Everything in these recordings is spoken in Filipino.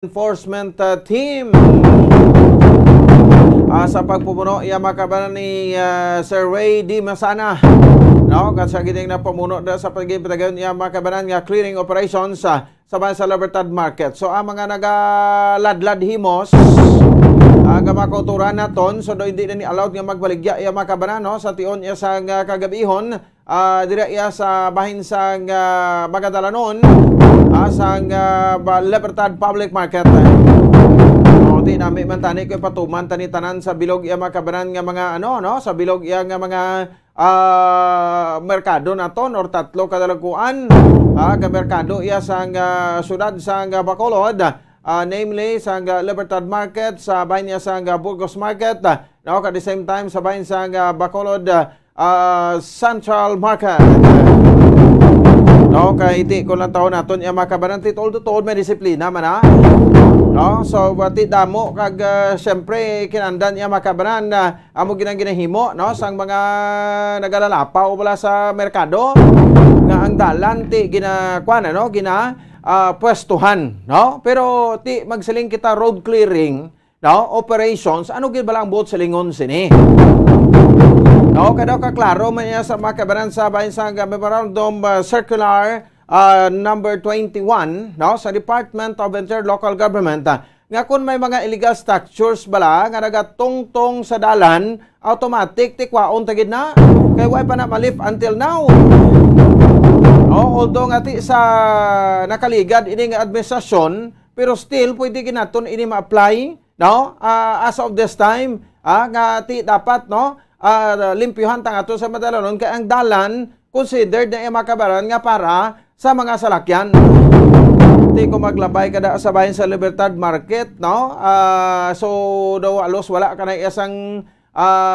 Enforcement team sa pagpupuno iya makabanan ni Sir Ray D. Masana, no, kasi gining na pamuno da sa pagpatayon iya makabanan nga clearing operations sa sa Libertad Market. So ang mga nagaladlad himos nga makauturan naton, so do hindi na ni allowed nga magbaligya iya makabanan, no, sa tion iya sa kagabihon dira iya sa bahin sa Magadalanon sa Libertad Public Market. Di nami man tani ko patuman tani tanan sa bilog iya makabanan nga mga sa bilog iya nga mga merkado naton or tatlo kadalaguan nga merkado iya sa syudad sa Bacolod, namely sa Libertad Market, sa bahin niya sa Burgos Market, no, at the same time sa bahin sa Bacolod Central Market. No, kay iti ko lang taon naton iya makabanan titol may disiplina man no, so wati damo kag syempre kinandan iya makabanan amo ginahimo, no, sang mga nagalalapaw wala sa merkado nga ang dalan ti ginakuan, no, pwestuhan, no, pero ti magsiling kita road clearing, no, operations, ano gid bala ang buot silingon sini, no, kada ka klaro man iya sa makabanan sa bahin sa Memorandum Circular number 21, no, sa Department of Interior Local Government, nga kung may mga illegal structures bala nga nagatungtong sa dalan, automatic tikwaon tagid na kay way pa na malif until now. Although nga ti sa nakaligad ini nga administrasyon, pero still pwede ginaton ini ma-apply, no, as of this time nga ti dapat, no, limpyuhan tang ato sa Madalanon kay ang dalan considered na makabaran nga para sa mga salakyan. Di ko maglabay kada sa bahin sa Libertad Market, no, so daw alos wala ka na isang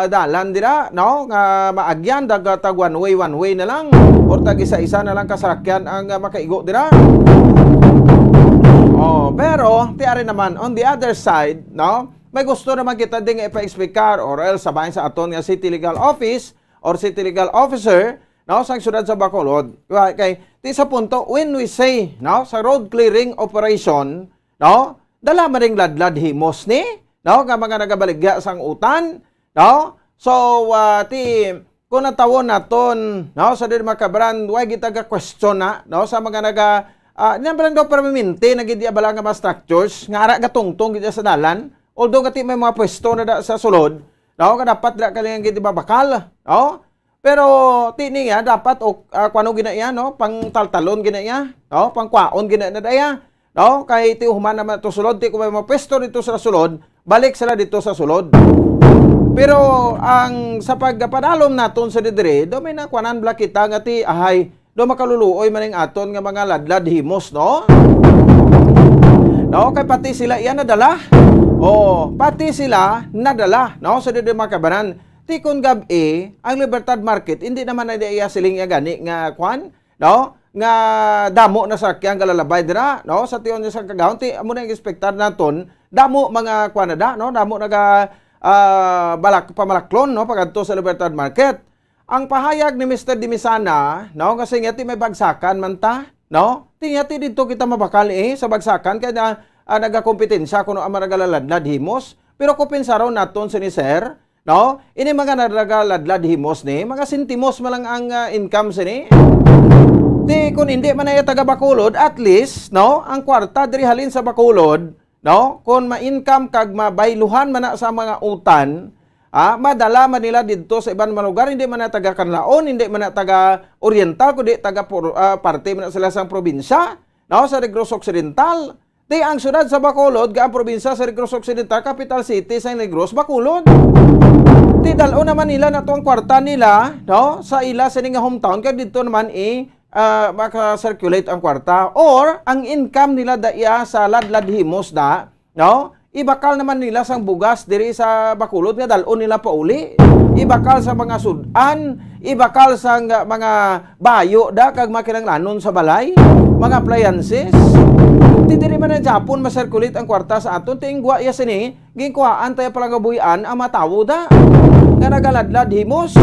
dalan dira, no, nga maagyan tag one way na lang or tag isa-isa na lang kasalakyan ang makaigo dira. Pero tiari naman on the other side, no, may gusto naman kita ding ipa-explicar or else sa bahin sa aton nga City Legal Office or City Legal Officer, no, sa syudad sa Bacolod. Kay ti sa punto when we say, no, sa road clearing operation, no, dala man ring ladlad himos ni, no, nga mga nagabaligya sang utan, no. So ti kung natawon naton, no, sa di makabaran way kita ga question na, no, sa mga nabalan daw permanente nagidi bala nga mga structures nga ara gatungtong gid sa dalan, although gati may mga pwesto na da sa sulod, no, nga dapat da kaling gid babakal, no. Pero tini nga dapat kuano ginaya, no, pang taltalon ginaya, no, pang kwaon ginaya na daya, no, kay ti human naman to sulod, ti kung may mapesto dito sa sulod, balik sila dito sa sulod. Pero ang sa pagpadalom naton sa didire, do may nakuanan bla kita nga ti ahay do makaluluoy maning aton nga mga ladlad himos, no. No, kay pati sila iyan nadala. Pati sila nadala, no, sa didire makabanan. Ti kun gabi ang Libertad Market hindi naman na iya siling ya gani nga kwan, no, nga damo na sakyan galalabay dira, no, sa tion sa kagahon ti amo na expectar naton damo mga kwan na no, damo naga pamalaklon, no, pagadto sa Libertad Market. Ang pahayag ni Mr. Dimisana, no, kasi nga ti may bagsakan man ta, no, ti dito kita mabakal sa bagsakan kay na nagakompetensya kuno ang nagaladlad himos, pero kumpensaraw naton si ni Sir, no, ini mga nagaladlad himos ni mga sentimos man lang ang income sini. Di kun hindi man ay taga Bacolod, at least, no, ang kwarta diri halin sa Bacolod, no, kun ma-income kag mabayluhan man na sa mga utan, madala man nila didto sa ibang lugar, hindi man na taga Canlaon, hindi man na taga Oriental, kundi taga parte man sila sa probinsya, no, sa Negros Occidental. Di ang syudad sa Bacolod, ang probinsya sa Negros Occidental, capital city sa Negros, Bacolod. Di dalo naman nila na to ang kwarta nila, no, sa ila sa nga hometown, kaya dito naman maka-circulate ang kwarta. Or, ang income nila daya sa ladlad himos da, no, ibakal naman nila sang bugas diri sa Bacolod, nga dalo nila pa uli. Ibakal sa mga sudan, ibakal sa mga bayo da, kag makinanglanon sa balay, mga appliances. Di diri man na Japon ma-circulate ang kwarta sa aton, tingwa iya sini, ginkuhaan tayo palagabuyan ang matawo da. Nga nagaladlad himos.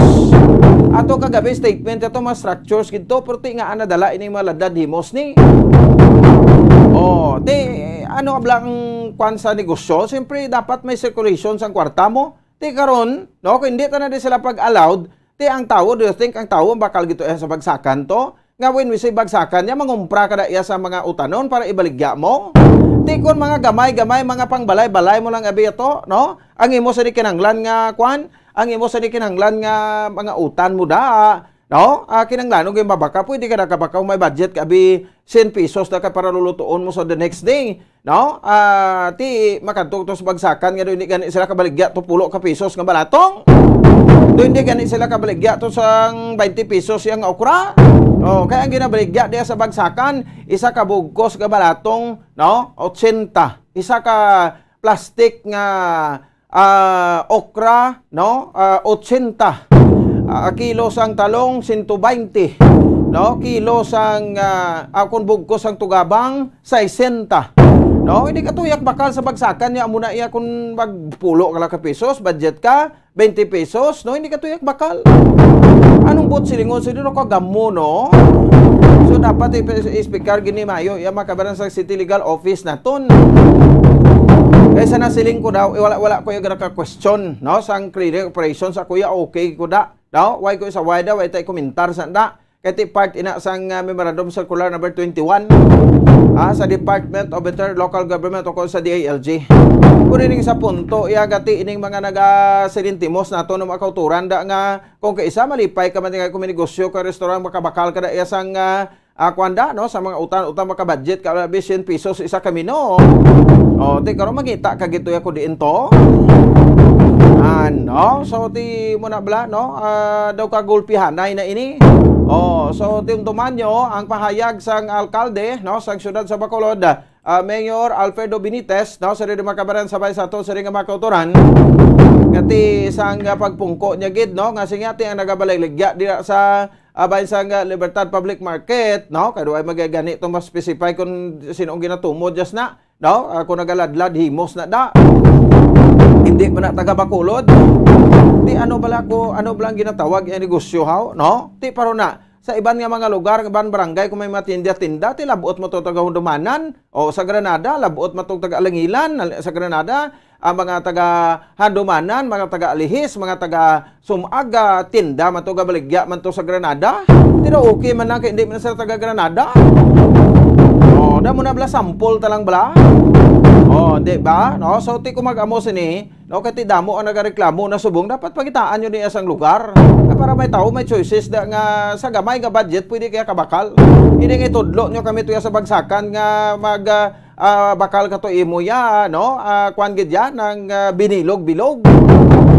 Ato kagabi statement ito mga structures gito, pero ti nga nadala ini mga ladlad himos ni. Oh, ano ablang kwan sa negosyo, siyempre dapat may circulation sa kwarta mo. Karon, no, kung hindi ta na di sila pag-allowed, ang tao, do you think ang tao bakal gito sa bagsakan to? Nga when we say bagsakan, ya mangumpra kada iya sa mga utanon para ibaligya mo. Kon mga gamay-gamay, mga pangbalay-balay mo lang abi ito, no? Ang imo sa di kinanglan nga kwan, ang imo sa di kinanglan nga mga utan mo da, no? Kinanglan og mabaka, pwede ka nakabaka may budget ka abi 100 pesos na ka para lulutuon mo sa the next day, no? Makadto sa bagsakan nga do hindi gani sila kabaligya to 10 ka pesos nga balatong. Do hindi gani sila kabaligya to sang 20 pesos yang okra. Oh, kaya ang ginabaligya diya sa bagsakan, isa ka bugkos ka balatong, no? 80. Isa ka plastic nga okra, no? 80. Kilo sang talong 120. No? Kilo sang kung bugkos sang tugabang 60. No, hindi ka tuyak bakal sa bagsakan niya muna iya kung magpulo ka pesos, budget ka 20 pesos, no, hindi ka tuyak bakal. Anong bot silingon sa dino ko gamo, no? So dapat i-speaker gini mayo iya makabaran sa City Legal Office naton. Kaysa na siling ko daw, wala ko yung question, no? Sang clearing operations ako ya okay ko da. No? Why ko sa why da, why tayo komentar sa da. Kaya part ina sang Memorandum Circular number 21 sa Department of Interior Local Government o sa DILG. Kung ining sa punto, iagati ining mga naga-sirintimos nato ng makauturan da nga kung kaisa malipay ka man nga kung negosyo ka restaurant makabakal ka da isang kwanda, no, sa mga utang makabudget ka 100 pesos isa kami, no. O, karon magita ka gito ako diin to. No? So, mo na bala, no? Daw ka gulpihanay na ini. So, tumtuman nyo ang pahayag sang alkalde, no? Sang syudad sa Bacolod, Mayor Alfredo Benitez, no? Sa rin makabaran sabay sa to, sa rin nga makauturan. Ngati sang pagpungko niya gid, no? Nga singati ang nagabaligya dira sa bayan sang Libertad Public Market, no? Kaya ay magagani itong mas specify kung sinong ginatumod just na, no? Kung nagaladlad, himos na da. Hindi pa na taga Bacolod. Ano balang ginatawag yung negosyo haw, no? Paro na sa iban nga mga lugar, iban barangay kung may matinda-tinda, labuot mo to taga Hundumanan, o sa Granada, labuot mo to taga Alangilan, sa Granada, ang mga taga Handumanan, mga taga Alihis, mga taga Sumaga, tinda, man to gabaligya, man to sa Granada. Okay man lang, hindi man sa taga Granada. Da mo na bala sample talang bala. Di ba? No, so ti ko mag-amo sini, no, kati damo ang nagareklamo na subong dapat pagitaan nyo ni asang lugar. Para may tao may choices da nga sa gamay nga budget pwede kaya kabakal. Hindi nga itudlo nyo kami tuya sa bagsakan nga mag bakal ka to imo ya, no? Kwan gid yan ng binilog-bilog.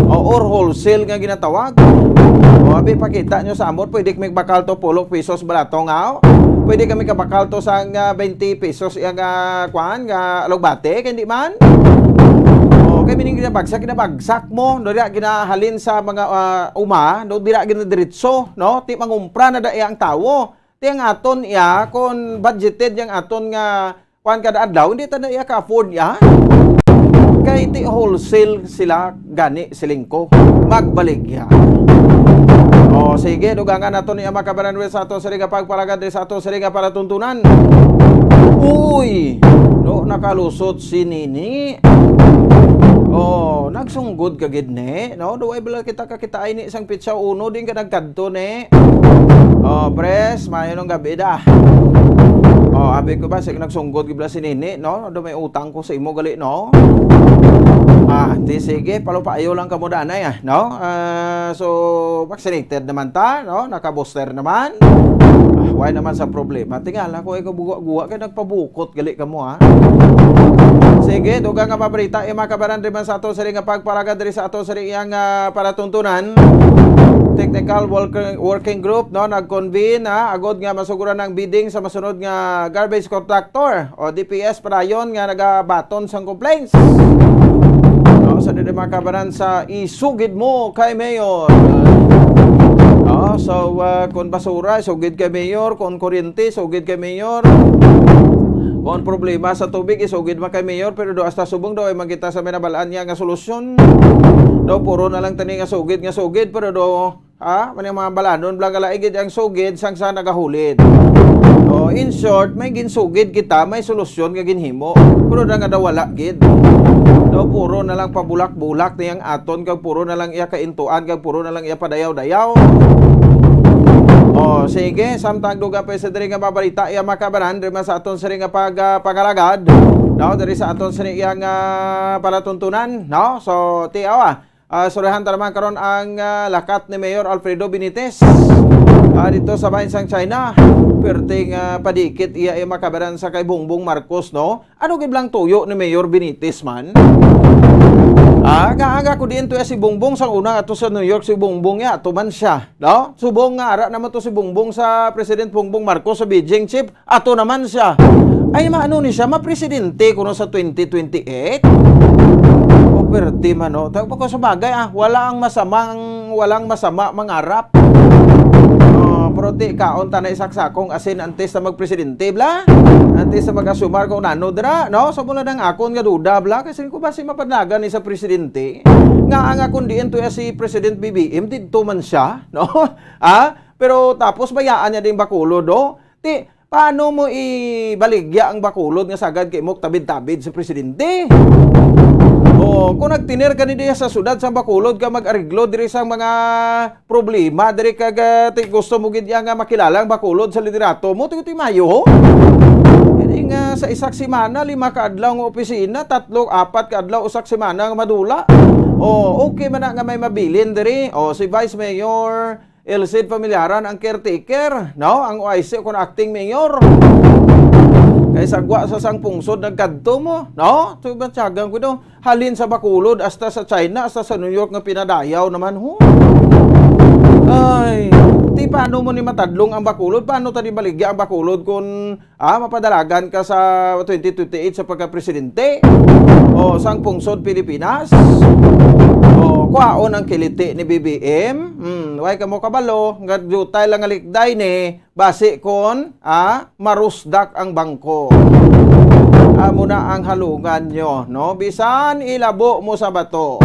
Or wholesale nga ginatawag. Abi pakita nyo sa amot, pwede kami bakal to 10 pesos balatong nga. Pwede kami kabakal to sa 20 pesos yung kwan nga alugbate, hindi man. Kaya mining kinabagsak mo, no, dira ginahalin sa mga no, dira ginadiritso, no, ti mangumpra na da ang tawo. Ti ang aton iya, kung budgeted yung aton nga kwan kada adlaw, hindi ta na iya ka-afford ya. Kaya iti wholesale sila gani silingko, magbaligya. Sige, dugangan nato ni makabaran sa ato sa riga pagpalagad sa ato sa riga para tuntunan. Uy, no, nakalusot si Nini. Nagsunggod ka gid ne, no? Duay bala kita kakitain ni isang pitsa uno din ka nagkadto ne. Pres, mayo nung gabi da. Abi ko ba sig nagsunggod gid bala si Nini, no? Do may utang ko sa imo gali, no? Sige, palupayo lang kamo danay, no? So, vaccinated naman ta, no? Naka-booster naman. Why naman sa problema? Tingala ko ay kabuwa-guwa kay nagpabukot gali kamo, ha? Sige, dugang nga paborita, makabaran rin man sa ato sa ring pagparagad rin sa ato sa ring para tuntunan. Technical working group, no, nag-convene agod nga masuguran ng bidding sa masunod nga garbage contractor o DPS para yon nga nagabaton sang complaints. No, sa dili makabaran sa isugid mo kay Mayor. So kung basura isugid kay Mayor, kung kuryente isugid kay Mayor. Kung problema sa tubig isugid man kay Mayor, pero do hasta subong daw ay magkita sa minabalaan niya nga solusyon. Do puro na lang tani nga sugid pero do man yung mga balanon blang galaigid ang sugid sang sa nagahulid. In short, may ginsugid kita, may solusyon nga ginhimo. Pero na nga daw wala gid. No, puro na lang pabulak-bulak niyang aton, kag puro na lang iya kaintuan, kag puro na lang iya padayaw-dayaw. Sige, samtang duga pa sa diri nga babalita iya makabaran diri sa aton sa nga pagalagad. No, diri sa aton sa iyang palatuntunan, no? So, tiawa. Surahan ta naman karon ang lakat ni Mayor Alfredo Benitez. Dito sa bayan sang China, perting padikit iya ay makabaran sa kay Bongbong Marcos, no? Ano giblang tuyo ni Mayor Benitez man? Kaaga ko diin to si Bongbong sa una ato sa New York si Bongbong ya, ato man siya, no? Subong nga ara naman to si Bongbong sa President Bongbong Marcos sa Beijing chip, ato naman siya. Ay maano ni siya, ma-presidente kuno sa 2028? O perti man, no? Tawag ko sa bagay, walang masama mangarap. Pero di kaon ta na isaksakong asin antes na magpresidente bla, antes na mag-asumar ko nano dra, no? So mula nang akon nga duda bla kasi ko ba si mapadlagan ni sa presidente nga akon diin to si President BBM didto man siya, no? Pero tapos bayaan niya din bakulod, do? Ti paano mo ibaligya ang bakulod nga sagad kay mo tabid-tabid sa presidente? Kung nagtinir ka ni diya sa sudad sa Bacolod ka mag-ariglo diri sa mga problema diri kag gusto mo gid nga makilala ang Bacolod sa liderato mo ti mayo. Ini nga sa isak semana 5 ka adlaw nga opisina, 3, 4 ka adlaw usak semana nga madula. Okay man nga may mabilin diri. Si Vice Mayor Elcid Familiaran ang caretaker, no? Ang OIC kun acting mayor. Kay sagwa sa sang pungsod nagkadto mo, no? So batyagan ko daw halin sa Bacolod hasta sa China, hasta sa New York nga pinadayaw naman ho. Ay, ti paano mo ni matadlong ang Bacolod? Paano ta di baligya ang Bacolod kung mapadalagan ka sa 2028 sa pagka-presidente? Sang pungsod Pilipinas? Kuhaon ang kiliti ni BBM. Way ka mo kabalo, nga jutay lang alikday ni base kon marusdak ang bangko. Muna ang halungan nyo, no? Bisan ilabo mo sa bato.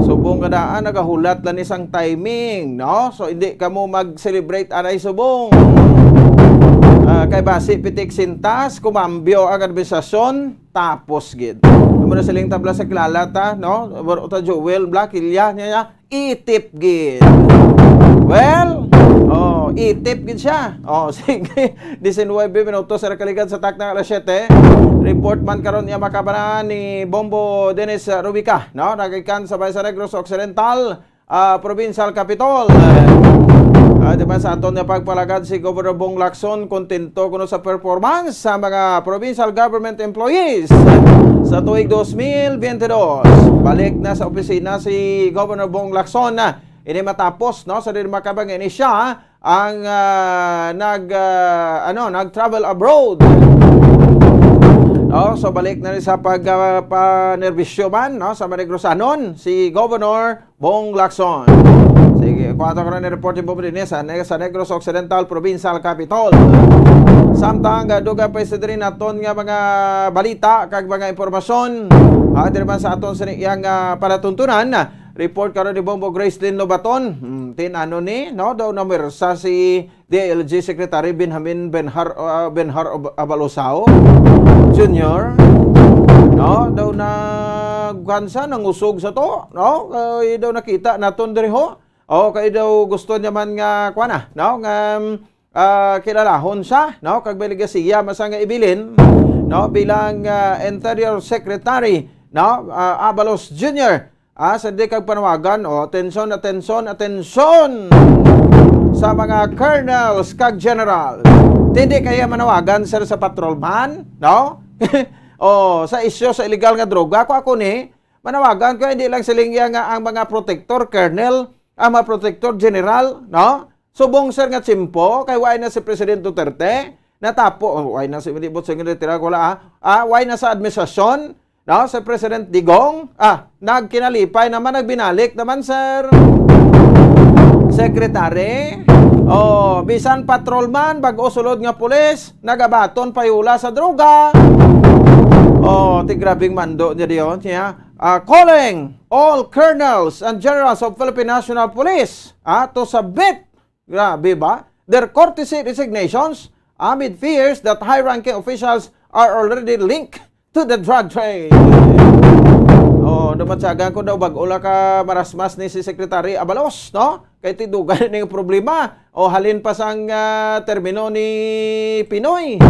Subong kadaan nagahulat lang isang timing, no? So hindi ka mo mag-celebrate anay subong. Kay base pitik sintas, kumambyo ang administrasyon, tapos gid. Muna siling tabla sa kilala ta, no? Ta Joel Black Ilya niya itip gid. Well, itip gid siya. Sige. 19 minutos sa kaligan sa tak ng alas 7. Report man karon niya makabanan ni Bombo Dennis Rubica, no? Nagikan sa Bayan sa Negros Occidental, Provincial Capital. Diba sa aton na pagpalagad si Governor Bong Lacson, kontento kuno sa performance sa mga provincial government employees sa tuig 2022. Balik na sa opisina si Governor Bong Lacson na ini matapos, no, sa makabang ini siya ang nag-travel abroad. So balik na rin sa pagpanerbisyo man, no, sa Manegrosanon si Governor Bong Lacson. Sige, kuwato ko na ni-report yung Bobo sa Negros Occidental Provincial Capital. Samtang duga pa isa din naton nga mga balita kag mga impormasyon. Diri man sa aton sa iyang palatuntunan. Report karon ni Bombo Gracelyn Lobaton. Tinano ni, no, daw na mersa si DLG Secretary Benhar Abalosao Jr. No, daw na gansa nang usog sa to, no? Daw nakita naton diri ho. Kay daw gusto niya man nga kuana, no? Nga kilalahon siya, no? Kag beligasiya masang ibilin, no, bilang Interior Secretary, no, Abalos Jr. Sa di kag panawagan, atensyon sa mga colonels kag general. Hindi kaya manawagan sir sa patrolman, no? Sa isyo sa illegal nga droga ako ni manawagan ko hindi lang siling nga ang mga protector colonel, ang mga protector general, no? Subong sir nga tsimpo kay way na si President Duterte natapo, way na si Milibot sa retira ko way na sa administrasyon, no? Sa President Digong, nagkinalipay naman, nagbinalik naman sir Secretary. Bisan patrolman, bago sulod nga pulis, nagabaton payula sa droga. Tigrabing mando niya diyon niya. Calling all colonels and generals of Philippine National Police to submit, grabe ba, their courtesy resignations amid fears that high-ranking officials are already linked to the drug trade. Dumatsagan ko daw bag-ula ka marasmas ni si Secretary Abalos, no? Kay tidugan ng problema o halin pa sang termino ni Pinoy.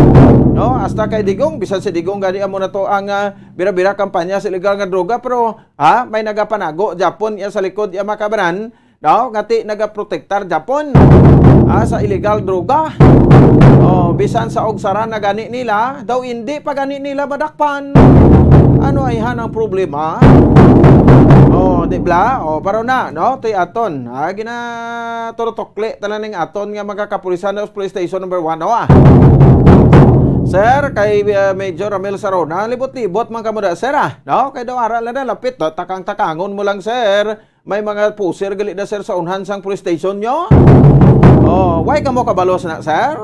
No, hasta kay Digong, bisan si Digong gani amo na to ang bira-bira kampanya sa illegal nga droga, pero may nagapanago Japon ya sa likod ya makabanan, no? Ngati nagaprotektar Japon sa illegal droga. Bisan sa ogsaran na gani nila, daw hindi pa gani nila madakpan. Ano ay hanang problema? Di bla? Paro na, no? To'y aton. Ginatutokle talaning aton nga mga kapulisan sa police station number 1, no? Sir, kay Major Ramil Sarona, libot-libot man kamo da, sir, no? Kay daw aral na lapit, no? Takang-takangon mo lang, sir. May mga puser gali na, sir, sa unhan sang police station nyo. Why ka mo kabalos na, sir?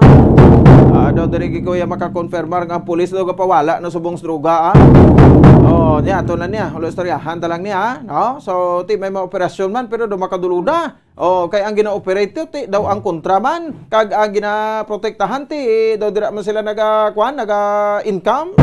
Daw diri ko ya makakonfirmar nga ang pulis daw kapawala na subong droga, niya ato na niya, ulo istoryahan talang niya, no? So ti may mga operasyon man pero do makaduluda. Kay ang gina-operate ti daw ang kontraman, kag ang gina-protektahan ti daw dira man sila naga-income.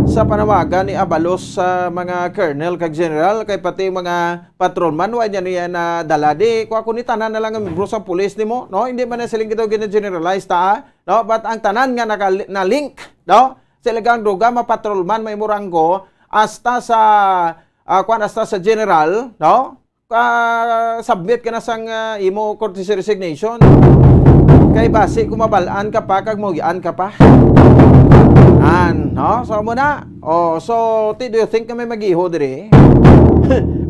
Sa panawagan ni Abalos sa mga colonel kag general kay pati mga patrolman wa niya na daladi ko ni tanan na lang ang membro sa pulis nimo, no? Hindi man na siling gitaw gina-generalize ta, no? But ang tanan nga na link, no? Sa illegal droga mapatrolman may muranggo hasta sa hasta sa general, no? Submit ka na sang imo courtesy resignation. Kay base kumabalaan ka pa kag mogian ka pa. No? So muna. So do you think na may mag-iho diri?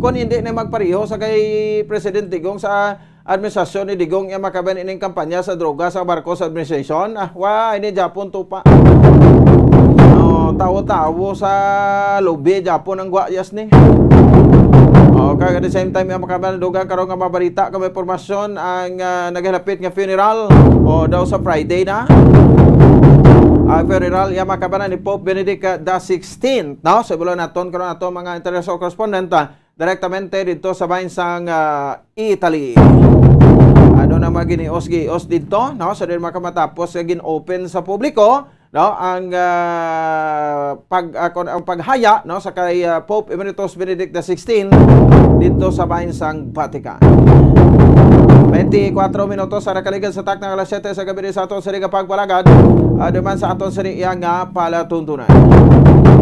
Kung hindi na magpariho sa kay President Digong sa administrasyon ni Digong yung makaban ining kampanya sa droga sa Marcos administration, ini Japon to pa. Tawo-tawo sa lobby Japon ang guayas ni. Kaya at the same time yung makaban dugang karon nga mabalita kay may impormasyon ang naghalapit nga funeral daw sa Friday na. Funeral yung makabanan ni Pope Benedict XVI, no? Sa bulan naton karon ato mga international correspondent direktamente dito sa bansang Italy. Ano na maginios-gios dito, no? So din makamatapos gin-open sa publiko, no? Ang paghaya, no, sa kay Pope Emeritus Benedict XVI dito sa bansang Vatican. 24 minutos sa nakaligan sa tak ng alas 7 sa gabi sa aton sa pagpalagad. Duman sa aton sa nga palatuntunan.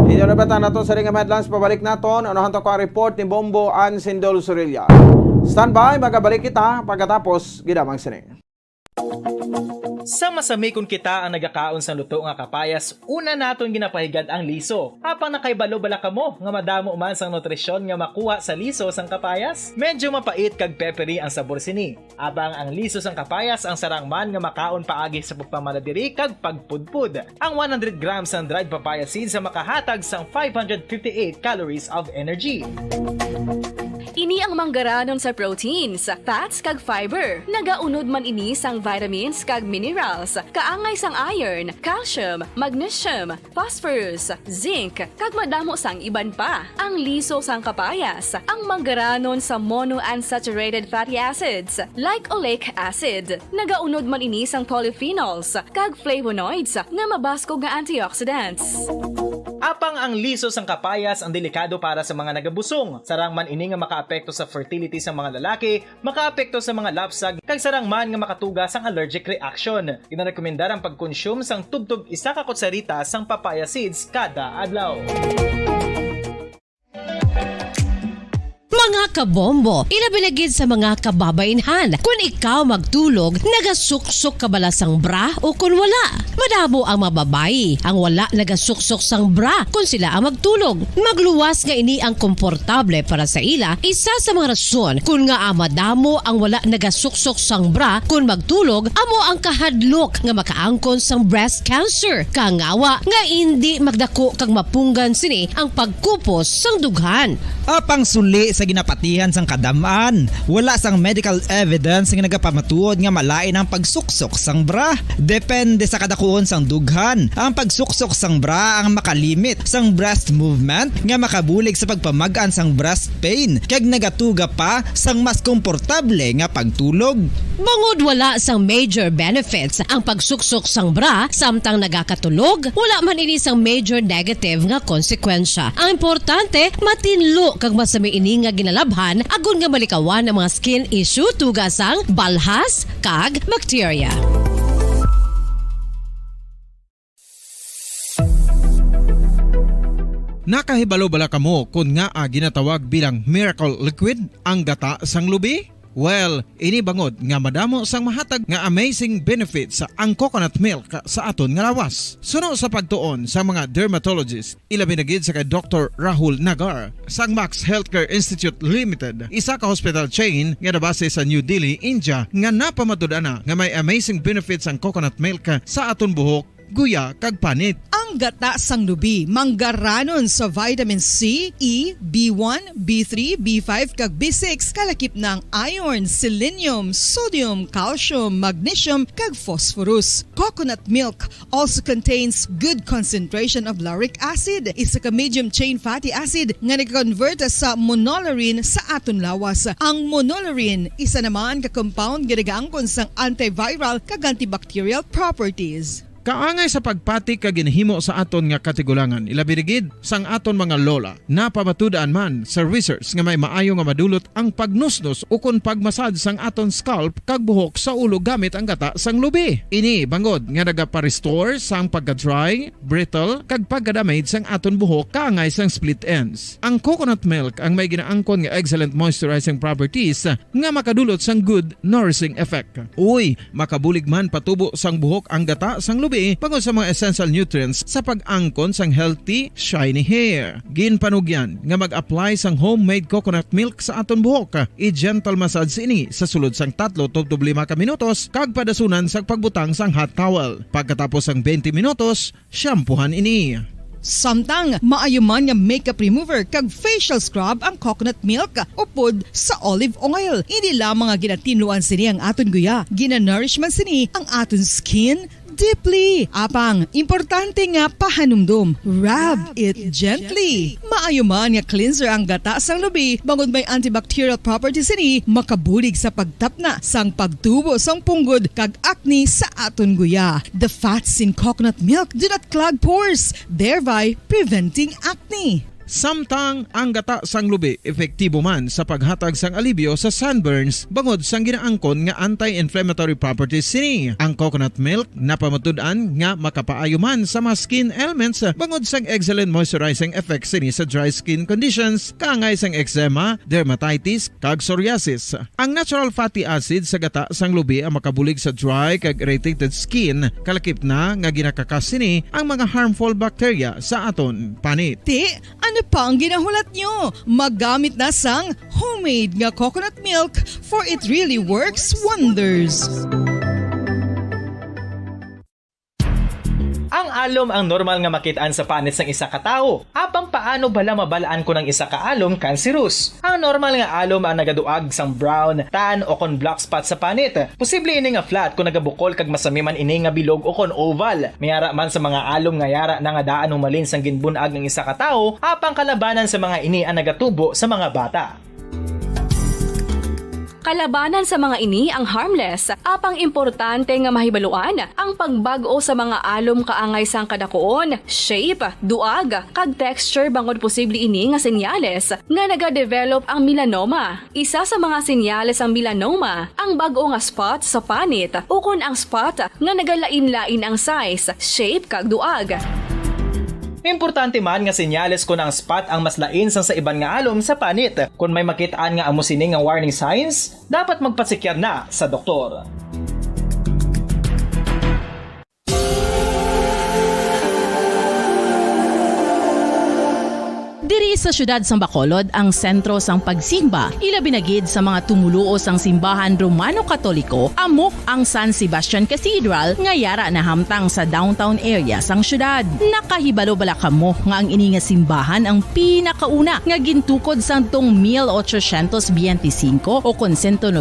Inyo na batan naton sa nga headlines, pabalik naton. Unahan to ko ang report ni Bombo Ann Sindol Surilla. Standby, magabalik kita pagkatapos gidamang sining. Sa masamikon kita ang nagakaon sa luto nga kapayas, una naton ginapahigad ang liso. Apang nakaibalo-bala kamo nga madamo man sang nutrisyon nga makuha sa liso sang kapayas. Medyo mapait kag peppery ang sabor sini. Abang ang liso sang kapayas ang sarang man nga makaon paagi sa pagpamaladiri kag pagpudpud. Ang 100 grams ng dried papaya seeds sa makahatag sang 558 calories of energy. Ini ang manggaranon sa proteins, fats kag fiber. Nagaunod man ini sang vitamins kag minerals, kaangay sang iron, calcium, magnesium, phosphorus, zinc, kag madamo sang iban pa. Ang liso sang kapayas, ang manggaranon sa monounsaturated fatty acids like oleic acid. Nagaunod man ini sang polyphenols kag flavonoids nga mabaskog nga antioxidants. Apang ang liso sang kapayas ang delikado para sa mga nagabusong. Sarang man ini nga makaapekto sa fertility sa mga lalaki, makaapekto sa mga lapsag, kag sarang man nga makatuga sang allergic reaction. Ginarekomendar ang pagkonsume sang tubtub 1 ka kutsarita sang papaya seeds kada adlaw. Mga kabombo, ilabilagid sa mga kababainhan. Kung ikaw magtulog, nagasuksok ka bala sang bra o kung wala. Madamo ang mababayi, ang wala nagasuksok sang bra kung sila ang magtulog. Magluwas nga ini ang komportable para sa ila, isa sa mga rason kung nga madamo ang wala nagasuksok sang bra kung magtulog, amo ang kahadlok nga makaangkon sang breast cancer. Kangawa nga hindi magdako kag mapunggan sini ang pagkupos sang dughan. Apang suli sa ginapatihan sang kadamaan. Wala sang medical evidence nga nagapamatuod nga malain ang pagsuksok sang bra. Depende sa kadakuon sang dughan. Ang pagsuksok sang bra ang makalimit sang breast movement nga makabulig sa pagpamagaan sang breast pain kag nagatuga pa sang mas komportable nga pagtulog. Bangod wala sang major benefits ang pagsuksok sang bra samtang nagakatulog, wala man ini sang major negative nga konsekwensya. Ang importante, matinlo kag masami ini nga ginalabhan agon nga malikawan ang mga skin issue tugasang balhas kag bacteria. Nakahibalo bala kamo kung nga ginatawag bilang miracle liquid ang gata sang lubi? Well, ini bangod nga madamo sang mahatag nga amazing benefits sa ang coconut milk sa aton nga lawas. Suno sa pagtuon sa mga dermatologist, ilabi na gid sa kay Dr. Rahul Nagar sang Max Healthcare Institute Limited, isa ka hospital chain nga nabase sa New Delhi, India, nga napamatud-ana nga may amazing benefits ang coconut milk sa aton buhok, guya kag panit. Ang gata sang lubi manggaranon sa vitamin C, E, B1, B3, B5 kag B6 kalakip ng iron, selenium, sodium, calcium, magnesium kag phosphorus. Coconut milk also contains good concentration of lauric acid, isa ka medium chain fatty acid nga nag-convert sa monolarin sa aton lawas. Ang monolarin isa naman ka compound nga nagaangkon sang antiviral kag antibacterial properties. Kaangay sa pagpati ka ginhimo sa aton nga katigulangan, ilabirigid sang aton mga lola, napamatudaan man sa research nga may maayo nga madulot ang pagnusnos o kon pagmasad sang aton scalp kag buhok sa ulo gamit ang gata sang lubi. Ini bangod nga nagapa-restore sang pagka-dry, brittle kag pagka-damage sang aton buhok kaangay sang split ends. Ang coconut milk ang may ginaangkon nga excellent moisturizing properties nga makadulot sang good nourishing effect. Uy, makabulig man patubo sang buhok ang gata sang lubi pangod sa mga essential nutrients sa pag-angkon sang healthy, shiny hair. Ginpanugyan nga mag-apply sang homemade coconut milk sa aton buhok. I-gentle massage ini sa sulod sang 3 to 5 ka minutos kag padasunan sang pagbutang sang hot towel. Pagkatapos sang 20 minutos, shampoohan ini. Samtang maayuman nga makeup remover kag facial scrub ang coconut milk upod sa olive oil. Hindi lamang nga ginatinluan sini ang aton guya, ginanourish man sini ang aton skin deeply. Apang, importante nga pahanumdum. Rub it gently. Maayo man nga cleanser ang gata sang lubi, bangod may antibacterial properties ini, makabulig sa pagtapna sang pagtubo sang punggod kag acne sa aton guya. The fats in coconut milk do not clog pores, thereby preventing acne. Samtang ang gata sang lubi epektibo man sa paghatag sang alibyo sa sunburns bangod sang ginaangkon nga anti-inflammatory properties sini. Ang coconut milk napamatud-an nga makapaayo man sa mga skin ailments bangod sang excellent moisturizing effect sini sa dry skin conditions kaangay sang eczema, dermatitis kag psoriasis. Ang natural fatty acid sa gata sang lubi ang makabulig sa dry kag irritated skin, kalakip na nga ginakakas sini ang mga harmful bacteria sa aton panit. Ano pa ang ginahulat nyo? Magamit na sang homemade nga coconut milk for it really works wonders. Ang alom ang normal nga makitaan sa panit sang isa ka tawo. Apang paano bala mabalaan ko ng isa ka alom cancerous? Ang normal nga alom ang nagaduag sang brown, tan o kon black spot sa panit. Posible ini nga flat kung nagabukol kag masami man ini nga bilog o kon oval. Mayara man sa mga alom nga yara na nga daan humalin sang ginbunag ng isa ka tawo, apang kalabanan sa mga ini ang nagatubo sa mga bata. Kalabanan sa mga ini ang harmless, apang importante nga mahibaluan ang pagbag-o sa mga alom kaangay sang kadakuon, shape, duag, kag texture bangod posible ini nga senyales nga nagadevelop ang melanoma. Isa sa mga senyales ang melanoma, ang bag-o nga spot sa panit o kun ang spot nga nagalain-lain ang size, shape kag duag. Importante man nga senyales kung ang spot ang mas lain sang sa iban nga alom sa panit. Kung may makitaan nga amo sini nga warning signs, dapat magpasikyar na sa doktor. Diri Diri sa syudad sang Bacolod ang sentro sang pagsimba, ilabi na gid sa mga tumuluo sang simbahan Romano-Katoliko, amok ang San Sebastian Cathedral nga yara na hamtang sa downtown area sang syudad. Nakahibalo bala kamo nga ang ini nga simbahan ang pinakauna nga gintukod sang tong 1825 o 197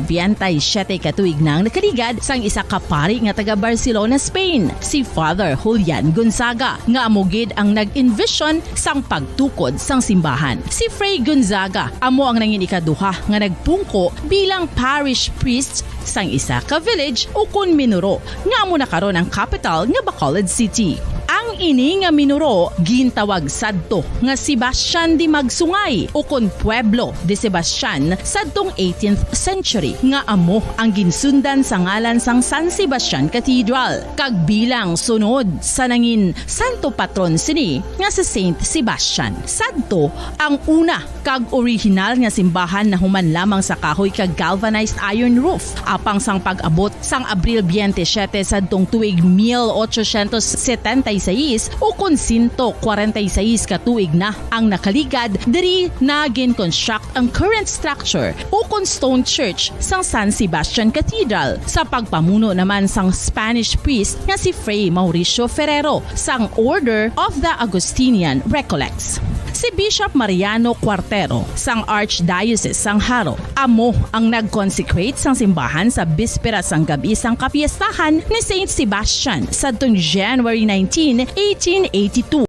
katuig nang nakaligad sang isa ka pari nga taga Barcelona, Spain, si Father Julian Gonzaga, nga amogid ang nag-envision sang pagtukod sang simbahan. Si Fray Gonzaga amo ang nangin ikaduha nga nagpungko bilang parish priest sang isa ka village o kun minuro nga amo na karon ang capital nga Bacolod City. Ang ini nga minuro gintawag sadto nga Sebastian de Magsungay o kon Pueblo de Sebastian sadtong 18th century nga amo ang ginsundan sa ngalan sang San Sebastian Cathedral kag bilang sunod sa nangin santo patron sini nga si Saint Sebastian. Sadto ang una kag original nga simbahan na human lamang sa kahoy kag galvanized iron roof apang sang pag-abot sang Abril 27 sadtong tuig 1876 o kun 146 katuig na ang nakaligad diri na gin-construct ang current structure o kun stone church sang San Sebastian Cathedral sa pagpamuno naman sang Spanish priest nga si Fray Mauricio Ferrero sang Order of the Augustinian Recollects. Si Bishop Mariano Cuartero sang Archdiocese sang Haro amo ang nag-consecrate sang simbahan sa bispera sang gabi sang kapiestahan ni Saint Sebastian sadtong January 19, 1882.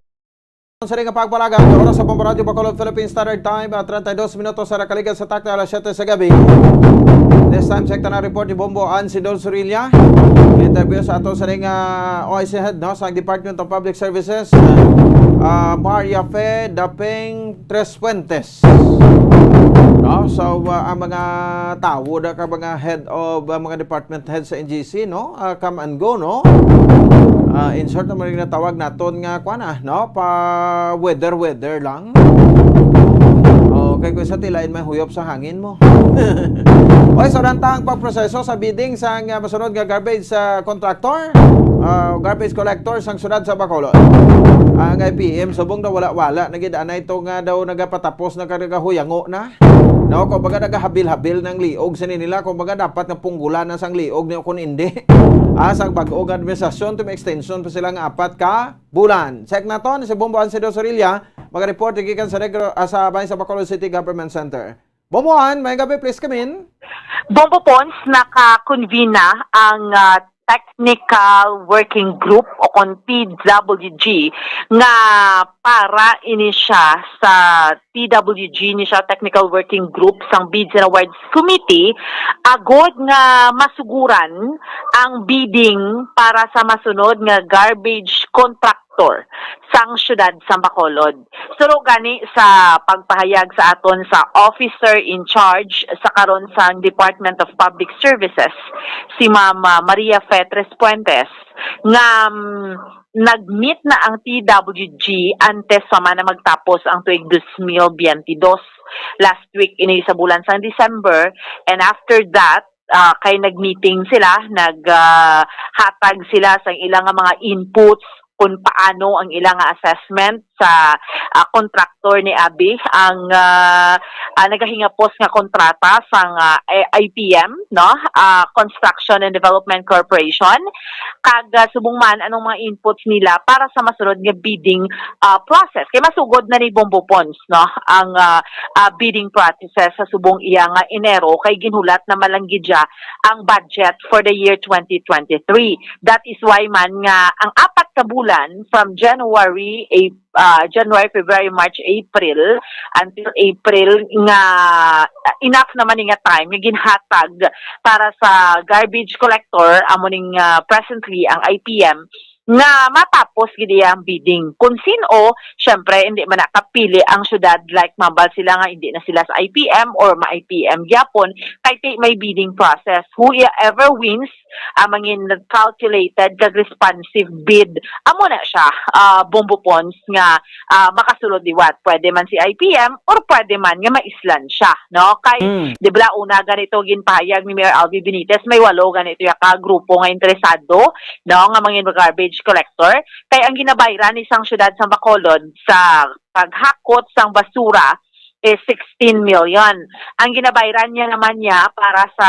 Sa ring pagpalagan, oras sa Pambaradyo Bacolod Philippine Standard Time at 32 minutos sa nakaligan sa takta alas 7 sa gabi. This time, sekta na report ni Bombo Ansidol Surilla. Interview sa ato sa ring OIC Head no, sa Department of Public Services, Maria Fe Dapeng Tres Fuentes. No, so ang mga tao da ka mga head of mga department head sa NGC no, come and go no. In short naman rin natawag naton nga kuana no, pa weather lang. Okay, kung sa tilain may huyop sa hangin mo. Okay, so rantang pagproseso sa bidding sa masunod nga garbage sa contractor, garbage collector sang syudad sa Bacolod. Ang IPM subong daw wala nagidaanay ito nga daw nagapatapos na huyango na. No, kung baga nagahabil-habil ng liog sa nila, kung baga dapat na punggulan na sang liog niyo kung hindi. Sang bag-og administrasyon to may extension pa silang 4 ka bulan. Check na to si Bomboan Sido Sorilla, mag-report gikan sa sa bayan sa Bacolod City Government Center. Bomboan, may gabi, please come in. Bombo Pons, naka-convene na ang Technical Working Group o kon TWG nga para ini siya sa TWG ni siya Technical Working Group sang Bids and Awards Committee agod nga masuguran ang bidding para sa masunod nga garbage contractor sang syudad sa Bacolod. Suro gani sa pagpahayag sa aton sa officer in charge sa karon sang Department of Public Services, si Mama Maria Fetres Puentes, nga nag-meet na ang TWG antes sa na magtapos ang tuig 2022. Last week ini sa bulan sang December, and after that kay nag-meeting sila, naghatag sila sa ilang mga inputs kung paano ang ilang assessment sa contractor ni Abi ang nagahingapos nga kontrata sang IPM no, Construction and Development Corporation, kag subong man anong mga inputs nila para sa masunod nga bidding process. Kay masugod na ni Bombo Pons no ang bidding process sa subong iya nga Enero, kay ginhulat na malanggidya ang budget for the year 2023. That is why man nga ang 4 ka bulan from January, February, March, April until April nga enough naman nga time nga ginhatag para sa garbage collector amo ning presently ang IPM nga matapos gid ang bidding. Kung sino, syempre hindi man nakapili ang syudad, like mabal sila nga hindi na sila sa IPM or ma-IPM gyapon, kay may bidding process. Whoever wins amangin calculated kag responsive bid amo na siya Bombo Pons nga makasulod liwat. Pwede man si IPM or pwede man nga maislan siya no, kay di ba una ganito ginpahayag ni Mayor Alvin Benitez, may 8 ganito ya ka grupo nga interesado no nga mangin garbage collector, kay ang ginabayran isang syudad sa Bacolod sa paghakot sang basura is 16 million. Ang ginabayaran niya naman para sa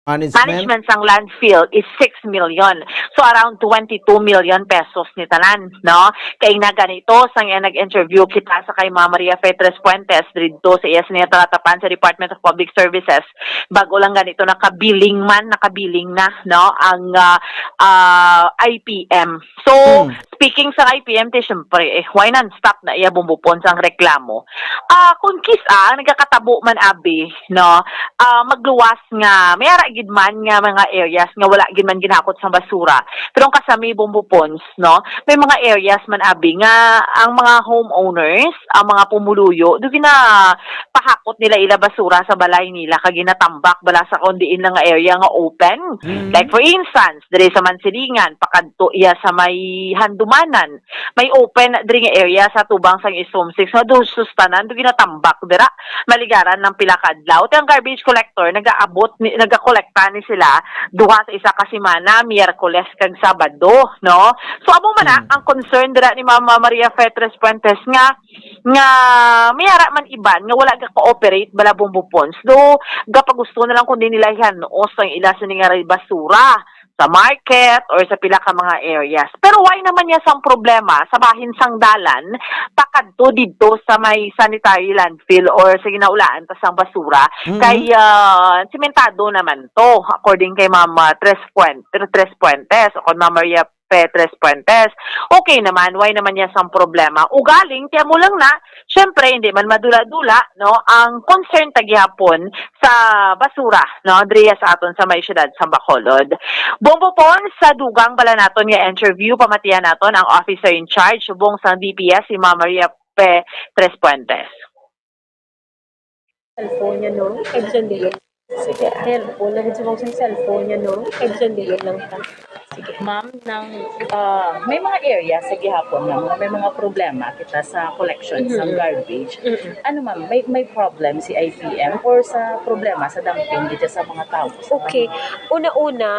management sang landfill is 6 million. So around 22 million pesos ni tanan, no? Kay na ganito sang nag-interview kita sa kay Ma'am Maria Fetres Puentes dito sa IAS niya talatapan sa Department of Public Services. Bago lang ganito nakabiling na, no? Ang IPM. So speaking sa IPM, syempre, why non-stop na iya bumbupon sang reklamo? Kung nagkakatabo man abi, no? Magluwas nga, may ara gid man nga mga areas nga wala gid man ginakot sa basura. Pero ang kasami bumbupons, no? May mga areas man abi nga ang mga homeowners, ang mga pumuluyo, do gina pahakot nila ila basura sa balay nila kag ginatambak bala sa kondiin nga area nga open. Like for instance, diri sa Mansilingan, pakadto iya sa may Handumanan, may open diri nga area sa tubang sang Isom 6 nga do sustanan do ginatambak dira maligaran ng pila ka adlaw. Ang garbage collector nagakolekta ni sila duha sa isa ka semana, Miyerkules kag Sabado, no? So amo man ang concern dira ni Mama Maria Fetres Puentes nga mayara man iban nga wala ka cooperate bala bumbupons do gapagusto na lang kundi nila hianos ang ila sa nga basura sa market or sa pila ka mga areas. Pero why naman niya sang problema sa bahin sang dalan pakadto didto sa may sanitary landfill or sa ginaulaan ta sang basura kay sementado naman to according kay Mama Tres Puentes o Mama Maria Fetres Puentes. Okay naman, why naman niya sang problema? Ugaling, tiyan mo lang na, syempre, hindi man madula-dula, no, ang concern tagihapon sa basura, no, driya sa aton sa may syudad sa Bacolod. Bumbupon sa dugang bala naton nga interview, pamatiyan naton ang officer in charge, subong sa DPS, si Ma'am Maria Fetres Puentes. Cellphone niya, no? Kaibisan din yun. Sige. Cellphone, nagitsumang sa cellphone niya, no? Kaibisan din yun lang ta. Sige. Ma'am, may mga area sa gihapon nga may mga problema kita sa collection sa garbage. Ano ma'am, may problem si IPM or sa problema sa dumping dito sa mga tao? Okay. Una-una,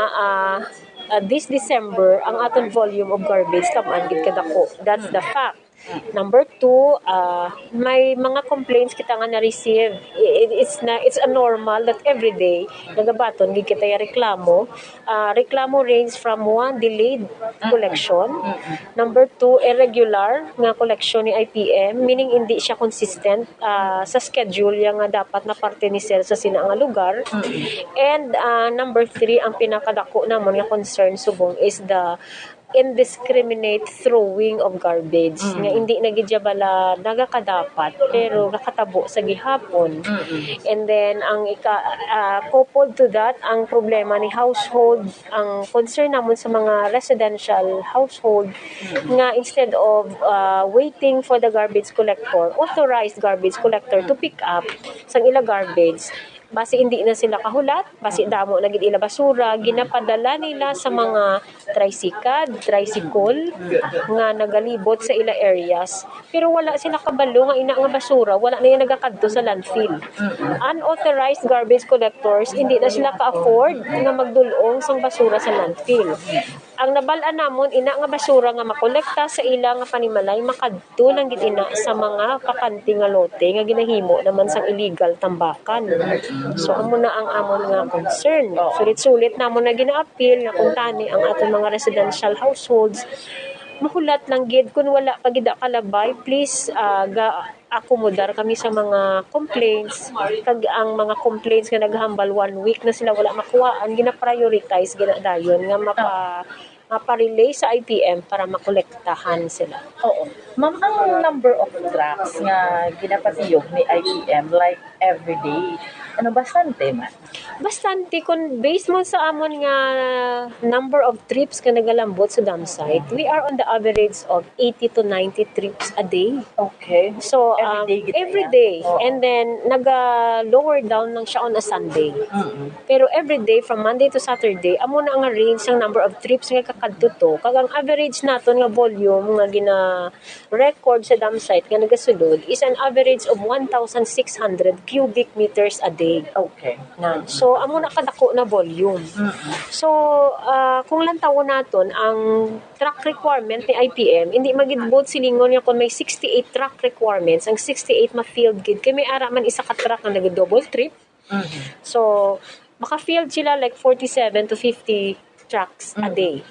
this December, ang aton volume of garbage tamaan gid kadako. That's the fact. Number 2, may mga complaints kita nga na-receive. It's a normal that every day nagabaton gid kita yung reklamo. Reklamo range from 1, delayed collection. Number 2, irregular nga collection ni IPM, meaning hindi siya consistent sa schedule yang nga dapat na parte ni sir sa sina nga lugar. And number 3, ang pinakadako namon nga concern subong is the indiscriminate throwing of garbage nga hindi nagidyabala nagakadapat pero nakatabo sa gihapon. And then ang coupled to that ang problema ni household, ang concern namon sa mga residential household nga instead of waiting for the garbage collector, authorized garbage collector to pick up sang ila garbage, basi hindi na sila kahulat, basi damo na gid ila basura, ginapadala nila sa mga tricycle nga nagalibot sa ila areas. Pero wala sila kabalo nga ina nga basura, wala na yung nagakadto sa landfill. Unauthorized garbage collectors, hindi na sila ka-afford nga magdulong sang basura sa landfill. Ang nabal-an namon ina nga basura nga makolekta sa ila nga panimalay makadto lang gid ina sa mga kakanti nga lote nga ginahimo naman sang illegal tambakan. So amo na ang amon nga concern. Sulit-sulit namon na gina-appeal nga kung tani ang aton mga residential households mahulat lang gid kung wala pa gid kalabay, please akomodar kami sa mga complaints. Kag ang mga complaints nga naghambal 1 week na sila wala makuhaan, gina-prioritize ginadayon nga maparelay sa IPM para makolektahan sila. Oo. Ma'am, ang number of trucks nga ginapatiyog ni IPM like everyday, ano bastante man? Bastante kung based mo sa amon nga number of trips ka nagalambot sa dam site, we are on the average of 80 to 90 trips a day. Okay. So every day. Oo. And then naga-lower down lang siya on a Sunday. Pero every day from Monday to Saturday, amo na ang range ng number of trips nga kakadto to. Kag ang average naton nga volume nga gina-record sa dam site nga nagasulod is an average of 1,600 cubic meters a day. day. Okay. So amo na kadako na volume. So kung lang tawo naton ang truck requirement ni IPM, hindi magidbot silingon nga kung may 68 truck requirements, ang 68 ma-field gid kay may ara man isa ka truck nga nag-double trip. So maka-field sila like 47 to 50 trucks a day.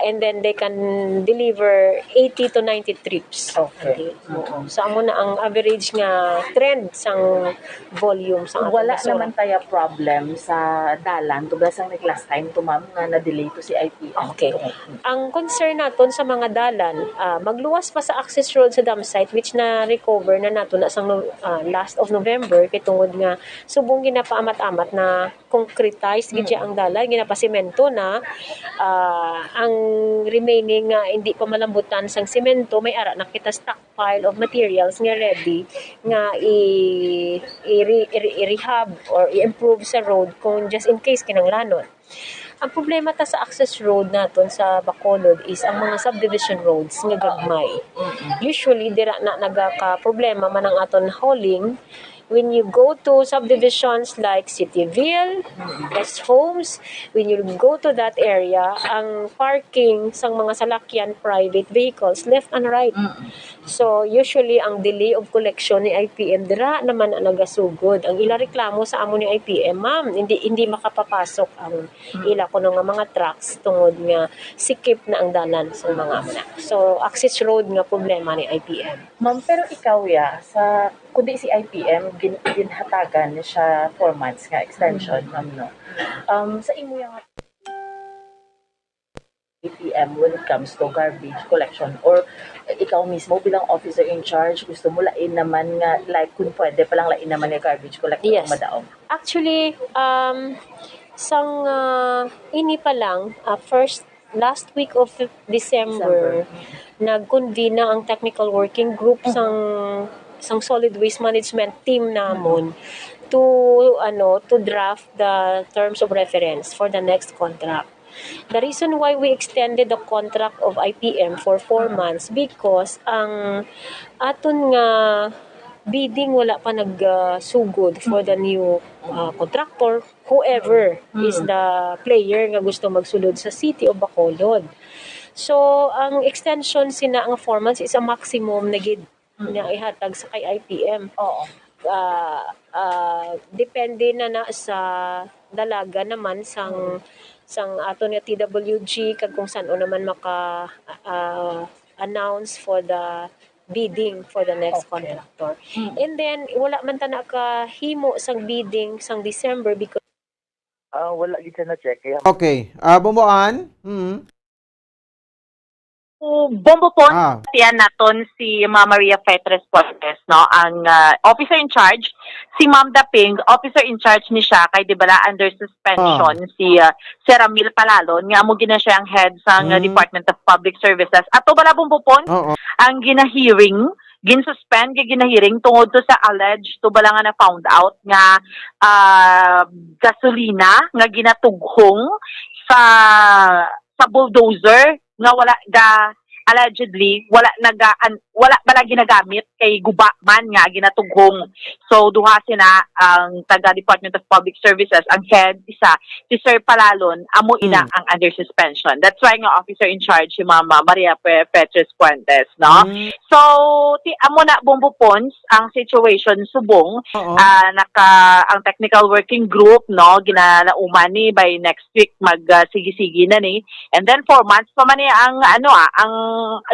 And then they can deliver 80 to 90 trips. Okay. So amo na ang average nga trend sang volume sa Wala naman tayo problem sa dalan. Tubas ang last time to ma'am nga na-delay to si IPM. Okay. Ang concern naton sa mga dalan, magluwas pa sa access road sa dam site which na recover na nato na sang last of November kay tungod nga subong ginapaamat-amat na concretized gid siya ang dalan, ginapasimento na ang remaining hindi pa malambutan sang semento may ara nakita stockpile of materials nga ready nga i-rehab or i-improve sa road kung just in case kinanglanon. Ang problema ta sa access road naton sa Bacolod is ang mga subdivision roads nga gagmay. Usually dira na nagaka problema man ang aton hauling when you go to subdivisions like Cityville, West Homes, when you go to that area, ang parking sang mga salakyan private vehicles left and right. So usually ang delay of collection ni IPM dira naman ang nagasugod. Ang ila reklamo sa amo ni IPM, ma'am, hindi makapapasok ang ila kuno nga mga trucks tungod nga sikip na ang dalan sa mga amna. So access road nga problema ni IPM. Ma'am, pero ikaw sa kundi si IPM ginhatagan siya 4 months nga extension, ma'am, no? Sa imo yung IPM when it comes to garbage collection or ikaw mismo bilang officer in charge gusto mo lain naman nga like kung pwede palang lain naman nga garbage collector Yes. madaog. Actually, sang ini pa lang, last week of December. Nag-convene na ang technical working group sang solid waste management team namon to draft the terms of reference for the next contract. The reason why we extended the contract of IPM for 4 months because ang aton nga bidding wala pa nagsugod for the new contractor, whoever is the player nga gusto magsulod sa City of Bacolod. So ang extension sina ang 4 months is a maximum na gid na ihatag sa kay IPM. Oo. Depende na sa dalaga naman sang aton nga TWG kag kung saan naman maka announce for the bidding for the next contractor. And then wala man ta nakahimo sang bidding sang December because Wala gid na check. Okay. Bumuan? Bombo po, yan naton si Ma'am Maria Fetres Portes, no? Ang officer in charge, si Ma'am Daping, officer in charge ni siya, kay di bala under suspension, si Sir Ramil Palalon, nga mo gina siya ang head sa Department of Public Services. Ato bala bombo po, ang gina-hearing, gin-suspend, gina-hearing, tungod to sa alleged, to bala nga na found out, nga gasolina, nga ginatughong sa bulldozer, nga wala allegedly wala bala ginagamit kay guba man nga ginatughong. So duha sina ang taga Department of Public Services, ang head isa si Sir Palalon, amo ina ang under suspension. That's why nga officer in charge si Mama Maria Fetres Puentes, no? So amo na bombo pons ang situation subong ang technical working group, no, ginalauman ni by next week sige-sige na ni, and then 4 months pa man ni ang ang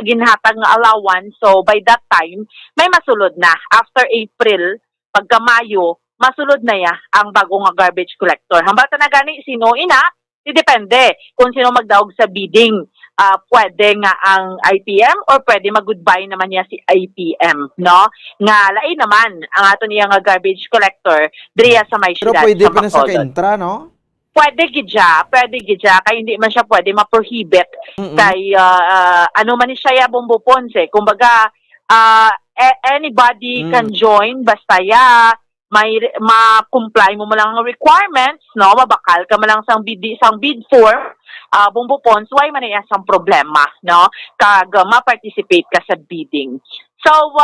ginhatag nga allowance. So by that time may masulod na after April pagka Mayo masulod na ya ang bagong nga garbage collector. Hambal ta na gani sino ina depende kung sino magdaog sa bidding. Pwede nga ang IPM or pwede mag-goodbye naman niya si IPM, no? Nga lain naman ang ato niya nga garbage collector diriya sa may Pero syudad pwede sa pa na sa Bacolod. kaintra, no? Pwede gidya, kay hindi man siya pwede ma-prohibit kay ano man siya bombo ponce. Kumbaga anybody can join basta may ma-comply mo lang ang requirements, no? Mabakal ka man lang sang bid form, bombo pons, why man iya sang problema, no? Kag ma-participate ka sa bidding. So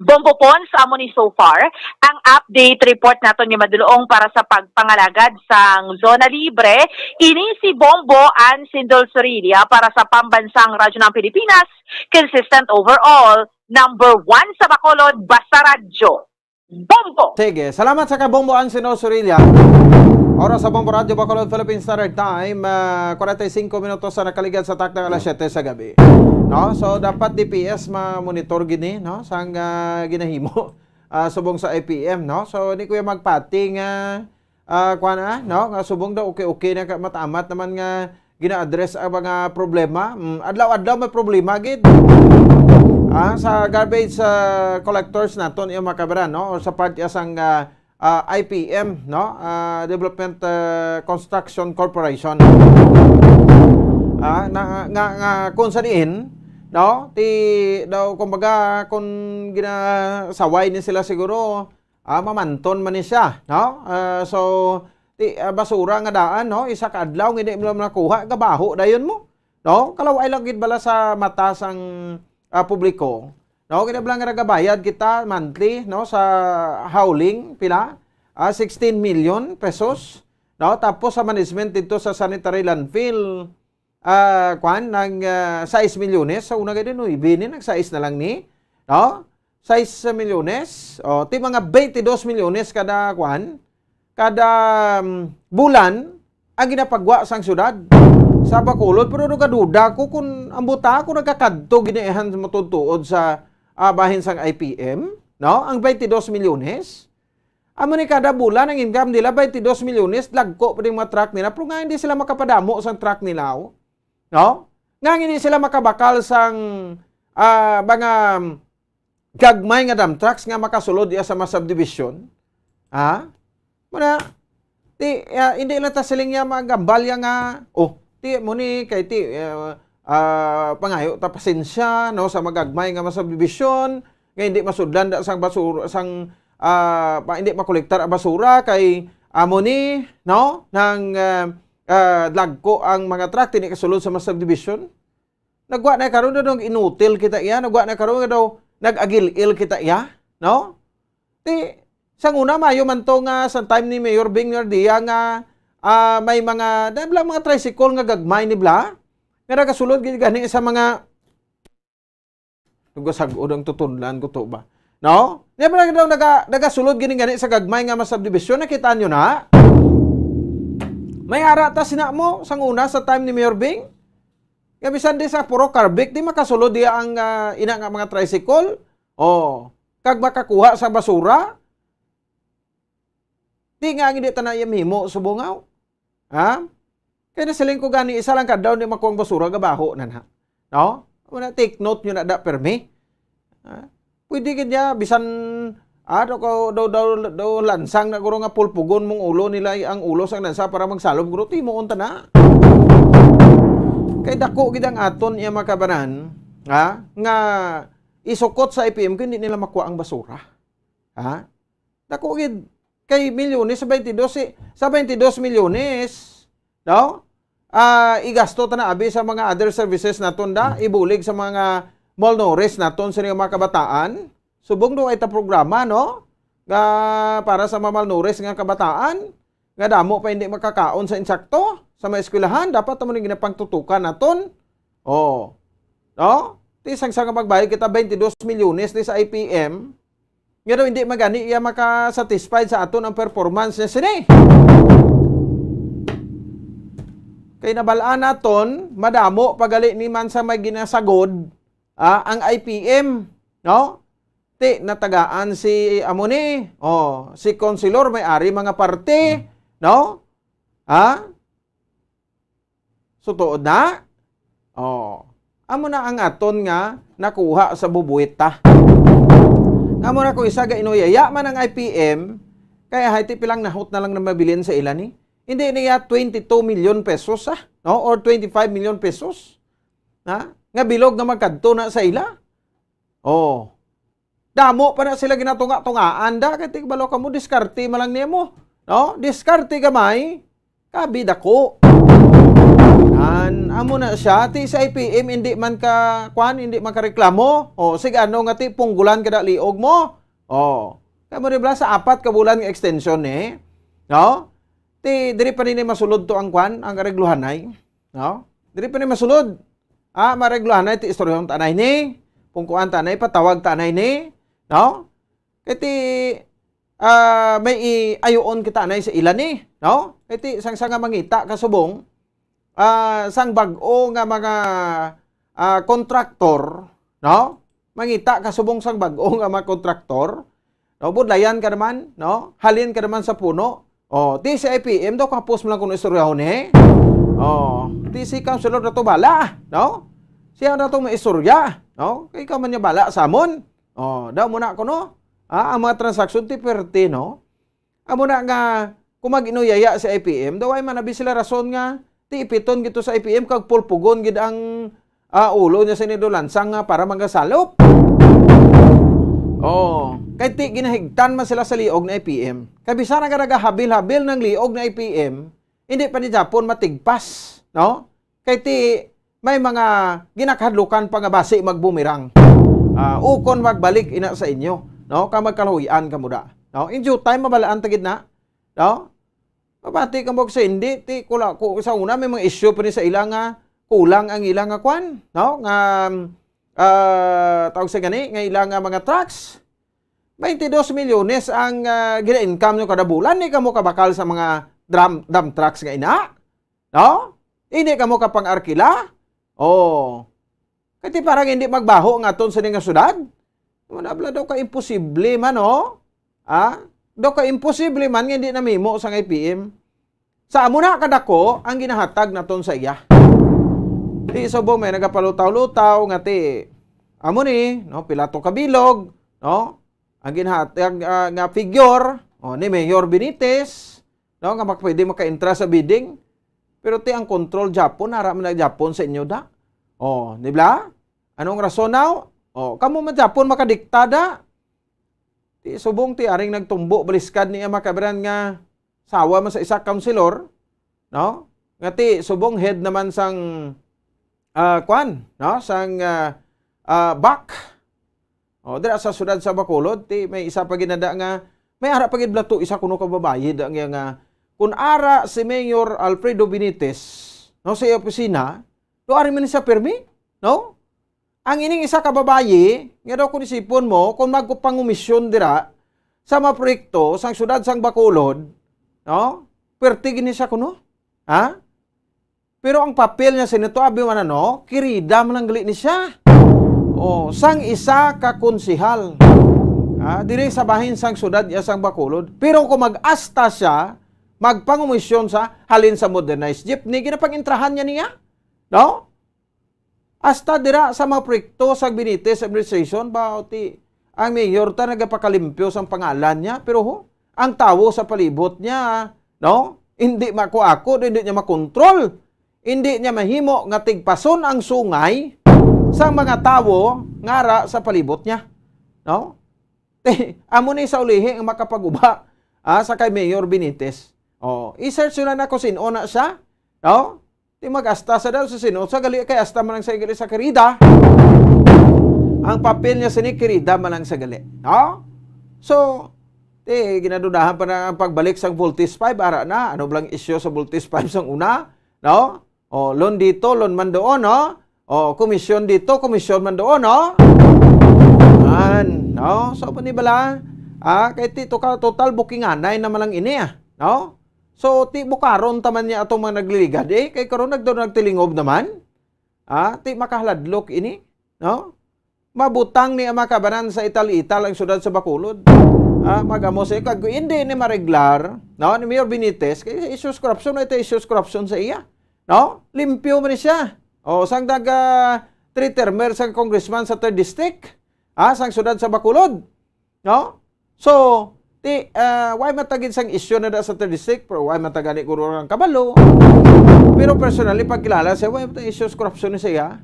Bombo Pons, amo ni so far, ang update report nato ni Madulong para sa pagpangalagad sang zona libre, ini si Bombo and Sindol Sorilia para sa pambansang radyo ng Pilipinas, consistent overall, number 1 sa Bacolod, basta radyo. Bombo! Sige, salamat sa kabombo Ansino Sorilia. Oras sa Bombo Radio Bacolod Philippine Standard Time, 45 minutos sa nakaligad sa takdang alas 7 sa gabi. No, so dapat DPS ma-monitor gini, no, sang ginahimo subong sa IPM, no. So ni kuya magpating kuana, no, nga subong daw okay na matamat naman nga gina-address ang mga problema. Adlaw-adlaw may problema gid. Sa garbage collectors naton yung makabaran, no, or sa part sang IPM, no, Development Construction Corporation. Nga kung sa diin, no, ti daw kumbaga kung ginasaway ni sila siguro mamanton man ni siya, no. So ti basura nga daan, no, isa ka adlaw hindi mo nakuha gabaho dayon mo, no. Kalaway lang gid bala sa mata sang publiko. No, kinablang nga nagabayad kita monthly, no, sa howling pila 16 million pesos, no, tapos sa management dito sa sanitary landfill ng 6 milyones. So una gid no ibini nag-6 na lang ni, no, 6 milyones, ti mga 22 milyones kada bulan ang ginapagwa sang syudad sa Bacolod. Pero nagaduda ko kung ang buta ko nagkakadto ginihan matutuod sa bahin sang IPM, no, ang 22 milyones. Amo ni kada bulan ang income nila 22 milyones, lagko pa ding mga truck nila, pero nga hindi sila makapadamo sang truck nila, no? Nga hindi sila makabakal sang mga gagmay nga dump trucks nga makasulod sa mga subdivision. Muna, hindi lang ta siling nga magambalya nga, ti mo ni kay ti pangayo ta pasensya, no, sa magagmay nga subdivision nga hindi masudlan da sang basura sang hindi makolektar ang basura kay amo ni, no, nang lagko ang mga truck tini kasulod sa mga subdivision. Nagwa na karon daw inutil kita iya, nagwa na karon daw nag-agil-il kita iya, no? Ti sang una mayo man to nga sa time ni Mayor Bing Nardia nga may mga mga tricycle nga gagmay ni bla nga nagasulod gani sa mga tugasag-od ang tutunlan ko to ba, no? Di ba daw nagasulod gani sa gagmay nga subdivision, nakita nyo na? May arata sina mo sang una sa time ni Mayor Bing. Nga bisan di sa puro carbik di makasulod di ang ina nga mga tricycle. Kag makakuha sa basura. Di nga hindi tanayam himo subungaw. Kaya nasiling ko gani isa lang kadaw ni makuang basura gabaho na na. No? Una take note nyo na da permi. Pwede kanya bisan daw lansang na guro nga pulpugon mong ulo nila ang ulo sang lansa para magsalob guro ti mo unta na. Kay dako gid ang aton iya makabanan nga isukot sa IPM kung hindi nila makuha ang basura. Dako gid kay milyones sa 22 milyones, no? Igasto ta na abi sa mga other services naton da, ibulig sa mga malnourished naton sa mga kabataan. Subong do ay ta programa, no? Nga para sa mga malnourished nga kabataan, nga damo pa hindi makakaon sa insakto sa mga eskwelahan, dapat mo ning ginapangtutukan naton. No? Ti sang magbayad kita 22 milyones sa IPM. Nga daw hindi magani iya makasatisfied sa aton ang performance niya sini. Kay nabalaan naton, madamo pagali ni man sa may ginasagod ang IPM, no? Ti natagaan si amoni, si konsilor may-ari mga parte, no? Sutuod na? Amo na ang aton nga nakuha sa bubuita. Amo na ko isa ga inoyaya man ang IPM, kaya haiti pilang nahut na lang na mabilin sa ilan ni. Hindi niya 22 million pesos no? Or 25 million pesos. Nga bilog na magkadto na sa ila. Damo pa na sila ginatunga-tungaan da kay balo ka mo diskarte malang niya mo, no? Diskarte gamay kabida ko. amo na siya, ti sa IPM hindi man ka, hindi man ka reklamo. O, sige, ano nga ti, punggulan ka na liog mo. O, kaya mo rin sa 4 ka bulan nga extension no? Ti, diri pa rin masulod to ang ang regluhanay. No? Diri pa rin masulod. Maregluhanay, ti istoryon tanay pungkuan tanay, patawag tanay no? Kaya ti, may ayoon kita na sa ilan no? Iti sang nga mangita kasubong sang bag-o nga mga kontraktor, no? Mangita kasubong sang bag-o nga mga kontraktor, no? Budlayan ka naman, no? Halin ka naman sa puno. Ti sa IPM daw kapos mo lang kung istoryahon ti si Councilor na to bala, no? Siya na to maistorya, no? Kaya ka man niya bala sa amon. Daw muna ko, no? Ang mga transaksyon ti perti, no? Amo na nga kung mag-inuyaya sa IPM, daw ay manabi sila rason nga ti ipiton gito sa IPM kag pulpugon gid ang ulo niya sa nidulansang para magasalop. Kay ti ginahigtan man sila sa liog na IPM. Kay bisan nga nagahabil-habil ng liog na IPM, hindi pa ni Japon matigpas, no? Kay ti may mga ginakadlukan pa nga basi magbumirang. Ukon magbalik ina sa inyo, no? Ka magkaluyan ka muda. No? In due time mabalaan tagid na. No? Mabati ka mo sa hindi ti sa una may mga issue pa ni sa ilang kulang ang ilang no? Nga tawag sa gani nga ilang mga trucks. 22 milyones ang gina-income nyo kada bulan, ni kamo kabakal sa mga dump trucks nga ina. No? Hindi kamo kapang arkila. Kati parang hindi magbaho nga ton sa nga syudad. Manabla daw ka imposible man, daw ka imposible man nga hindi namimo sa IPM. Sa amo na kadako ang ginahatag naton sa iya. Di subong may nagapalutaw-lutaw nga ti amo ni, no, Pilato Kabilog, no? Ang ginahatag nga figure ni Mayor Benitez, no, nga pwede maka-entra sa bidding. Pero ti ang control Japon, harap man na Japon sa inyo da. Di ba? Anong rason now? Kamo man Japon makadiktada. Ti subong ti aring nagtumbo baliskad niya makabaran nga sawa man sa isa councilor, no? Nga ti subong head naman sang no? Sang back. Dira sa syudad sa Bacolod, ti may isa pa ginada nga may ara pa gid blato isa kuno ka babaye da nga kun ara si Mayor Alfredo Benitez, no, sa opisina, do ari man siya permi, no? Ang ining isa ka babaye, nga daw kung isipon mo, kung magpangumisyon dira sa mga proyekto sang syudad sang Bacolod, no? Pertigin niya siya kuno. Pero ang papel niya sinito abi man ano, kirida man ang gali ni siya. Sang isa ka konsihal. Diri sa bahin sang syudad ya sang Bacolod. Pero kung mag-asta siya, magpangumisyon sa halin sa modernized jeepney, ginapag-intrahan niya, no? Hasta dira sa mga proyekto sa Benitez administration, ang mayor ta nagapakalimpyo sa pangalan niya, pero ang tawo sa palibot niya, no? Hindi makuako, hindi niya makontrol, hindi niya mahimo nga tigpason ang sungay sa mga tawo ngara sa palibot niya, no? Amo ni sa ulihi ang makapaguba sa kay Mayor Benitez. I-search nyo na kung sino na siya, no? Di mag-asta sa daw sa sino, sa gali kay asta man lang sa gali sa kirida. Ang papel niya sa ni kirida man lang sa gali, no? So, ginadudahan pa na ang pagbalik sa Voltes 5, ara na, ano blang issue sa Voltes 5 sang una, no? Loan dito, loan man doon, no? Komisyon dito, komisyon man doon, no? No? So, panibala, kay tito ka total booking anay naman lang ini, no? So, ti bukaron taman niya atong mga nagliligad, kay karon nagtilingob naman. Ti makahladlok ini, no? Mabutang ni makabanan sa Ital-Ital ang syudad sa Bacolod. Magamo sa kag hindi ni mareglar, no? Ni Mayor Benitez, kay issues corruption, ito issues corruption sa iya, no? Limpyo man siya. Sang daga 3-termer sa congressman sa 3rd district, sang syudad sa Bacolod, no? So, why matagid sang issue na da sa 3rd district, pero why matagani ko ang kabalo. Pero personally, pagkilala siya, why issues corruption ni siya?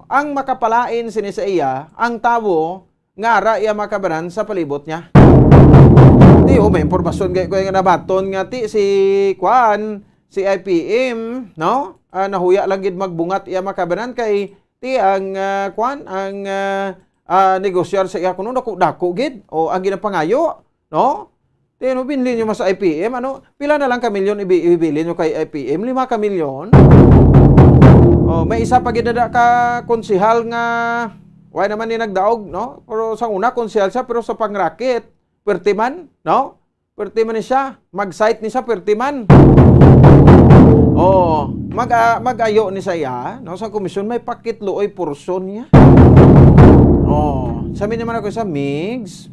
Ang makapalain sini sa iya, ang tawo, ngara iya makabaran sa palibot niya. May impormasyon ko yung nabaton nga si si IPM, no? Nahuya lang gid magbungat iya makabanan kay ti ang negosyar sa iya kuno dako gid o ang ginapangayo, no? Ti ano binili nyo mas sa IPM, ano? Pila na lang ka milyon ibili nyo kay IPM? 5 ka milyon? Oh, may isa pa gid na ka konsehal nga why naman ni nagdaog, no? Pero sa una konsehal siya pero sa pangrakit, pertiman, no? Pertiman ni siya, mag-site ni siya pertiman. Oh, mag-ayo ni saya, no? Sa komisyon may pakitluoy porsyon niya. Oh, sabi naman ako sa Migs.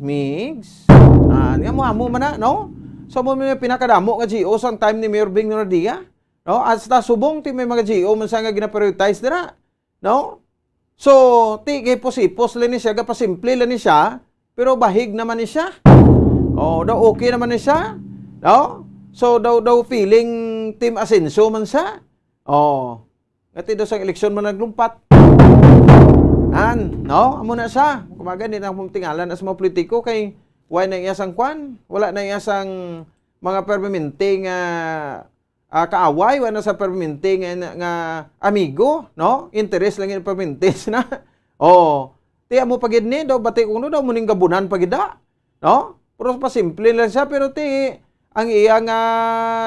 Nga mo man na, no? So mo may pinakadamo nga GO sang time ni Mayor Bing Nordia, no? Hasta subong ti may mga GO man sa nga gina-prioritize dira, no? So, ti kay posipos lang ni siya, gapasimple lang ni siya, pero bahig naman ni siya. Oh, daw okay naman ni siya, no? So, daw feeling Team Asenso man siya. Oh, ngati daw sa eleksyon man naglumpat. No? Amo na siya. Kumaga, hindi na akong tingala na sa mga politiko kay why na iyasang kwan? Wala na iyasang mga permanente nga kaaway, wala na sa permanente nga amigo, no? Interest lang yung permanente na. Oh, tiya mo pagid ni, daw bati kuno daw muning gabunan pagid da. No? Pero pa simple lang siya, pero ti ang iyang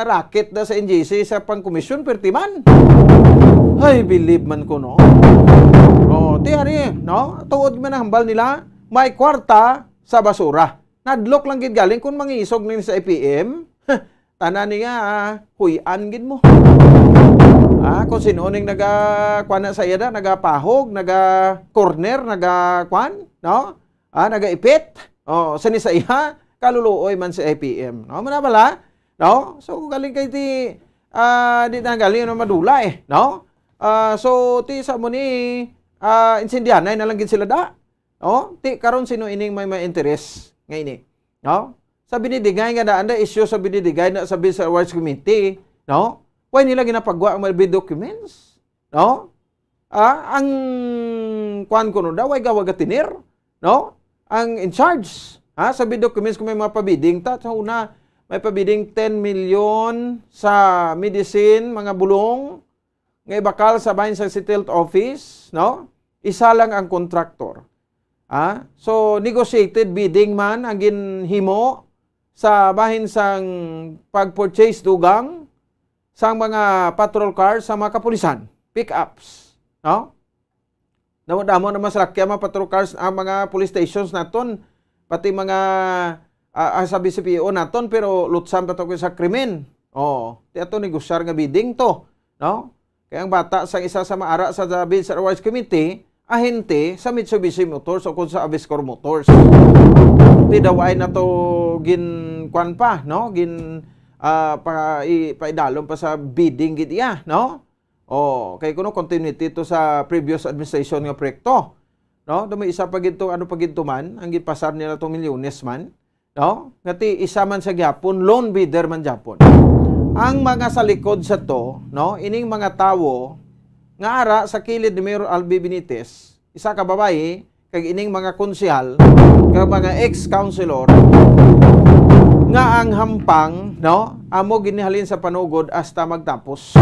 racket da sa NGC sa pangkomisyon pertiman. Ay, believe man ko, no? Oh, ti hari, no? Tuod man ang hambal nila, may kwarta sa basura. Nadlok lang gid galing kung mangisog nin sa IPM. Tanan niya huyan gid mo. Kung sino ning kuan na sa iyada, nagapahog, naga-corner, naga-kuan, no? Naga-ipit. Oh, sani sa iya, kaluluoy man sa IPM. No, manabala, no? So galing kay ti di na galing no madula no? So ti sa mo ni insendianay na lang gid sila da. No? Ti karon sino ining may interest nga ini, no? Sa binidigay nga daan da issue sa binidigay na sa Bills and Awards Committee, no? Why nila ginapagwa ang mga documents? No? Ang kuan ko no daw ay gawagatinir, no? Ang in charge, sa documents kung may mga pabiding sa una may pabiding 10 million sa medicine, mga bulong, nga ibakal sa bahin sa City Health Office, no? Isa lang ang contractor. So negotiated bidding man ang ginhimo sa bahin sang pag-purchase dugang sang mga patrol cars sa mga kapulisan, pick-ups, no? Damo naman sa lakya mga patrol cars ang mga police stations naton, pati mga sabi si PO naton, pero lutsam pa to sa krimen. Oh, ti ato negosyar nga bidding to, no? Kaya ang bata sa isa sa maara sa Bills and Awards Committee, ahente sa Mitsubishi Motors o kung sa Aviscor Motors. Ti daway na to kwan pa, no? Paidalom pa sa bidding gid iya, no? Oh, kay kuno continuity to sa previous administration nga proyekto. No? May isa pa gito man, ang gipasar nila to milyones man, no? Ngati isa man sa gyapon, loan bidder man gyapon. Ang mga sa likod sa to, no? Ining mga tawo nga ara sa kilid ni Mayor Albi Benitez, isa ka babae, kag ining mga konsehal, kag mga ex-councilor nga ang hampang, no? Amo ginihalin sa panugod hasta magtapos.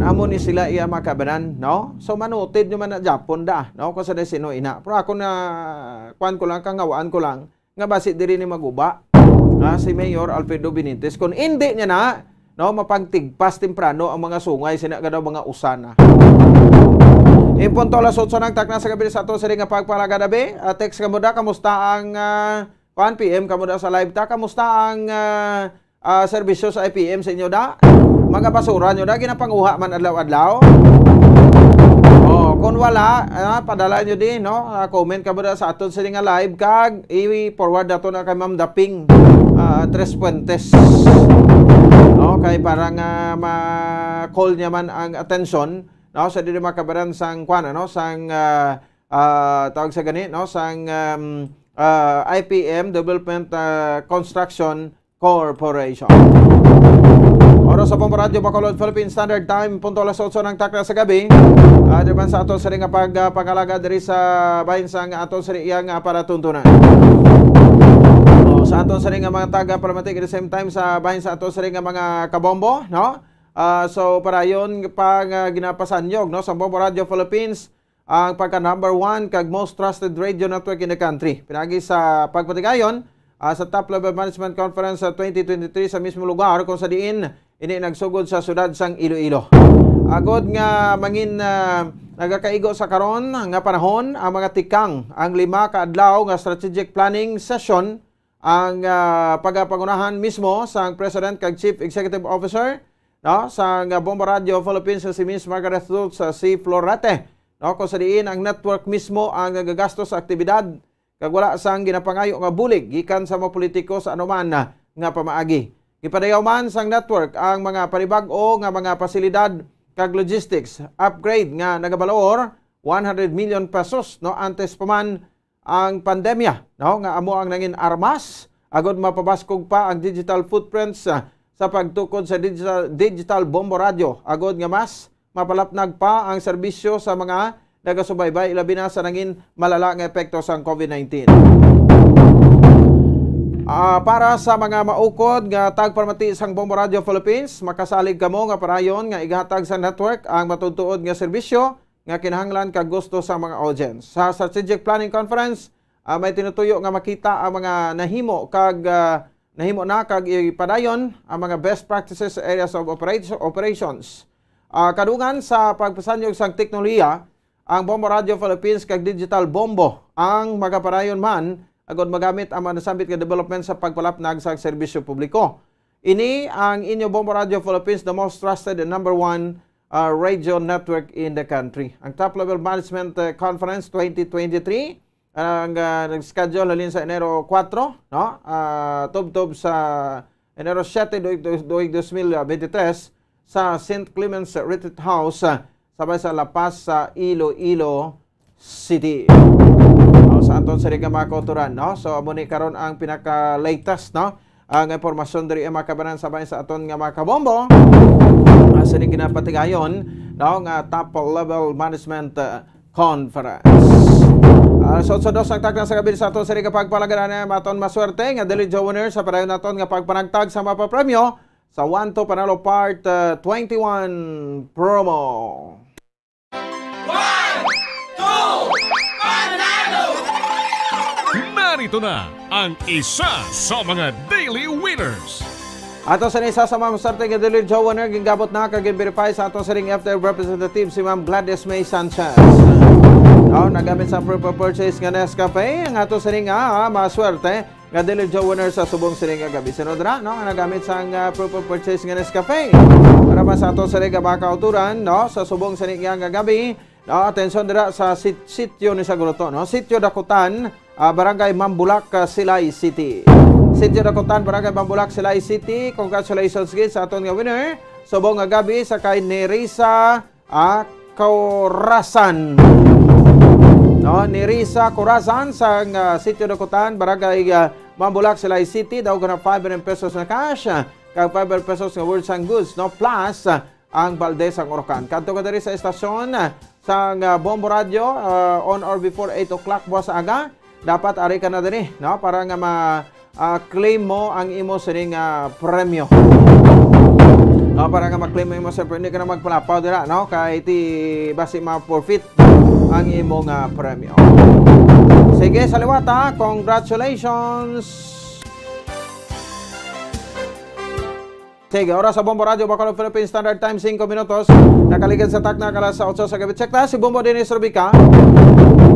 Amo ni sila iya makabanan, no? So manutid nyo man na Japon da, no? Kung sa desino ina. Pero ako na kuan ko lang, kangawaan ko lang nga basi diri ni maguba. Si Mayor Alfredo Benitez kung hindi niya na, no, mapagtigpas temprano ang mga sungay sina daw mga usana. Impunto alas 8 ng takna sa gabi sa ato sa nga pagpalaga dabi. Text kamo da, kamusta ang 1 PM kamo da sa live ta, kamusta ang serbisyo sa IPM sa inyo da? Mga basura nyo da, ginapanguha man adlaw-adlaw. Oh, kung wala, padala nyo din, no? Comment ka mo da sa aton sa nga live kag i-forward dato na kay Ma'am Daping Tres Puentes. No, kay parang ma-call niya man ang attention, no? Sa dili makabaran sang kwan, no? Sang tawag sa gani, no? Sang IPM Development Construction Corporation. Oras sa Radyo Bacolod Philippine Standard Time, punto alas 8 ng takna sa gabi. Diban sa ato sa ring pagalaga diri sa bahin sang ato sa iyang para tuntunan. Sa aton sa ring nga mga taga-parliamentic at the same time sa bahin sa aton sa ring nga mga kabombo, no? So para yon pang ginapasanyog, no, sa Bombo Radio Philippines ang pagka number 1 kag most trusted radio network in the country. Pinagi sa pagpatigayon sa Top Level Management Conference sa 2023 sa mismo lugar kung sa diin ini nagsugod sa siyudad sang Iloilo. Agod nga mangin nagakaigo sa karon nga panahon ang mga tikang ang 5 ka adlaw nga strategic planning session ang pagapangunahan mismo sa President kag Chief Executive Officer, no, sa Bombo Radio Philippines si Miss Margaret Dulce sa C. Florete, no, kung sa diin ang network mismo ang gagastos sa aktibidad kag wala sang ginapangayo nga bulig gikan sa mga politiko sa anuman nga pamaagi. Gipadayaw man sang network ang mga panibag-o nga mga pasilidad kag logistics upgrade nga nagabaloor 100 million pesos, no, antes pa man ang pandemya, no, nga amo ang nangin armas agod mapabaskog pa ang digital footprints sa pagtukod sa digital Bombo Radio agod nga mas mapalapnag pa ang serbisyo sa mga nagasubaybay ilabi na sa nangin malala nga epekto sa COVID-19. Para sa mga maukod nga tagparmati sang Bombo Radio Philippines, makasalig kamo nga parayon nga igatag sa network ang matutuod nga serbisyo nga kinahanglan kag gusto sa mga audience. Sa Strategic Planning Conference, may tinutuyo nga makita ang mga nahimo na kag ipadayon ang mga best practices sa areas of operations. Kadungan sa pagpasanyog sang teknolohiya, ang Bombo Radio Philippines kag Digital Bombo ang magaparayon man agad magamit ang manasambit nga development sa pagpalapnag sa serbisyo publiko. Ini ang inyo Bombo Radio Philippines, the most trusted and number 1 radio network in the country. Ang Top Level Management Conference 2023 ang nag-schedule halin sa Enero 4, no? Tub sa Enero 7, 2023 sa St. Clements Retreat House sabay sa La Paz sa Iloilo City. Sa aton sa ring mga kauturan, no? So amo ni karon ang pinaka-latest, no, ang impormasyon diri ang makabanan sabay sa aton nga mga kabombo sa ning ginapatigayon, no, nga Top Level Management Conference. So dos ang tagna sa gabi sa aton sa ring pagpalagaran maton maswerte nga dili winner sa padayon naton nga pagpanagtag sa mapapremyo sa 1 to Panalo Part 21 promo. 1, 2, narito na ang isa sa mga daily winners. Ato sa isa sa mga masarte nga daily winner gingabot na kag verify sa ato sa ring FTR representative si Ma'am Gladys May Sanchez. Nagamit sa proof of purchase nga Nescafe ang ato sa ring maswerte nga daily winner sa subong sa ring gabi. Sinodra, no, nga nagamit sa proof of purchase nga Nescafe. Para pa sa ato sa ring bakauturan, no, sa subong sa ring nga gabi. No, atensyon dira sa sitio ni Saguloto, no? Sitio Dakutan, Barangay Mambulak, Silay City. Sitio Dakutan, Barangay Mambulak, Silay City. Congratulations guys sa aton nga winner. Subong nga gabi sa kay Nerisa Corazon. No, Nerisa Corazon sa Sitio Dakutan, Barangay Mambulak, Silay City. Daw na 500 pesos na cash, kag 500 pesos nga worth and goods, no, plus ang Valdez ang Orocan. Kadto ka diri sa estasyon sa Bombo Radio on or before 8 o'clock buwas aga. Dapat ari ka na diri, no, para nga ma-claim mo ang imo sining premyo. No, para nga ma-claim mo imo sa hindi ka na magpalapaw dira, no, kay ti basi ma-forfeit ang imong premyo. Sige, saliwat ha. Congratulations. Sige, oras sa Bombo Radio, Bacolod, Philippines Standard Time, 5 minutos. Nakaligid sa takna kala sa 8 sa gabi. Check ta, si Bombo Dennis Rubica.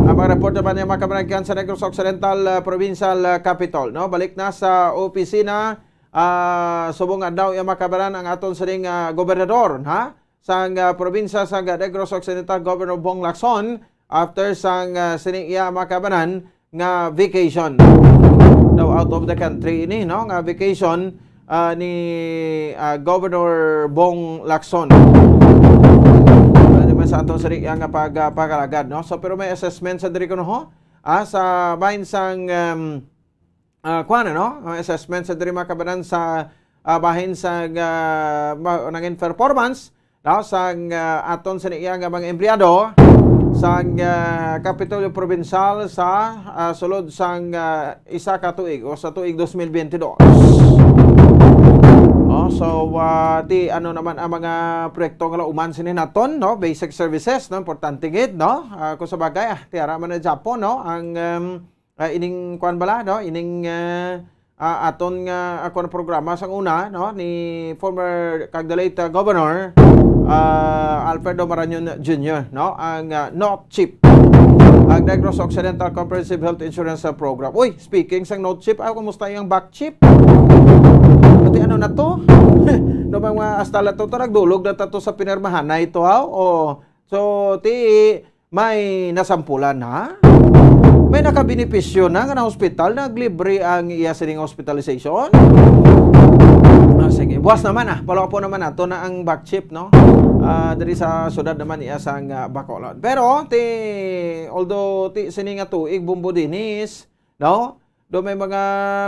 Ang mga report naman niya makabanagyan sa Negros Occidental Provincial Capital. No? Balik na sa opisina. Subong daw yung makabaran ang aton sa ring gobernador. Ha? Sa probinsya sa Negros Occidental, Governor Bong Lacson. After sang sining iya makabanan nga vacation. Now out of the country ini, no? Nga vacation ni Governor Bong Lacson. Naman sa atong sari nga pagkalagad, no? So pero may assessment sa diri kuno ho sa bahin sang kuan, no? May assessment sa diri makabanan sa bahin sa nangin performance, no? Sa aton sa nga mga empleyado sang Kapitolyo Provincial sa sulod sang isa ka tuig o sa tuig 2022. So ti ano naman ang mga proyekto nga uman sinin naton, no, basic services, no, importante gid, no, kung sa bagay ti ara man na Japon, no, ang ining kuan bala, no, ining aton nga ako na programa sang una, no, ni former Cagdalate Governor Alfredo Marañon Jr., no, ang Note Chip, ang Negros Occidental Comprehensive Health Insurance Program. Uy, speaking sang Note Chip, kumusta yung back chip? Pati ano na to? No, mga astala to nagdulog na to sa pinirmahan na ito, ha? O, so, may nasampulan na? May nakabenepisyo na nga na hospital, naglibre ang iya sining hospitalization? Sige, buwas naman palawa po naman nato na ang back chip, no? Dari sa syudad naman iya sang Bacolod. Pero, although sining nga tuig bumbo dinis, no? Do may mga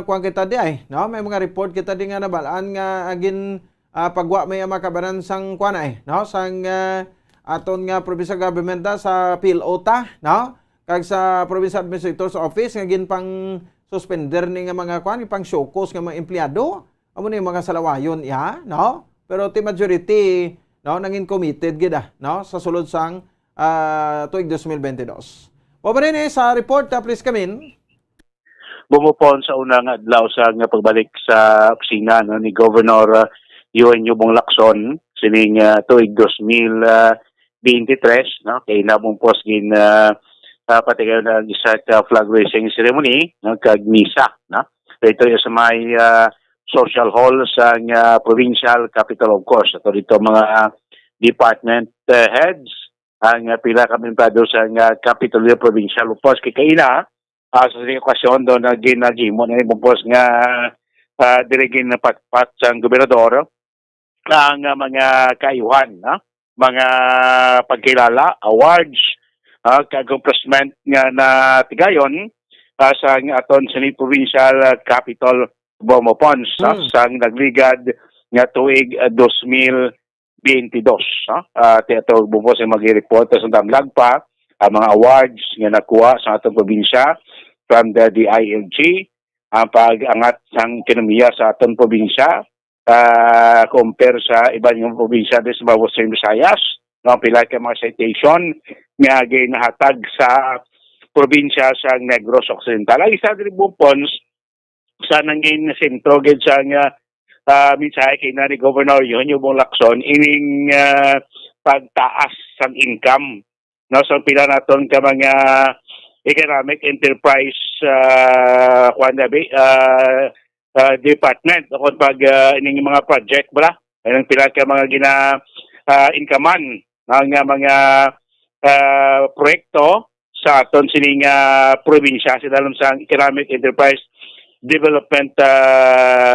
kuwan kita di ay, no? May mga report kita di nga nabalaan nga agin pagwa may makabaran sang kuwan ay, no? Sang aton nga provincial government sa PhilOTA, no? Kag sa Provincial Administrator's Office nga gin pang suspender ni nga mga kuwan, pang showcase nga mga empleyado. Amo ni mga salawayon no? Pero ti majority, no, nangin committed gid no, sa sulod sang tuig 2022. O ba rin sa report, please come in. Bumupon sa unang adlaw sa pagbalik sa opisina, no, ni Governor Eugenio Bong Lacson sining tuig 2023, no, kay nabumpos gin patigayon na isa ka flag raising ceremony, no, kag misa, no. Ito sa may social hall sa provincial capital, of course. Ito dito mga department heads ang pila kami empleyado sa Kapitolyo Provincial, of course, kay kaila sa okasyon doon na ginagimo na ibupos nga dirigin na patpat sa gobernador ang mga kaayuhan, mga pagkilala, awards, kag-accomplishment nga na tigayon sa aton sa provincial capital Bomopons sa nagligad nga tuig 2022. Ito bupos ang mag-report sa damlag pa ang mga awards nga nakuha sa atong probinsya from the DILG, ang pag-angat sang ekonomiya sa atong probinsya compare sa ibang probinsya sa Western Visayas, ang pila ka mga citation nga ginahatag sa probinsya sa Negros Occidental. Ang isa din bupons sa nangin sentro gid sa mensahe kay ni Governor Eugenio Bong Lacson ining pagtaas sang income, no, sa pila naton ka mga economic enterprise department o pag ining mga project bala ang pila ka mga inkaman ng mga proyekto sa aton sining probinsya sa dalom sa economic enterprise development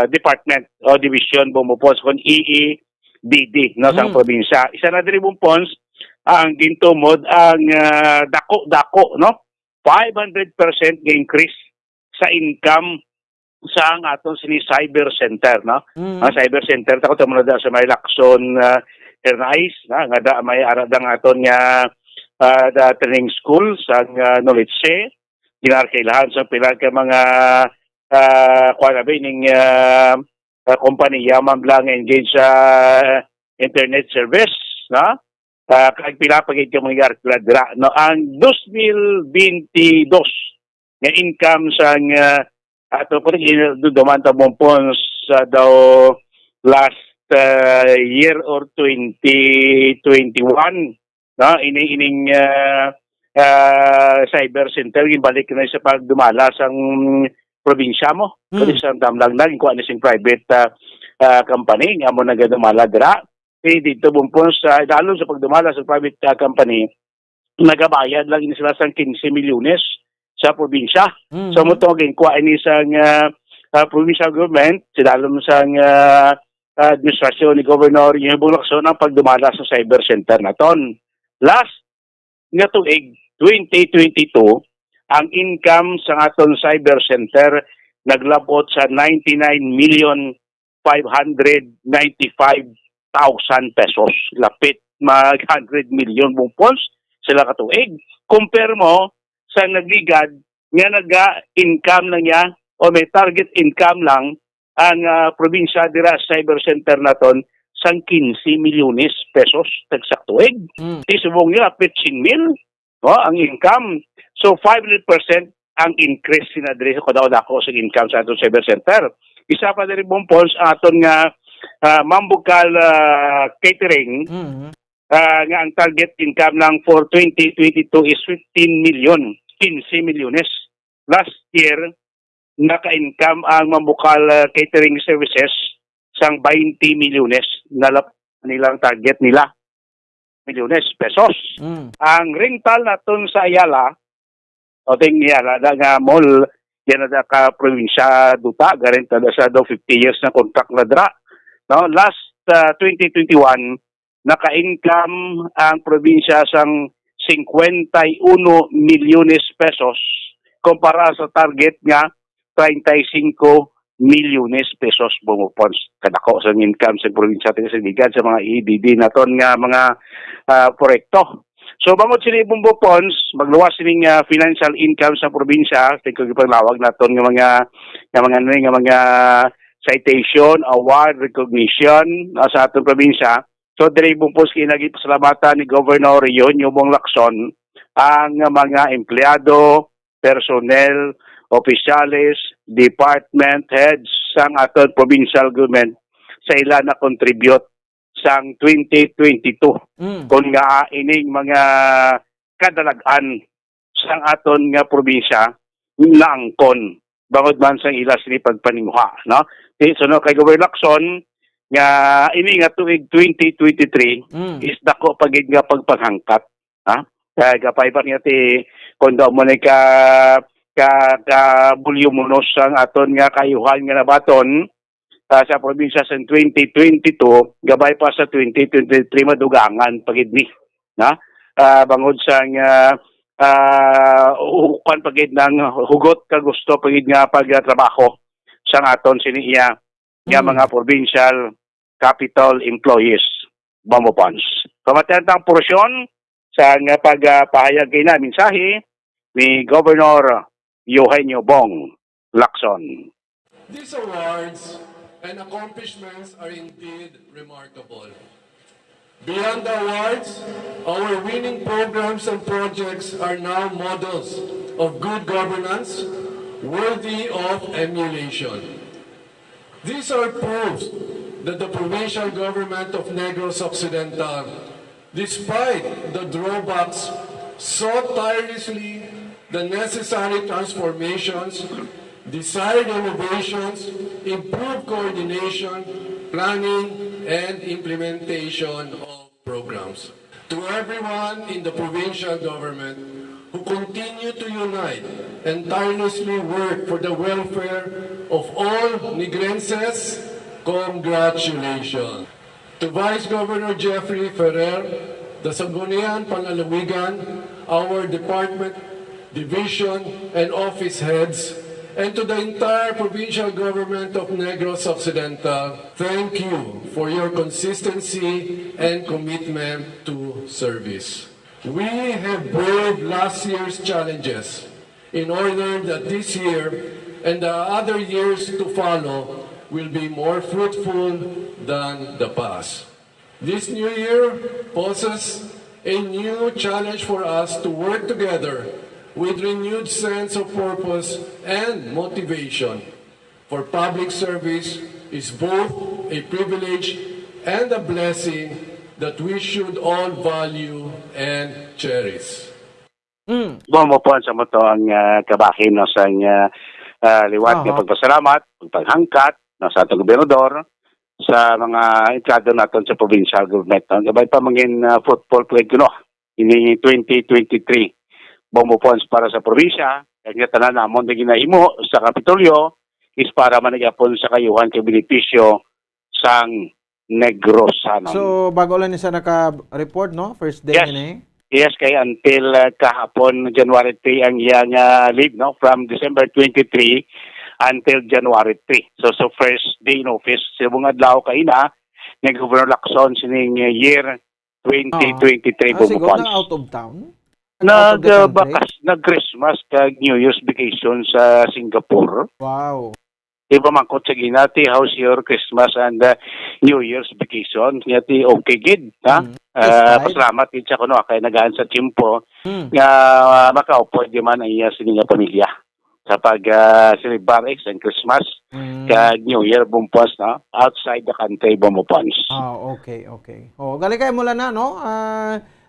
department o division bumupos kon EEDD, no, sa probinsya. Isa na diri bumpons ang gintumod ang dako, no, 500% increase sa income sa ang aton sini cyber center, no. Ang cyber center ta ko tamo na sa may Lacson Hernais, nga da may aradang aton nga training school sa knowledge ginarkailahan sa pila ka mga ning kompanya mamblang engage sa internet service, no. Kag pila pagit ka mga arkiladra, no, ang 2022 nga income sang ato po dumanta bumpons daw last year or 2021, no, ining cyber center gibalik na sa pagdumala sang probinsya mo. Kasi sa damlang lang kuha na sing private company nga mo nagadumala dira. Dito bumpons dalo sa pagdumala sa private company, nagabayad lang ini sila sang 15 milyones sa probinsya. So mo to kuha ini sang provincial government sa dalom sang administrasyon ni Governor Eugenio Bong Lacson ang pagdumala sa cyber center naton. Last nga tuig 2022 ang income sa aton cyber center naglabot sa 99,595,000 pesos. Lapit mag 100 million bumpons sila katuig. Compare mo sa nagligad nga naga-income lang niya o may target income lang ang probinsya dira sa cyber center naton sang 15 milyones pesos tagsaktuig. Isubong nila 15 mil ang income. So 500% ang increase sinadri sa kadako sa income sa aton cyber center. Isa pa diri bumpons aton nga Mambukal catering nga ang target income lang for 2022 is 15 million, 15 milyones. Last year, naka-income ang Mambukal catering services sang 20 milyones. Nalap nilang target nila, milyones pesos. Ang rental naton sa Ayala, o ting Ayala, nga mall, yan na ka probinsya duta, garanta na sa 50 years na contract na dra. No, last 2021 naka-income ang probinsya sang 51 milyones pesos kumpara sa target nga 35 milyones pesos bumupons kadako sa income sa probinsya sa Ligan sa mga EDD naton nga mga proyekto. So bangod sila bumupons magluwas sining financial income sa probinsya tingog ipaglawag naton nga mga citation, award, recognition sa atong probinsya. So, diri bumpos kinagi pasalamatan ni Governor Yonyo Bong Lacson ang mga empleyado, personnel, opisyalis, department heads sang atong provincial government sa ila na contribute sang 2022. Kung nga ining mga kadalagan sang aton nga probinsya naangkon bangod man sang ila sini pagpaninguha, no? So no kay Governor Lacson nga ini nga tuig 2023 is dako pagid nga pagpaghangkat, ha? Kay kapay pa niya ti kondo mo ni ka voluminous ang aton nga kayuhan nga nabaton sa probinsya sa 2022 gabay pa sa 2023 madugangan pagid ni, na bangod sa nga ukan pagid ng hugot ka gusto pagid nga pagtrabaho sa aton siniya nga mga provincial capital employees bumupons. Pamatayan tang porsyon sa nga pagpahayag kay na mensahe ni Governor Eugenio Bong Lacson. These awards and accomplishments are indeed remarkable. Beyond the awards, our winning programs and projects are now models of good governance worthy of emulation. These are proofs that the provincial government of Negros Occidental, despite the drawbacks, sought tirelessly the necessary transformations, desired innovations, improved coordination, planning, and implementation of programs. To everyone in the provincial government who continue to unite and tirelessly work for the welfare of all Negrenses, congratulations. To Vice Governor Jeffrey Ferrer, the Sangguniang Panlalawigan, our department, division, and office heads, and to the entire provincial government of Negros Occidental, thank you for your consistency and commitment to service. We have braved last year's challenges in order that this year and the other years to follow will be more fruitful than the past. This new year poses a new challenge for us to work together with renewed sense of purpose and motivation. For public service is both a privilege and a blessing that we should all value and cherish. Bumupon sa mo to ang kabahin no, sa liwat nga pagpasalamat, pagpanghangkat no, sa atong gobernador, sa mga entrado naton sa provincial government. Gabay pa mangin football play kuno ini 2023. Bumupons para sa probinsya, kaya tanan namon na ginahimo sa Kapitolyo is para managapon sa kayuhan kay benepisyo sang Negros. So, bago lang isa naka-report, no? First day yes. yun eh. Yes, kay until kahapon, January 3 ang iyang leave, no? From December 23 until January 3. So first day in office, sibong adlaw kaina, ni Governor Lacson sining year 2023 siguro bumupons. na out of town? Out of the country? Nag-Christmas kag New Year's vacation sa Singapore. Wow. Iba man ko sa ginati, how's your Christmas and New Year's vacation? Ngati okay gid, ha? Pasalamat gid sa kuno kay nagaan sa timpo nga makaupo di man ay sininga pamilya sa pag celebrate ang Christmas kag New Year bumpos na outside the country bumpos. Okay. Oh, gali kay mula na no.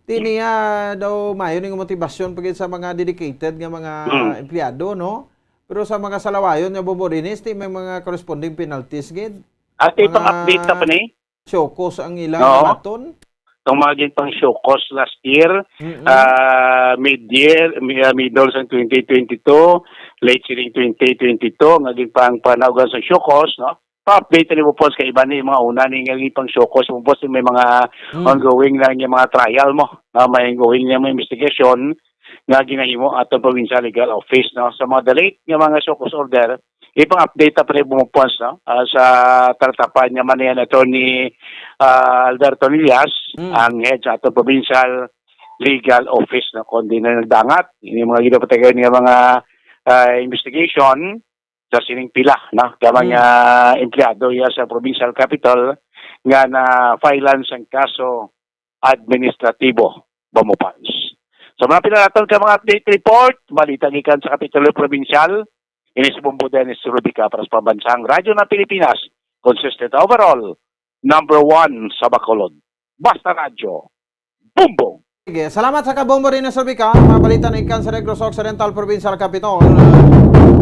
Tiniya daw mayo ning motibasyon pagid sa mga dedicated nga mga empleyado no. Pero sa mga salawayon nga boborinis, may mga corresponding penalties gid. At itong update na pa ni? Showcos ang ilang baton. Itong mga pang showcos last year, mid-year, middle sa 2022, late siling 2022, naging pang panawagan sa showcos, no? Pa-update ni po kay iba ni mga una ni naging pang showcos, po may mga ongoing na yung mga trial mo, may ongoing na mga investigation, nga ginahimo ato provincial legal office no sa mga delayed nga mga showcause order ipang update pa rin bumupons no sa tartapan nga man yan ito ni Alberto Nilias ang head sa ato provincial legal office no kundi na nagdangat ini mga ginapatagan nga mga investigation sa sining pila no kamang empleyado ya sa provincial capital nga na filean sang kaso administratibo bumupons. So mga pinalaton ka mga update report, balitang ikan sa Kapitulo Provincial, inisibumbo Dennis Rubica para sa Pambansang Radyo ng Pilipinas, consistent overall, number 1 sa Bacolod. Basta Radyo, Bumbong! Sige, salamat sa kabombo rin na Rubica, mga balitan ikan sa Negros Occidental Provincial Capital.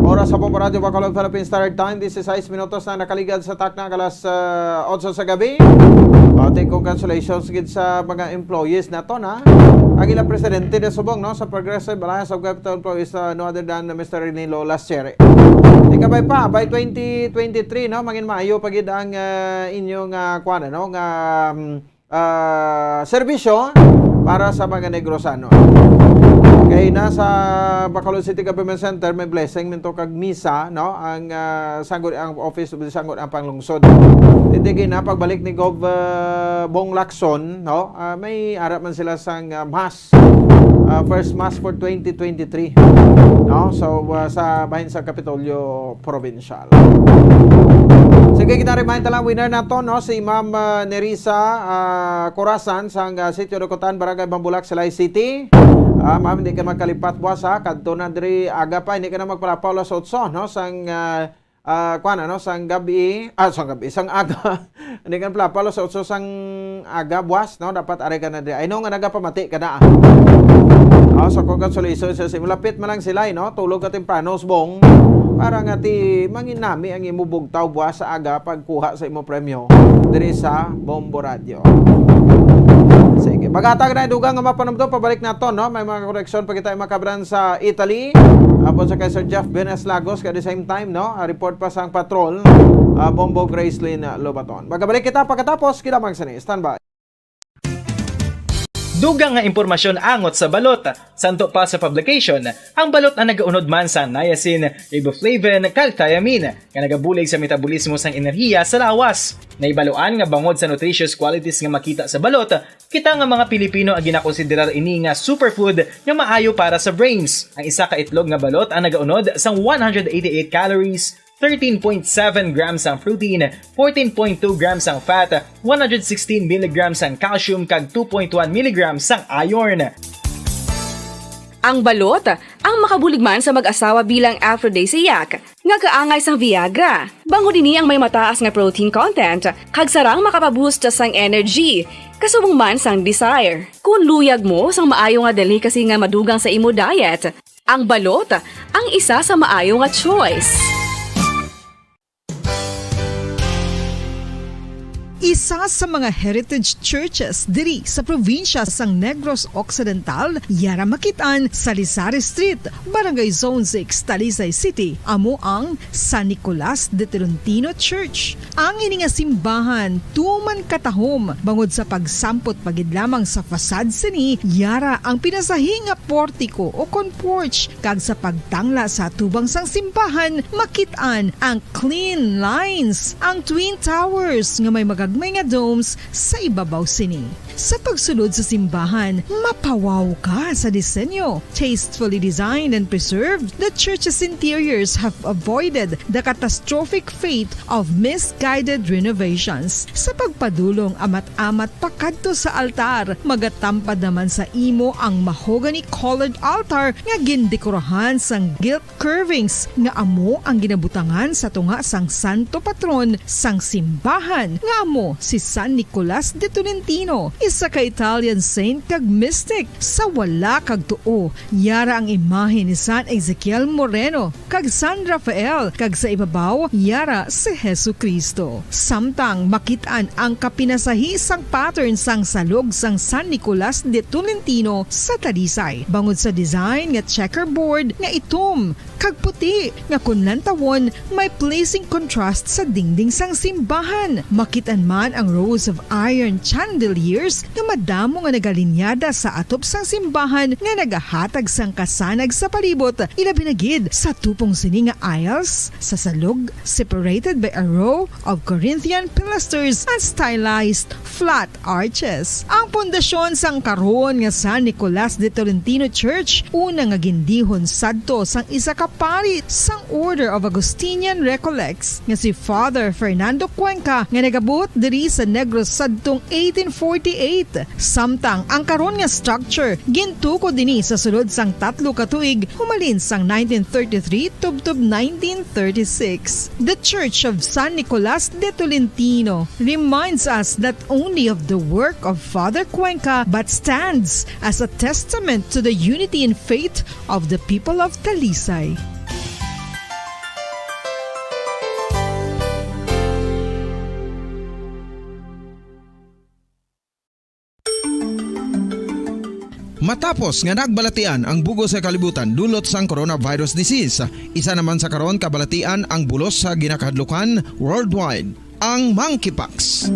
Oras sa Bombo Radio Bacolod Philippine Standard Time, 16 minutos na nakaligad sa takna kalas 8 sa gabi. Congratulations gid sa mga employees na to na. Ang ilang presidente na subong no sa Progressive Alliance of Capital Employees no other than Mr. Renilo Lascere. Ikabay pa by 2023 no mangin maayo pagid ang inyong kuan no nga serbisyo para sa mga Negrosano. Kay nasa Bacolod City Government Center may blessing minto kag misa no ang sanggol ang office of the sanggol ang panglungsod. Hindi na pagbalik ni Gov Bong Lacson no may arap man sila sang mass first mass for 2023 no so sa bahin sa Kapitolyo Provincial. Sige, kita remind lang winner nato no si Ma'am Nerissa Corazon sang Sitio Rocotan, Barangay Bambulak, Silay City. Ma'am, hindi ka magkalipat buwas ha. Kadto na diri aga pa, hindi ka na magpalapawla sa utso, no? Sang, sang gabi, sang aga. Hindi ka na palapawla sa utso sang aga buwas, no? Dapat ari ka na diri. I know nga nagapamati ka na. So, congratulations sa simulapit man lang sila, no? Tulog ka tempranos bong. Para nga ti manginami ang imubugtaw buwas sa aga pagkuha sa imo premyo diri sa Bombo Radio. Sige, bagatag na dugang nga mapanumdo pabalik nato no. May mga koreksyon pa kita makabran sa Italy. Apon sa kay Sir Jeff Benes Lagos at the same time no, report pa sang patrol Bombo Gracelyn Lobaton. Magabalik kita pagkatapos kita magsani. Stand by. Dugang nga impormasyon angot sa balot. Santo pa sa publication, ang balot na nagaunod man sa niacin, riboflavin, kag thiamine, nga nagabulig sa metabolismo sang enerhiya sa lawas. Naibaluan nga bangod sa nutritious qualities nga makita sa balot, kita nga mga Pilipino ang ginakonsiderar ini nga superfood nga maayo para sa brains. Ang isa ka itlog nga balot ang nagaunod sang 188 calories, 13.7 grams ang protein, 14.2 grams ang fat, 116 mg ang calcium kag 2.1 mg ang iron. Ang balot, ang makabuligman sa mag-asawa bilang aphrodisiac, nga kaangay sang Viagra. Bangod ini ang may mataas nga protein content, kag sarang makapaboost sang energy, kasubong man sang desire. Kung luyag mo sang maayo nga delicacy nga madugang sa imo diet, ang balot, ang isa sa maayo nga choice. Isa sa mga heritage churches diri sa probinsya sang Negros Occidental, yara makitaan sa Lizares Street, Barangay Zone 6, Talisay City, amo ang San Nicolas de Tolentino Church. Ang ini nga simbahan tuman katahom bangod sa pagsampot pagid lamang sa fasad sini, yara ang pinasahi nga portico o porch, kag sa pagtangla sa tubang sang simbahan makitaan ang clean lines, ang twin towers nga may magagmay nga domes sa ibabaw sini. Sa pagsunod sa simbahan, mapawaw ka sa disenyo. Tastefully designed and preserved, the church's interiors have avoided the catastrophic fate of misguided renovations. Sa pagpadulong amat-amat pakadto sa altar, magatampad naman sa imo ang mahogany colored altar nga gindekorahan sang gilt carvings nga amo ang ginabutangan sa tunga sang santo patron sang simbahan nga amo si San Nicolas de Tolentino, isa ka Italian saint kag mystic. Sa wala kag tuo, yara ang imahe ni San Ezekiel Moreno kag San Rafael, kag sa ibabaw yara si Hesu Kristo. Samtang makitaan ang kapinasahi sang pattern sang salog sang San Nicolas de Tolentino sa Talisay. Bangod sa design nga checkerboard nga itom kag puti nga kunlantawon may placing contrast sa dingding sang simbahan. Makitaan man ang rows of iron chandeliers nga madamo nga nagalinyada sa atop sang simbahan nga nagahatag sang kasanag sa palibot, ilabi na gid sa tupong sini nga aisles sa salog, separated by a row of Corinthian pilasters and stylized flat arches. Ang pundasyon sang karon nga San Nicolas de Tolentino Church una nga gindihon sadto sang isa ka pari sang Order of Augustinian Recollects nga si Father Fernando Cuenca nga nagabot diri sa Negros sadtong 1848. Samtang ang karon nga structure gintuko dinhi sa sulod sang 3 ka tuig humalin sang 1933 tubtob 1936. The Church of San Nicolas de Tolentino reminds us not only of the work of Father Cuenca but stands as a testament to the unity and faith of the people of Talisay. Matapos nga nagbalatian ang bugos sa kalibutan dulot sang coronavirus disease, isa naman sa karon kabalatian ang bulos sa ginakahadlukan worldwide, ang monkeypox.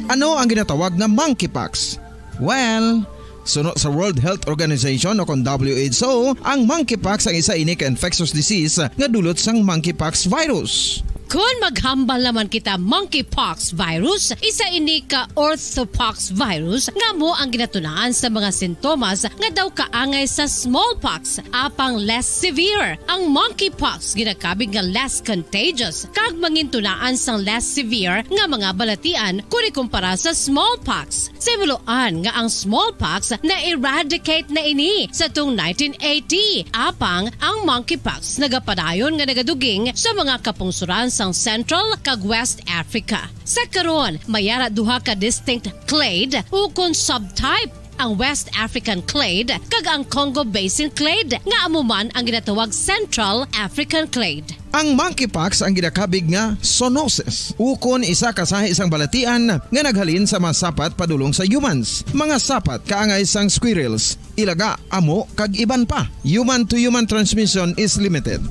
Ano ang ginatawag na monkeypox? Well, sunod sa World Health Organization o kung WHO, ang monkeypox ang isa ini ka infectious disease nga dulot sang monkeypox virus. Kung maghambal naman kita monkeypox virus, isa ini ka orthopox virus nga mo ang ginatunaan sa mga sintomas nga daw kaangay sa smallpox, apang less severe. Ang monkeypox ginakabig nga less contagious kag mangintunaan sang less severe nga mga balatian kung ikumpara sa smallpox. Simuloan nga ang smallpox na eradicate na ini sa tung 1980, apang ang monkeypox nagapadayon nga nagaduging sa mga kapungsuran sang Central kag West Africa. Sa karon, mayara duha ka distinct clade o kung subtype, ang West African clade kag ang Congo Basin clade nga amuman ang ginatawag Central African clade. Ang monkeypox ang ginakabig nga zoonosis. Ukon isa ka sa isang balatian nga naghalin sa mga sapat padulong sa humans. Mga sapat kaangay sang squirrels, ilaga, amo kag iban pa. Human to human transmission is limited.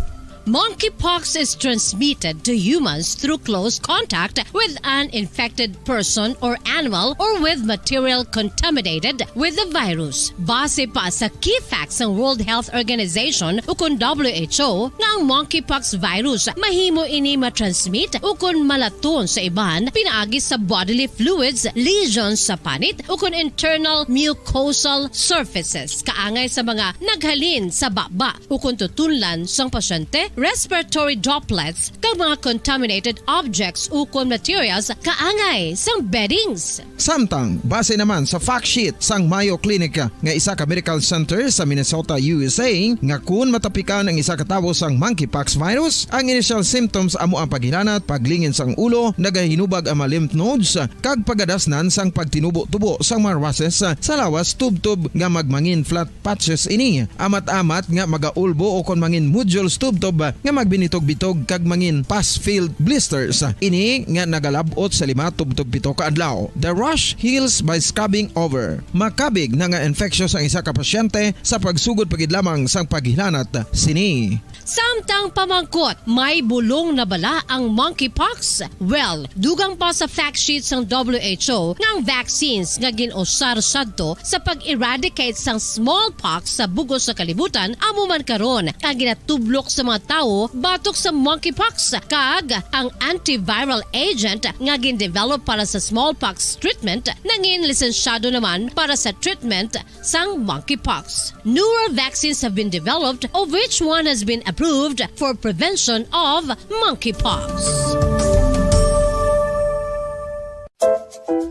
Monkeypox is transmitted to humans through close contact with an infected person or animal or with material contaminated with the virus. Base pa sa key facts ng World Health Organization o kung WHO nga ang monkeypox virus mahimo ini matransmit o kung malaton sa iban pinaagi sa bodily fluids, lesions sa panit o kung internal mucosal surfaces kaangay sa mga naghalin sa baba o kung tutunlan sang pasyente, respiratory droplets kag mga contaminated objects ukon materials kaangay sang beddings. Samtang, base naman sa fact sheet sang Mayo Clinic nga isa ka medical center sa Minnesota, USA, nga kun matapikan ang isa ka tawo sang monkeypox virus, ang initial symptoms amo ang paghilanat, paglingin sang ulo, nagahinubag ang mga lymph nodes, kag pagadasnan sang pagtinubo-tubo sang mga rashes sa lawas tubtob nga magmangin flat patches ini. Amat-amat nga magaulbo o kon mangin nodules tubtob nga magbinitog-bitog kag mangin pus-filled blisters. Ini nga nagalabot sa 5 tubtob 7 ka adlaw. The rash heals by scabbing over. Makabig na nga infectious ang isa ka pasyente sa pagsugod pagid lamang sang paghilanat sini. Samtang pamangkot, may bulong na bala ang monkeypox? Well, dugang pa sa fact sheets ng WHO nga ang vaccines nga ginusar sadto sa pag-eradicate sang smallpox sa bugos sa kalibutan amo man karon ang ginatublok sa mga tawo batok sa monkeypox kag ang antiviral agent nga gin-develop para sa smallpox treatment nangin lisensyado naman para sa treatment sang monkeypox. Newer vaccines have been developed of which one has been approved for prevention of monkeypox.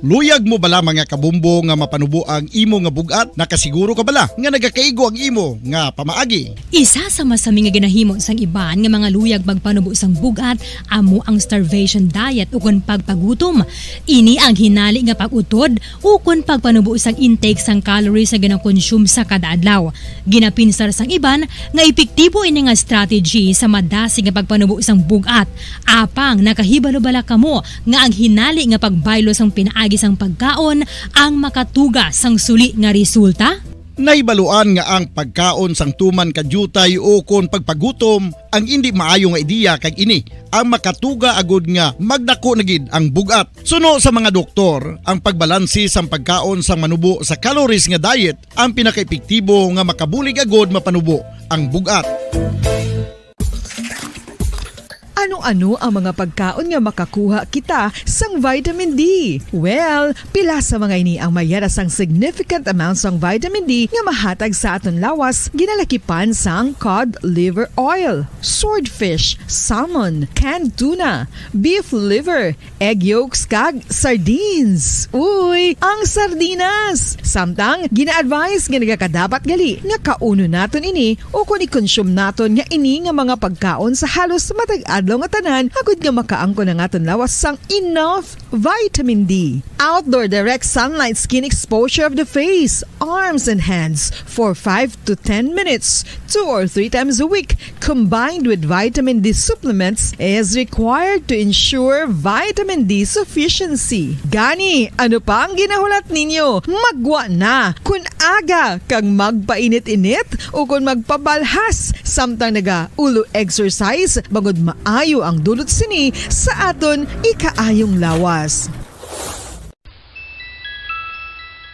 Luyag mo bala mga kabumbo nga mapanubo ang imo nga bugat? Nakasiguro ka bala nga nagakaigo ang imo nga pamaagi? Isa sa masami nga ginahimo sang iban nga mga luyag magpanubo sang bugat amo ang starvation diet ukon pagpagutom. Ini ang hinali nga pag-utod ukon pagpanubo sang intake sang calories nga gina-consume sa kada adlaw. Ginapinsar sang iban nga epektibo ini nga strategy sa madasi nga pagpanubo sang bugat. Apang nakahibalo bala kamo nga ang hinali nga pagbaylo sang pinaagi sang pagkaon ang makatuga sang suli nga resulta? Naibaluan nga ang pagkaon sang tuman kadyutay o kon pagpagutom ang hindi maayo nga ideya kag ini ang makatuga agud nga magdako na gid ang bugat. Suno sa mga doktor, ang pagbalansi sang pagkaon sang manubo sa calories nga diet ang pinakaepektibo nga makabulig agud mapanubo ang bugat. Ano-ano ang mga pagkaon nga makakuha kita sang vitamin D? Well, pila sa mga ini ang mayara sang significant amount sang vitamin D nga mahatag sa aton lawas ginalakipan sang cod liver oil, swordfish, salmon, canned tuna, beef liver, egg yolks kag sardines. Uy, ang sardinas! Samtang gina-advise nga nagakadapat gali nga kauno naton ini o kung i-consume naton nga ini nga mga pagkaon sa halos matag adlaw nga tanan agud nga makaangko na aton lawas sang enough vitamin D. Outdoor direct sunlight skin exposure of the face, arms and hands for 5 to 10 minutes 2 or 3 times a week combined with vitamin D supplements is required to ensure vitamin D sufficiency. Gani, ano pa ang ginahulat ninyo? Magwa na kun aga kang magpainit-init o kun magpabalhas samtang naga ulo exercise bangod maayo ang dulot sini sa aton ikaayong lawas.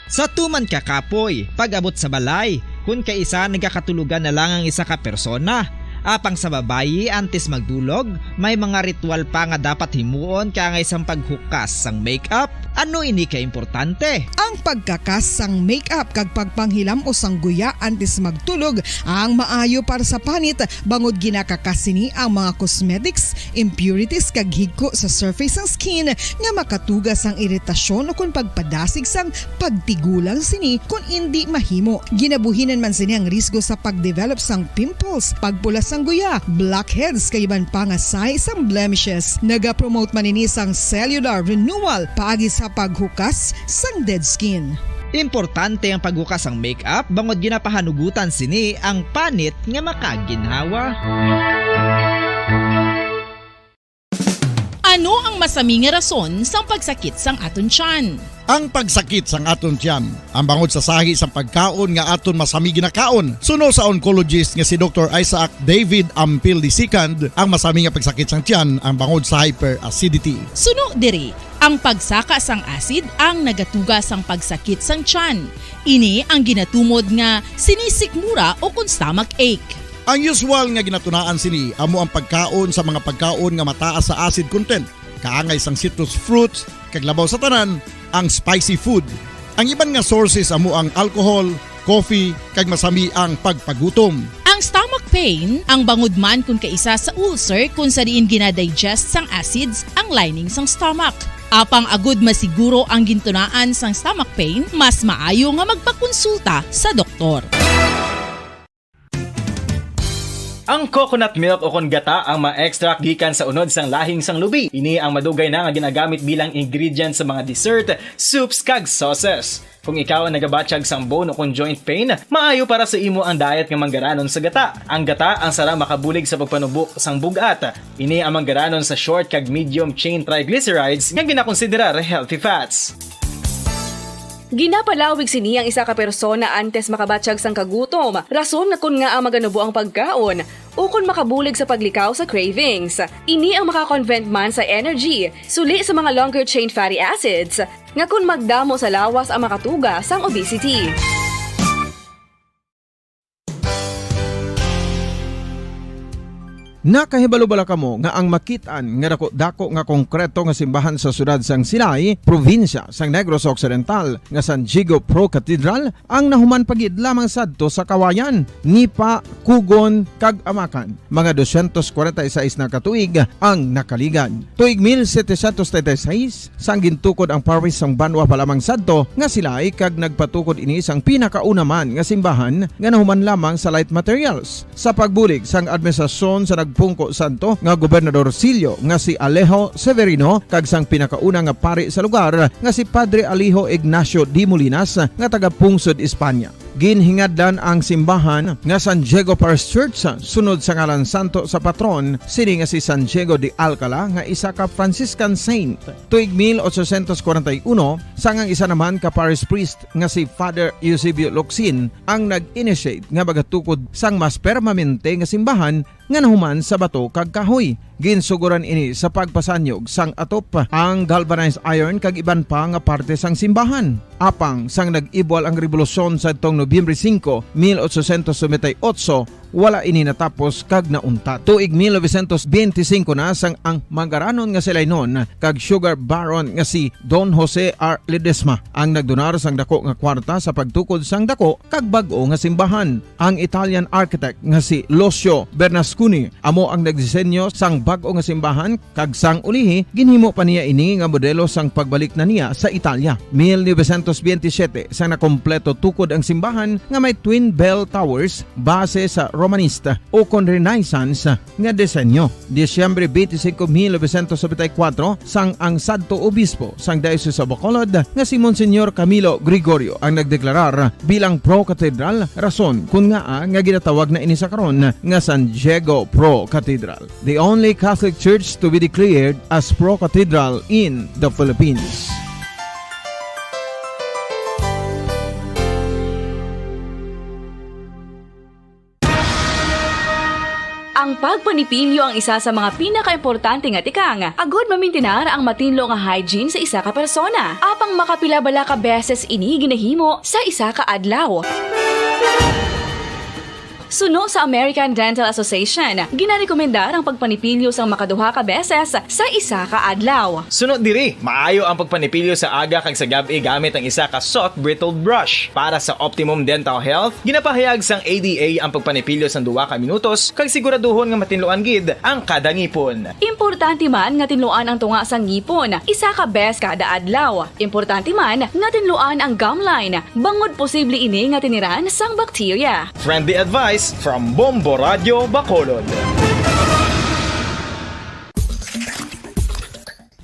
Sa tuman ka kapoy, pag-abot sa balay, kung kaisa nagkakatulugan na lang ang isa ka persona. Apang sa babayi antes magdulog, may mga ritual pa nga dapat himuon kangay sang paghukas sang makeup. Ano ini ka importante? Ang pagkakas sang makeup kag pagpanghilam o sang guya antes magtulog ang maayo para sa panit bangod ginakakas sini ang mga cosmetics, impurities kag higko sa surface sang skin nga makatugas sang iritasyon o kung pagpadasig sang pagtigulang sini kung hindi mahimo. Ginabuhinan man sini ang risgo sa pagdevelop sang pimples, pagpula sang guya, blackheads kay iban pa nga size sang blemishes. Naga-promote man ini sang cellular renewal paagi sa paghukas sang dead skin. Importante ang paghukas ang makeup bangod ginapahanugutan sini ang panit nga makaginhawa. Ano ang masami nga rason sang pagsakit sang aton tiyan? Ang pagsakit sang aton tiyan, ang bangod sa sahi sang pagkaon nga aton masami ginakaon. Suno sa oncologist nga si Dr. Isaac David Ampil II, ang masami nga pagsakit sang tiyan ang bangod sa hyperacidity. Suno diri, ang pagsaka sang acid ang nagatuga sang pagsakit sang tiyan. Ini ang ginatumod nga sinisikmura o kung stomach ache. Ang usual nga ginatunaan sini amo ang pagkaon sa mga pagkaon nga mataas sa acid content, kaangay sang citrus fruits, kag labaw sa tanan ang spicy food. Ang iban nga sources amo ang alcohol, coffee, kag masami ang pagpagutom. Ang stomach pain ang bangod man kung kaisa sa ulcer kung sa diin ginadigest sang acids ang lining sang stomach. Apang agud masiguro ang gintunaan sang stomach pain, mas maayo nga magpakonsulta sa doktor. Ang coconut milk o kon gata ang ma-extract gikan sa unod sang lahing sang lubi. Ini ang madugay na nga ginagamit bilang ingredient sa mga dessert, soups kag sauces. Kung ikaw ang nagabatsyag sang bone o kon joint pain, maayo para sa imo ang diet nga manggaranon sa gata. Ang gata ang sara makabulig sa pagpanubo sang bugat. Ini ang manggaranon sa short kag medium chain triglycerides nga ginakonsiderar healthy fats. Ginapalawig sini ang isa ka persona antes makabatsyag sang kagutom. Rason nga kun nga ang maganubo ang pagkaon o kun makabulig sa paglikaw sa cravings. Ini ang makakonvent man sa energy, suli sa mga longer chain fatty acids, nga kun magdamo sa lawas ang makatuga sang obesity. Nakahibalo bala kamo nga ang makitaan nga dako nga konkreto nga simbahan sa sudad sang Sinay, probinsya sang Negros Occidental nga San Diego Pro Cathedral ang nahuman pagid lamang sadto sa kawayan, Nipa, Kugon, kag Amakan. Mga 246 na katuig ang nakaligad. Tuig 1736 sang gintukod ang parish sang Banwa pa lamang sadto nga sila ay kag nagpatukod ini sang pinakauna man nga simbahan nga nahuman lamang sa light materials. Sa pagbulig sang administrasyon sa nagpungko santo nga Gobernador Silio nga si Alejo Severino kag sang pinakauna nga pari sa lugar nga si Padre Alejo Ignacio Di Molinas nga taga Pungsod, Espanya. Ginhingadlan ang simbahan nga San Diego Parish Church sunod sa ngalan santo sa patron sini nga si San Diego de Alcala nga isa ka Franciscan saint. Tuig 1841 sangang isa naman ka parish priest nga si Father Eusebio Locsin ang nag-initiate nga magatukod sang mas permanente nga simbahan nga nahuman sa bato kag kahoy. Ginsuguran ini sa pagpasanyog sang atop ang galvanized iron kag iban pa nga parte sang simbahan. Apang sang nag-ibwal ang revolusyon sa tong Nobyembre 5, 1898, wala ini natapos kag nauntat. Tuig 1925 na sang ang mangaranon nga sila noon kag sugar baron nga si Don Jose R. Ledesma ang nagdonar sang dako nga kwarta sa pagtukod sang dako kag bag-o nga simbahan. Ang Italian architect nga si Lucio Bernasconi amo ang nagdisenyo sang bag-o nga simbahan kag sang ulihi ginhimo pa niya ini nga modelo sang pagbalik na niya sa Italia. 1927 sang nakompleto tukod ang simbahan nga may twin bell towers base sa Romanista o kon Renaissance nga disenyo. Disyembre 25, 1974 sang ang sadto obispo sang Diocese sa Bacolod nga si Monsignor Camilo Gregorio ang nagdeklarar bilang Pro Cathedral, rason kun nga ginatawag na ini sa karon nga San Diego Pro Cathedral, the only Catholic church to be declared as Pro Cathedral in the Philippines. Ang pagpanipilyo ang isa sa mga pinaka-importante nga tikang. Agod mamintinar ang matinlo nga hygiene sa isa ka persona. Apang makapila bala ka beses ini ginahimo sa isa ka adlaw. Suno sa American Dental Association, ginarekomendar ang pagpanipilyo sang makaduha ka beses sa isa ka adlaw. Sunod diri, maayo ang pagpanipilyo sa aga kag sa gabi gamit ang isa ka soft brittle brush. Para sa optimum dental health, ginapahayag sang ADA ang pagpanipilyo sang 2 ka minutos kag siguraduhon nga matinluan gid ang kada ngipon. Importante man nga tinluan ang tunga sang ngipon, isa ka bes kada adlaw. Importante man nga tinluan ang gum line, bangod posible ini nga tiniran sang bakterya. Friendly advice from Bombo Radio Bacolod.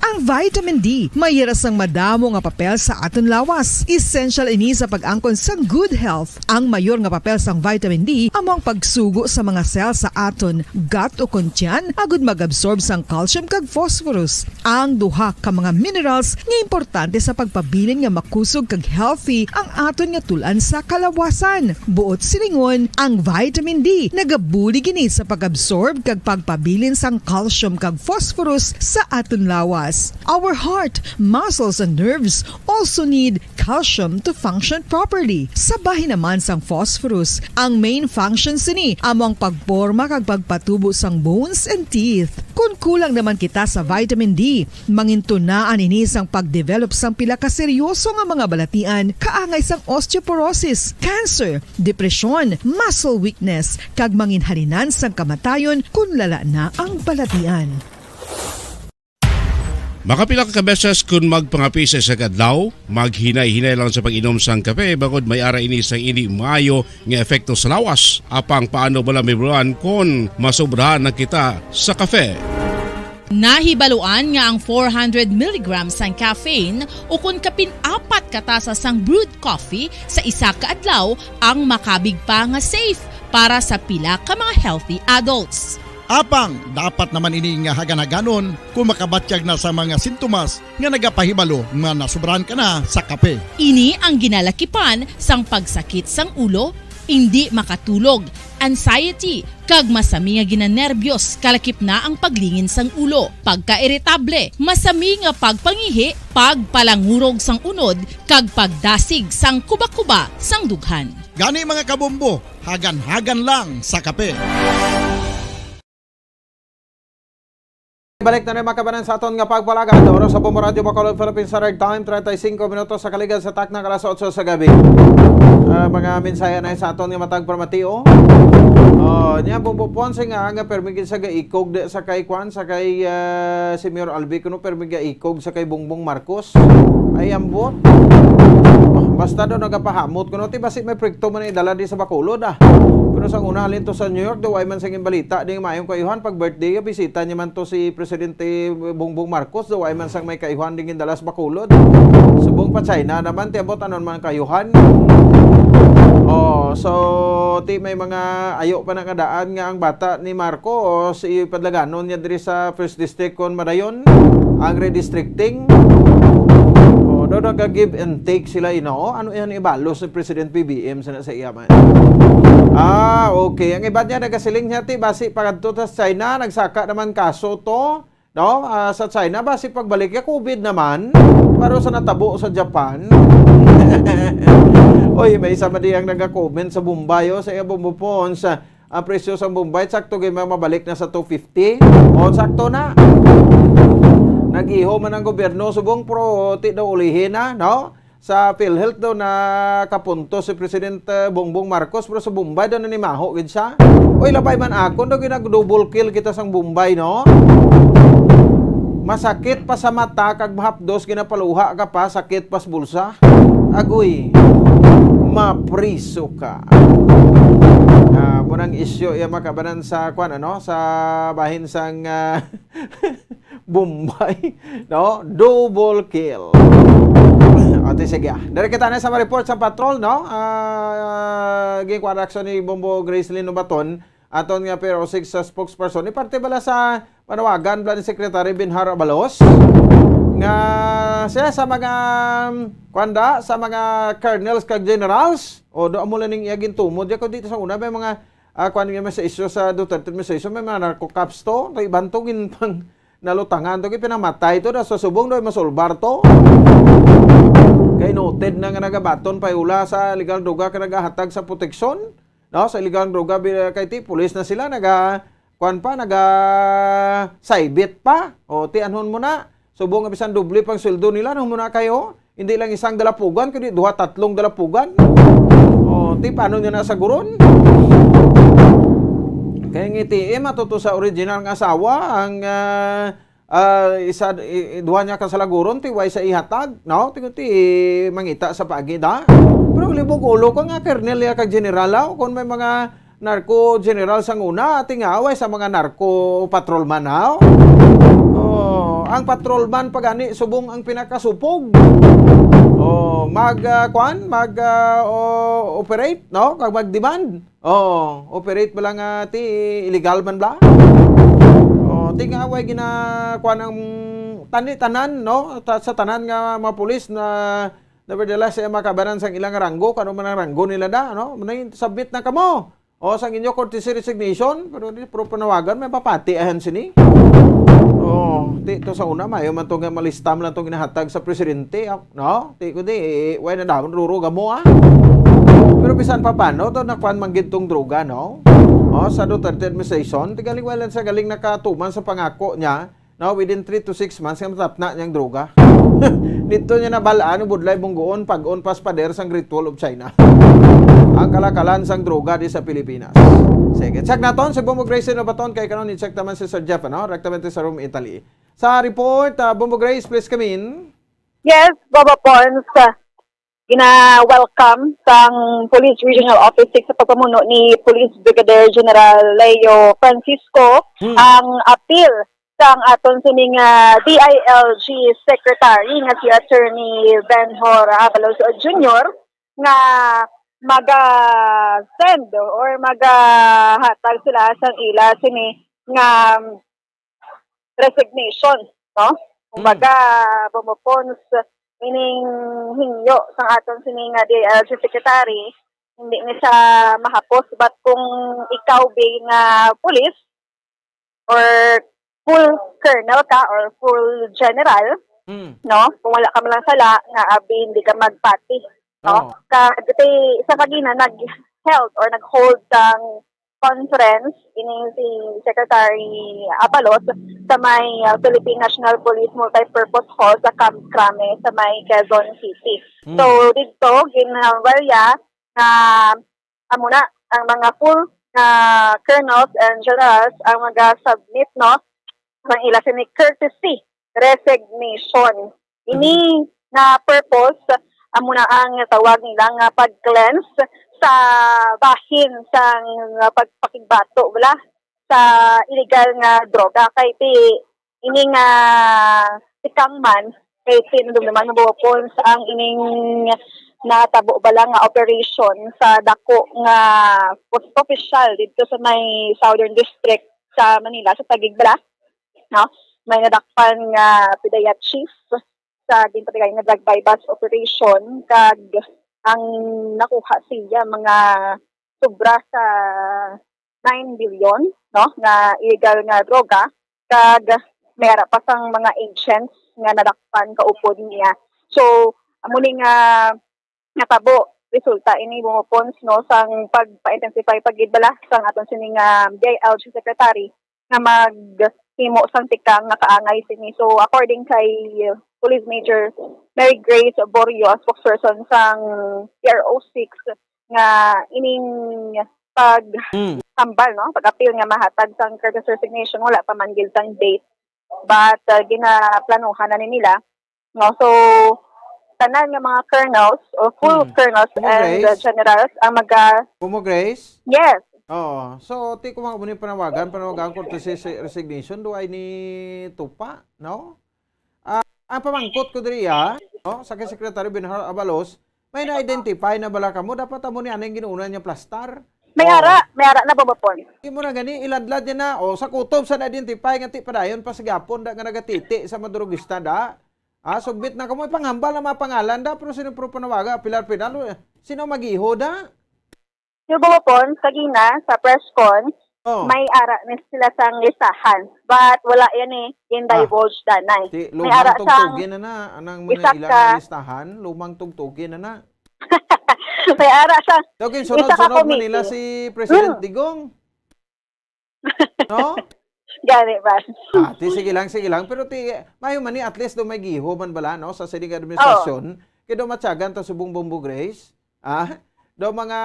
Ang vitamin D mayira sang madamo nga papel sa aton lawas. Essential ini sa pag-angkon sang good health. Ang mayor nga papel sang vitamin D among pagsugo sa mga cell sa aton gut o kuntyan agud mag-absorb sang calcium kag phosphorus. Ang duha ka mga minerals nga importante sa pagpabilin nga makusog kag healthy ang aton nga tulan sa kalawasan. Buot silingon, ang vitamin D nagabuli gini sa pag-absorb kag pagpabilin sang calcium kag phosphorus sa aton lawas. Our heart, muscles, and nerves also need calcium to function properly. Sabahin naman sang phosphorus, ang main function sini among pagporma kag pagpatubo sang bones and teeth. Kung kulang naman kita sa vitamin D, mangintunaan ini sang pagdevelop sang pila ka seryoso nga mga balatian kaangay sang osteoporosis, cancer, depresyon, muscle weakness, kag manginhalinan sang kamatayon kung lala na ang balatian. Makapila ka beses kung magpangapi sa kadlaw, maghinay-hinay lang sa pag-inom sang kape bagod may ara ini sang hindi maayo nga epekto sa lawas. Apang paano bala mibruan kung masobrahan na kita sa kape? Nahibaluan nga ang 400 mg sang caffeine o kung kapin-4 katasa sang brewed coffee sa isa ka adlaw ang makabig pa nga safe para sa pila ka mga healthy adults. Apang, dapat naman ini nga hagan-haganon kung makabatyag na sa mga sintomas nga nagapahibalo nga nasubrahan ka na sa kape. Ini ang ginalakipan sang pagsakit sang ulo, hindi makatulog, anxiety, kag masami nga ginanerbiyos, kalakip na ang paglingin sang ulo, pagka-irritable, masami nga pagpangihi, pagpalangurog sang unod, kag pagdasig sang kuba-kuba sang dughan. Gani mga kabombo, hagan-hagan lang sa kape. Balik na rin makabanan sa aton nga pagpalagad. Oras sa Bombo Radio Bacolod, Philippines Standard Time, 35 minutos sa kaligad sa takna alas 8 sa gabi. Mga mensaya na sa aton nga matag permatio. Niya Bombo Ponce nga permigin sa gaikog sa kay Kwan, sa kay si Mayor Albi kuno permig gaikog sa kay Bongbong Marcos. Ay ambot. Basta daw nagapahamot kuno ti basi may proyekto man idala di sa Bacolod Pero sa una halin to sa New York, daw ay man singin balita ding mayong kayuhan pag birthday bisita niya man to si Presidente Bongbong Marcos, daw ay man sang may kayuhan ding dalas Bacolod. Subong pa China naman ti abot anon man kayuhan. So ti may mga ayo pa na kadaan nga ang bata ni Marcos si padlaganon niya diri sa First District kon Madayon ang redistricting. Do nag-give and take sila ano yan ibalos ni President PBM sa iyaman. Okay. Ang iba niya nagasiling niya ti basi pagadto sa China nagsaka naman kaso to, no? Sa China basi pagbalik ya COVID naman, pero sa natabo sa Japan. Oy, may isa man diyang naga-comment sa Bombay sa iya Bombopon sa ang presyo sa Bombay sakto gay mabalik na sa 250. Sakto na. Nag-iho man ang gobyerno subong pro ti daw ulihin na, no? Sa PhilHealth daw na kapunto si President Bongbong Marcos pero sa Bombay daw na ni maho gid siya. Oy, labay man ako daw ginag-double kill kita sang Bombay, no? Masakit pa sa mata kag mahapdos ginapaluha ka pa sakit pas bulsa. Agoy. Mapriso ka. Munang isyo iya makabanan sa kwan sa bahin sang Bombay, no? Double kill. Ate sige. Dari kita na sa report sa patrol, no? Gingkwa reaksyon ni Bombo Gracelyn Baton aton nga pero 6 sa spokesperson ni parte bala sa panawagan bala ni Secretary Binhar Abalos nga siya sa mga kwanda sa mga colonels kag generals do amo lang ning iyagin tumod ya ko dito sa una may mga kwan nga sa isyu sa Duterte administration may mga narco cops to ibantugin pang nalutangan to pinamatay to sa subong do masolbar to kay noted na nga nagabaton payula sa illegal droga ka nagahatag sa proteksyon, no? Sa illegal droga kay ti pulis na sila saibit pa ti anhon mo na subong nga bisan doble pang sweldo nila nung muna kayo hindi lang isang dalapugan kundi 2-3 dalapugan ti paano nyo nasaguron kaya ngiti matuto sa original nga asawa ang duha niya kasalaguron ti way sa ihatag, no? Ti mangita sa pagida. Pero libog ulo ko nga kernel ya kag general kung may mga narco general sang una ating away sa mga narco patrolman ang patrolman pagani subong ang pinakasupog. Operate, no? Kag mag-demand. Operate ba lang ti illegal man bla? Tingaway ginakuha ng tanan, no? Sa tanan nga mga pulis na nevertheless ay makabanan sang ilang ranggo, kano man ang ranggo nila no? Submit na kamo. Sang inyo courtesy resignation, pero di pro panawagan may papati ahan sini. Dito sa una mayo man to nga malistam lang to ginahatag sa presidente, no? Ti ko di way na daw ruruga mo Pero bisan pa paano to nakuan manggintong droga, no? Sa Duterte administration, tigaling wala sa galing nakatuman sa pangako niya, no, within 3 to 6 months nga matap na niyang droga. Dito niya nabalaan ng budlay bunggoon pag-on pas pader sang Great Wall of China. Ang kalakalan sang droga di sa Pilipinas. Sige, check naton si Bombo Grace na baton kay kanon i-check naman si Sir Jeff, no? Rectamente sa Rome, Italy. Sa report, Bombo Grace, please come in. Yes, Bobo Pons. Gina-welcome sang Police Regional Office 6 sa pagpamuno ni Police Brigadier General Leo Francisco ang appeal sang aton sining DILG Secretary nga si Attorney Benhor Abalos Jr. nga maga-send or maga-hatag sila sang ila sini nga resignation, no? Kumbaga, bumupons ining hinyo sang aton sining DILG Secretary, hindi ni siya mahapos but kung ikaw being police or full colonel ka or full general, no? Kung wala ka lang sala, nga abi hindi ka magpati, no? Sa kagina nag-held or nag-hold sang conference ining si Secretary Abalos sa may Philippine National Police Multipurpose Hall sa Camp Crame sa may Quezon City. So dito ginawalya na amuna ang mga full colonels and generals ang mag-submit no ng ila sini courtesy resignation. Ini na purpose amuna ang tawag nila nga pag-cleanse sa bahin sa pagpakigbato wala sa illegal nga droga kay ini nga tikang man kay tinudum naman mabupon sa ang ining natabo bala nga operation sa dako nga post official dito sa may Southern District sa Manila sa Taguig bala no may nadakpan nga PDEA chief sa ginpatigay nga drug bypass operation kag ang nakuha siya mga sobra sa 9 billion no nga illegal nga droga kag mayara pa sang mga agents nga nadakpan kaupod niya. So amo ni nga natabo resulta ini bumupons no sang pagpa-intensify pagidbala sang aton sining DILG secretary nga maghimo sang tikang nga kaangay sini. So according kay Police Major Mary Grace Borio, spokesperson sang PRO6 nga ining pag-hambal, no? Pag-appeal nga mahatag sang courtesy resignation, wala pa man gid sang date. But ginaplanuhan na nila. No? So, tanan nga mga colonels o full colonels and generals ang Kumo Grace? Yes. Oo. So, ti ko mga muni panawagan courtesy resignation do ay ni tupa, no? Ang pamangkot ko diriya, no, sa kay Secretary Benhar Abalos, may na-identify na bala kamo dapat amo ni anong ginuuna niya plastar. May ara na babapon. Di mo na gani iladlad niya na o sa kutob sa na-identify nga ti padayon pa sa gapon da nga nagatiti sa madrugista da. Submit na kamo panghambal na mga pangalan da pero sino pro panawaga pilar pinalo sino magiho da? Yung babapon kagina sa press con may ara na sila sang listahan. But wala yan in-divulge danay. May ara sang tugtugin na anang mga ilang listahan, lumang tugtugin na. May ara sang Dogin sunod-sunod Manila si President Digong. No? Gani ba? Sige lang. Pero mayo man ni at least do may giho man bala no sa sining administrasyon. Kaya do matyagan ta subong Bombo Grace. Do mga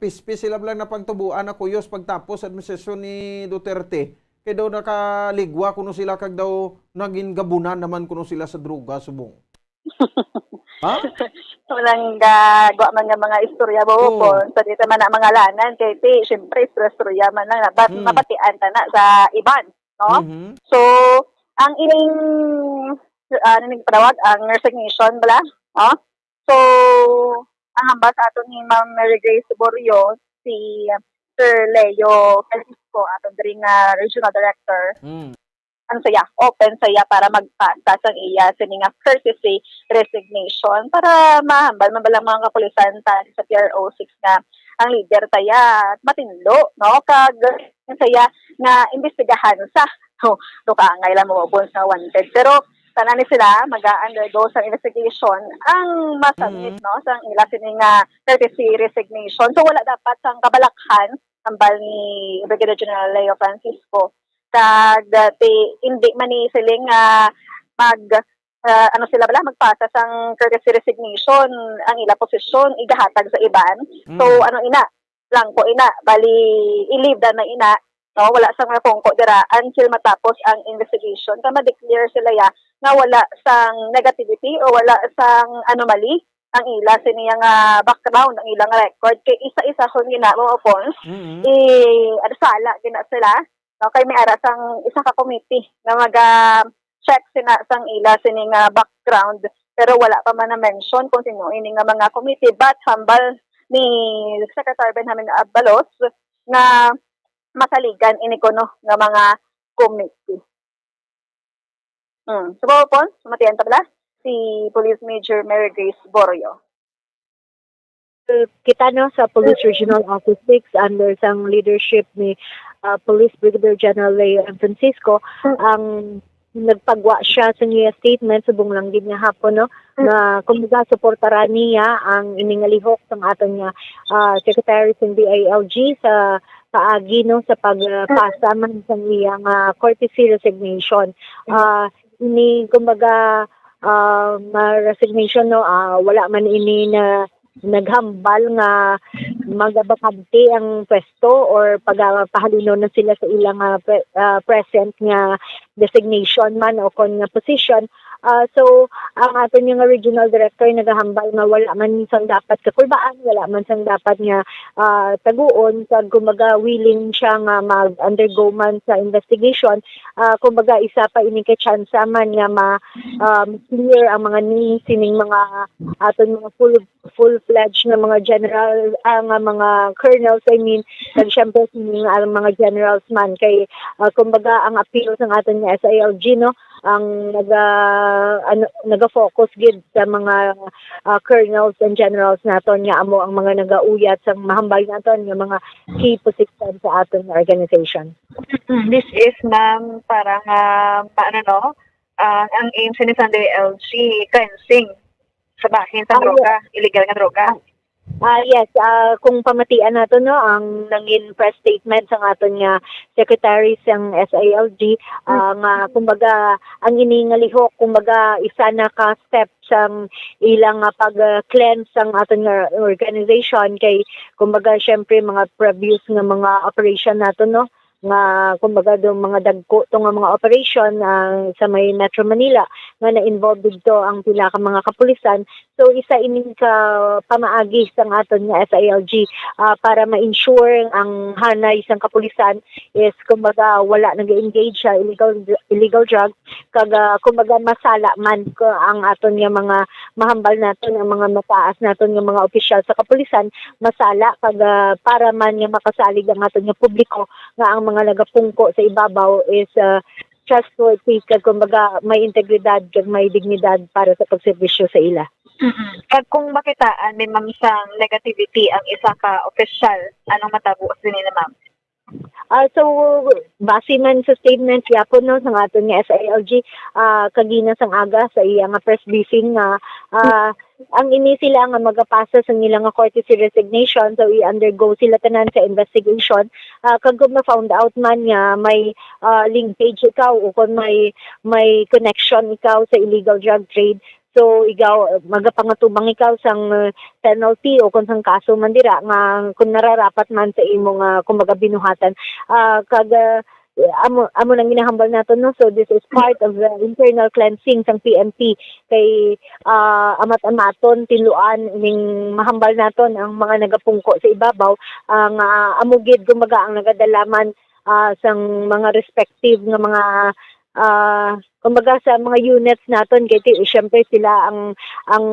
pispis sila lang na pangtubuan na kuyos pagtapos administrasyon ni Duterte. Kaya daw nakaligwa kuno sila kag daw naging gabunan naman kuno sila sa droga subong. Walang gagawa man nga mga istorya po. So dito man na mga lanan kay syempre istorya man lang mapatian ta na sa iban, no? So ang ining panawag ang resignation bala, no? So ang hamba sa aton ni Ma'am Mary Grace Borio, si Sir Leo Francisco, aton diri nga regional director. Ang saya, open saya para magpasa sang iya sa nga courtesy resignation para mahambal man balang mga kapulisan sa PRO6 nga ang leader taya matinlo, no? Kag saya nga imbestigahan sa do kaangay lang mo sa wanted. Pero tanan ni sila mag-undergo sa investigation ang masabit no sa ila sining courtesy resignation. So wala dapat sang kabalakhan ambal ni Brigadier General Leo Francisco kag hindi man ni siling sila bala magpasa sang courtesy resignation ang ila posisyon igahatag sa iban. So langko ina bali i-leave na ina no wala sang pongko dira until matapos ang investigation ka ma-declare sila nga wala sang negativity o wala sang anomaly ang ila siniyang background ang ilang record kay isa-isa kon gina mo upon sala gina sila no kay may ara sang isa ka committee na check sina sang ila sining background pero wala pa man na mention kung sino ini nga mga committee but hambal ni Secretary Benjamin Abalos na masaligan ini kono nga mga committee. So po, sumatiyan ta bala si Police Major Mary Grace Borio. Kita no sa Police Regional Office 6 under sang leadership ni Police Brigadier General Leo Francisco ang nagpagwa siya sa niya statement subong lang gid nga hapon no na kumbaga suportaran niya ang iningalihok sang aton nga secretary sa DILG sa paagi no sa pagpasa man sa iyang courtesy resignation. Ini kumbaga resignation no, wala man ini na naghambal nga magabakante ang pwesto or pagpahalino na sila sa ilang present nga designation man o kon nga position. So ang aton nga regional director nagahambal nga wala man sang dapat kakulbaan, wala man sang dapat nga taguon kag kumbaga willing siya nga mag-undergo man sa investigation. Kumbaga isa pa ini kay chance man nga clear ang mga sining mga aton mga full-fledged na mga general mga colonels, I mean, kag syempre sining mga generals man kay kumbaga ang appeal sa aton nga SILG no ang naga-focus gid sa mga colonels and generals naton nga amo ang mga nagauyat sa mahambal naton nga mga key position sa aton nga organization. This is ma'am parang ang aim sa SILG cleansing sa bahin sa droga, illegal nga droga. Yes, kung pamatian nato no ang nangin press statement sa aton nga secretary sang SILG nga kumbaga ang iningalihok kumbaga isa na ka step sang ilang pag-cleanse sang aton nga organization kay kumbaga syempre mga previous nga mga operation nato no nga kumbaga do mga dagko to nga mga operation sa may Metro Manila nga na-involved dito ang pila ka mga kapulisan. So isa ining ka pamaagi sang aton nga SILG para ma-ensure ang hanay sang kapulisan is kumbaga wala nag-engage sa illegal drug kag kumbaga masala man ko ang aton nga mga mahambal naton ang mga mataas naton nga mga opisyal sa kapulisan masala kag para man nga makasalig ang aton nga publiko nga ang mga nagapungko sa ibabaw is trustworthy kag kumbaga may integridad kag may dignidad para sa pagserbisyo sa ila. Kag kung makitaan may ma'am sang negativity ang isa ka official, anong matabo din na ma'am? So base man sa statement yapon no sa aton nga SILG kagina sang aga sa iya nga press briefing nga ang ini sila nga magapasa sa nila nga courtesy resignation so i-undergo sila tanan sa investigation kag kung ma-found out man nga may linkage ikaw o kung may connection ikaw sa illegal drug trade. So ikaw magapangatubang ikaw sang penalty o kung sang kaso man dira nga kung nararapat man sa imong kumbaga binuhatan kag amo nang ginahambal nato no so this is part of the internal cleansing sang PNP kay amat-amaton tiluan ning mahambal naton ang mga nagapungko sa ibabaw ang amugid kumbaga ang nagadalaman sang mga respective nga mga kumbaga sa mga units naton kay syempre sila ang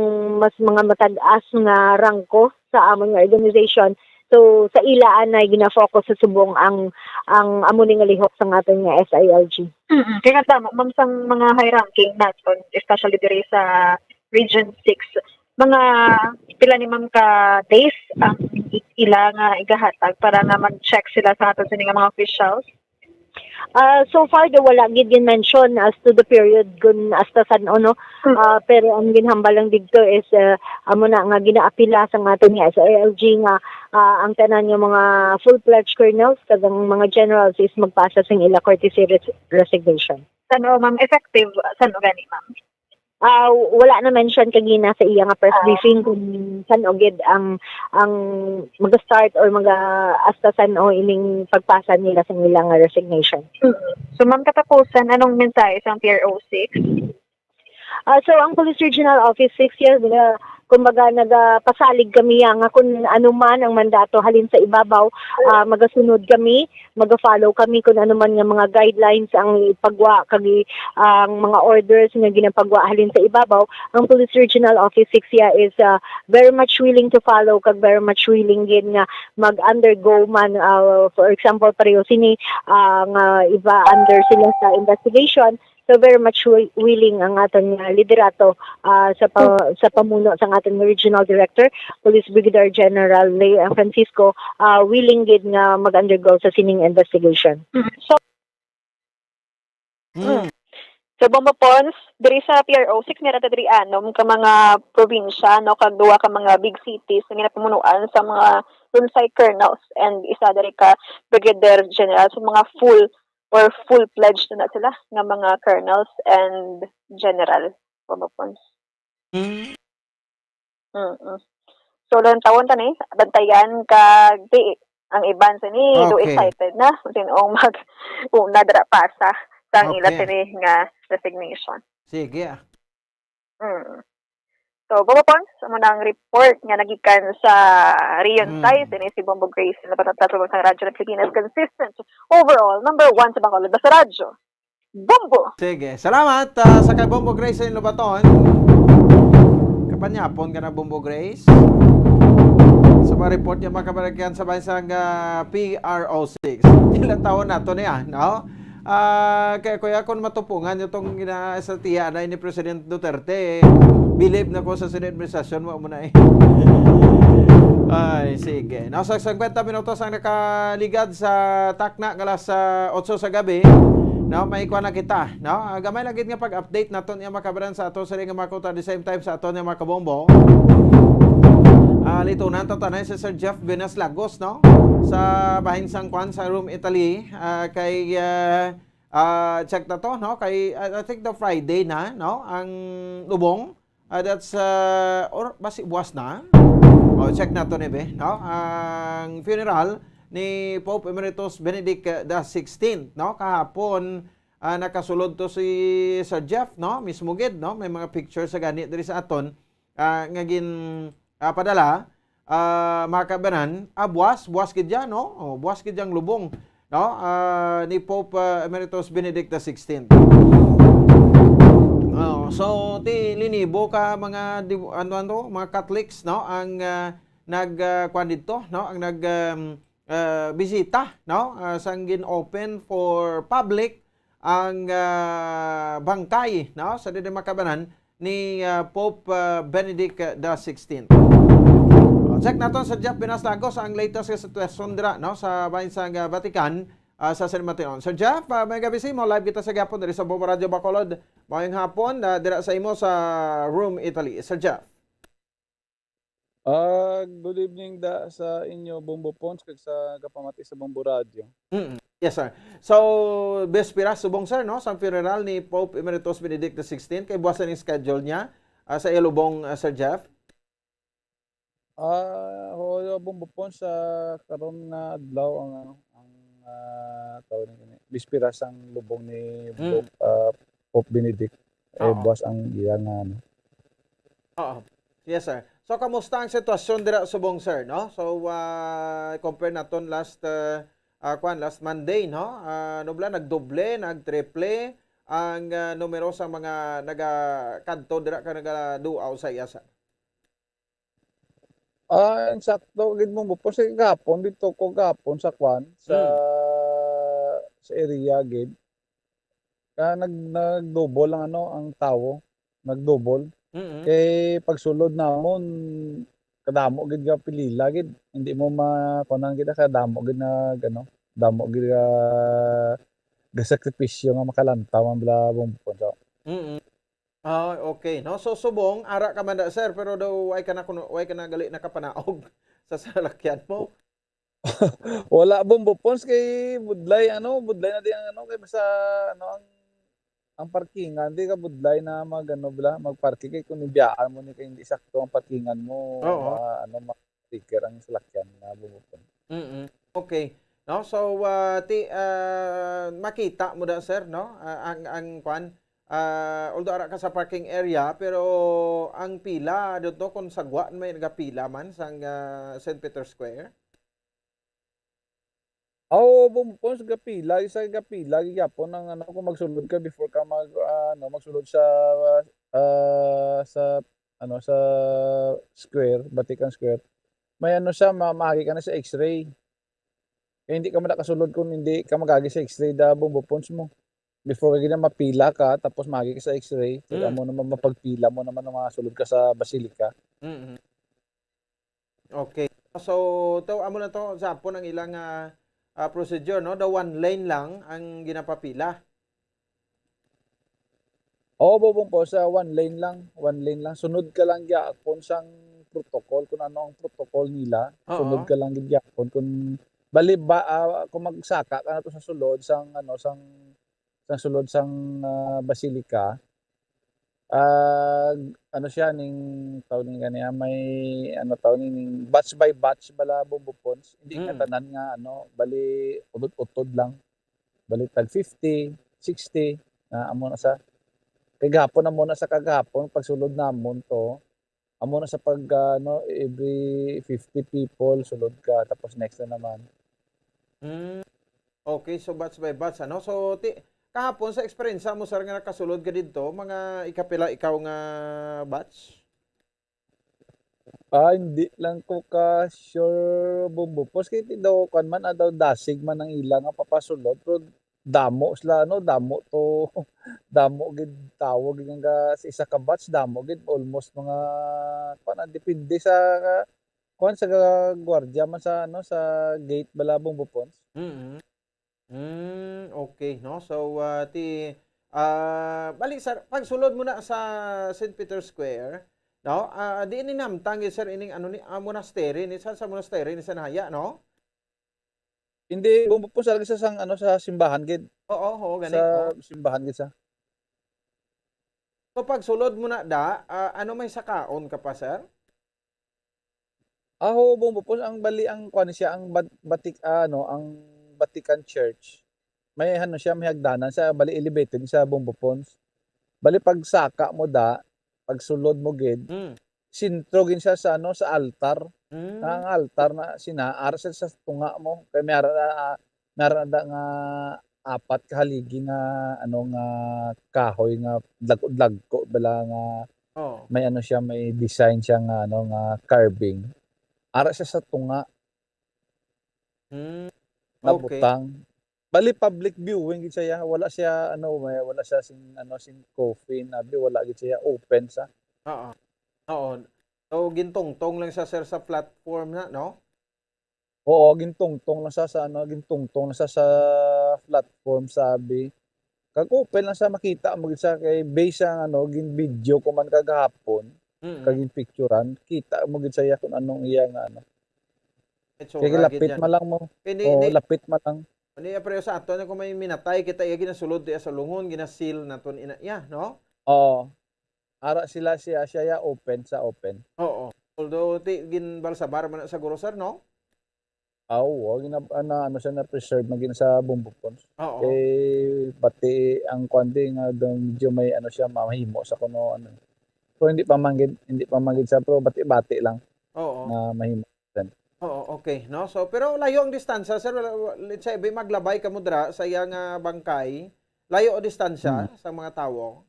mas mga matag-as nga rangko sa among organization. So sa ilaan ay gina-focus sa subong ang amo ning lihok sa aton nga SILG. Kaya tama ma'am sang mga high ranking naton especially diri sa Region 6 mga pila ni ma'am ka days ang ila nga igahatag para nga mag-check sila sa aton sa mga officials. So far wala gid mention as to the period kun hasta san ono pero ang ginhambal lang didto is amo na nga ginaapila sa aton nga SILG nga ang tanan nga mga full-fledged colonels kag ang mga generals is magpasa sa ila courtesy resignation. Sano ma'am effective sano gani ma'am? Wala na mention kagina sa iya nga press briefing kung san ogid ang mag-start or hasta san o ining pagpasa nila sa ilang resignation. So ma'am katapusan anong mensahe sa PRO 6? So ang Police Regional Office 6 years kumbaga nagapasalig kami nga kung ano man ang mandato halin sa ibabaw magasunod kami maga-follow kami kung ano man nga mga guidelines ang ipagwa kag ang mga orders nga ginapagwa halin sa ibabaw. Ang Police Regional Office 6 is very much willing to follow kag very much willing gid nga mag-undergo man for example pareho sini nga iba under sila sa investigation. So very much willing ang aton liderato sa pamuno sa aton regional director Police Brigadier General Leo Francisco willing gid nga mag-undergo sa sining investigation. So Bombo Pons diri sa PRO 6 meron ta diri anom ka mga probinsya no kag duwa ka mga big cities nga ginapamunuan sa mga dun sa colonels and isa diri ka brigadier general, so mga full-fledged na sila nga mga colonels and general pamapons. So lang tawon ta ni bantayan kag di ang iban sa ni do Okay. excited na tinong mag una dira pasa sang ila Okay. tini nga resignation. Sige. So, Bobopons, amo nang report nga nagikan sa Rion Site, ini si Bombo Grace, na patatapos sa radyo ng Pilipinas, consistent, overall, number 1 sa Bacolod, sa radyo. Bombo! Sige. Salamat sa kay Bombo Grace sa Lobaton. Kapanyapon ka na Bombo Grace. Sa mga report niya makabaragyan sa bansang PRO6. Ilang taon na ito niya, no? Kaya kuya kung matupungan itong sa tiya na ni President Duterte, believe na ko sa Senate administration mo muna eh. Ay, sige. Nasa 50 minutos ang nakaligad sa takna alas 8 sa gabi. No, may ikuha na kita. No? Gamay lagi nga pag-update naton yung makabaran sa ato sa ring makuta the same time sa ato yung makabombo. Litunan to tanay si Sir Jeff Benas Lagos, no? Sa bahin sang kwan sa Room Italy kay check na to, no? Kay I think the Friday na, no? Ang lubong that's or basi buwas na. Check na to ni be, no? Ang funeral ni Pope Emeritus Benedict XVI, no? Kahapon nakasulod to si Sir Jeff, no? Mismo gid, no? May mga pictures sa gani diri sa aton nga gin padala makabanan buwas gid ya, no? Buwas gid yang lubong, no? Ni Pope Emeritus Benedict XVI. So linibo ka mga mga Catholics, no? Ang nagkuan dito, no? Ang bisita, no? Sang gin open for public ang bangkay, no? Sa dili makabanan ni Pope Benedict XVI. Check naton sa Jeff Benas Lagos ang latest nga sitwasyon dira, no, sa bahin sa Vatican sa San Mateo. Sir Jeff, may gabi sa imo, live kita sa gapon diri sa Bombo Radio Bacolod. Mayong hapon dira sa imo sa Room Italy. Sir Jeff. Good evening sa inyo Bombo Pons kag sa kapamati sa Bombo Radio. Yes, sir. So, bespira subong sir, no, sa funeral ni Pope Emeritus Benedict XVI kay buwasan yung schedule niya sa Ilubong, Sir Jeff. Bombo Pons sa karon nga adlaw ang tawag ni bespira sang lubong ni Pope Benedict buwas ang iyang Oo. Yes, sir. So, kamusta ang sitwasyon dira subong sir, no? So, compare naton last Monday, no? Nubla nagdoble, nagtriple ang numero sa mga nagakanto dira ka nagaduaw sa iyasa. Sakto gid mo po sa gapon dito ko gapon sa sa area gid. Nagdouble lang ang tawo, nagdouble. Kay pagsulod namon kadamo gid ka pilila gid, hindi mo makunan gid kadamo gid na damo gid sakripisyo nga makalantaw ang bila bumpon. Okay, no? So subong ara ka man da, sir, pero daw way ka na gali nakapanaog sa salakyan mo. Wala Bombo Pons kay budlay na di ang kay basta ang parkingan di ka budlay na magparking kay kung ibiyaan mo ni kay hindi sakto ang parkingan mo. Sticker ang salakyan na Bombo Pons. Okay. No, so makita mo da, sir, no? Ang kwan although ara ka sa parking area pero ang pila dito kung sagwa may nagapila man sa St. Peter's Square. Bombo Pons gapila gyapon ang kung magsulod ka before ka magsulod sa square, Vatican Square. May siya maagi ka na sa X-ray. Hindi ka makakasulod kung hindi ka magagi sa X-ray da Bombo Pons mo. Before ka mapila ka, tapos magi ka sa X-ray, kaya mo naman mapagpila mo naman mga sulod ka sa Basilica. Okay. So, amo na to sa hapon ang ilang procedure, no? The one lane lang ang ginapapila. Bombo po sa one lane lang. Sunod ka lang gyapon sang protocol kung ano ang protocol nila. Oo. Sunod ka lang gid gyapon kung bali ba kung magsaka ka na to sa sulod sang sang sulod sang basilika. Ano siya ning tawag ni kaniya may tawag ning batch by batch bala bumbupons. Hindi nga tanan nga bali utod-utod lang. Bali tag 50, 60 na amo na sa kagahapon na muna sa kagahapon pagsulod namon to. Amo na sa pag every 50 people sulod ka tapos next na naman. Okay, so batch by batch ano. So kahapon sa experience mo sir nga nakasulod ka dito, mga ikapila ikaw nga batch? Hindi lang ko ka sure bumbupos kay daw kan man daw dasig man ang ilang nga papasulod pero damo sila damo to damo gid tawag nga sa isa ka batch damo gid almost mga depende sa sa gwardiya man sa sa gate bala bumbupons. Okay, no? So, balik sir, pagsulod mo na sa St. Peter's Square, no? Di ini namtang sir ining monastery, ni sa monastery ni Sanaya, no? Hindi bumbupos sa sang sa simbahan gid. Oo, gani. Sa simbahan gid sa. So, pagsulod mo na ano may sakaon ka pa, sir? Bumbupos ang bali ang kuan siya ang batik ang Vatican Church. May siya may hagdanan sa bali elevated sa bumbupons. Bali pagsaka mo pag sulod mo gid, sintro gin siya sa sa altar. Ang altar na sinaar sa tunga mo kay meron nga apat ka haligi nga nga kahoy nga dagko bala nga may siya may design siya nga nga carving. Ara siya sa tunga. Nabutang. Bali public viewing gid siya, wala siya wala siya sin coffin, wala gid siya open sa. Oo. So gintungtong lang siya sir sa platform na, no? Oo, gintungtong lang siya sa gintungtong lang siya sa platform sabi. Kag open lang siya makita mo gid siya kay base ang gin video ko man kagahapon. Kag picturean, kita mo gid siya kung anong iya nga kaya lapit man lang mo. Lapit man lang. Ano pero sa ato na kung may minatay kita ginasulod sa lungon, ginasil naton no? Oo. Ara siya open sa open. Oo. Although ginbalsabar man sa guro sir, no? Oo, siya na preserve maging sa bumbupons. Oo. Pati ang kundi nga medyo may siya mahimo sa kuno So hindi pa manggid sa pero bati-bati lang. Oo. Na mahimo. Oo, okay, no? So pero layo ang distansya sir, let's say maglabay ka mo dra sa iyang bangkay, layo ang distansya sa mga tawo.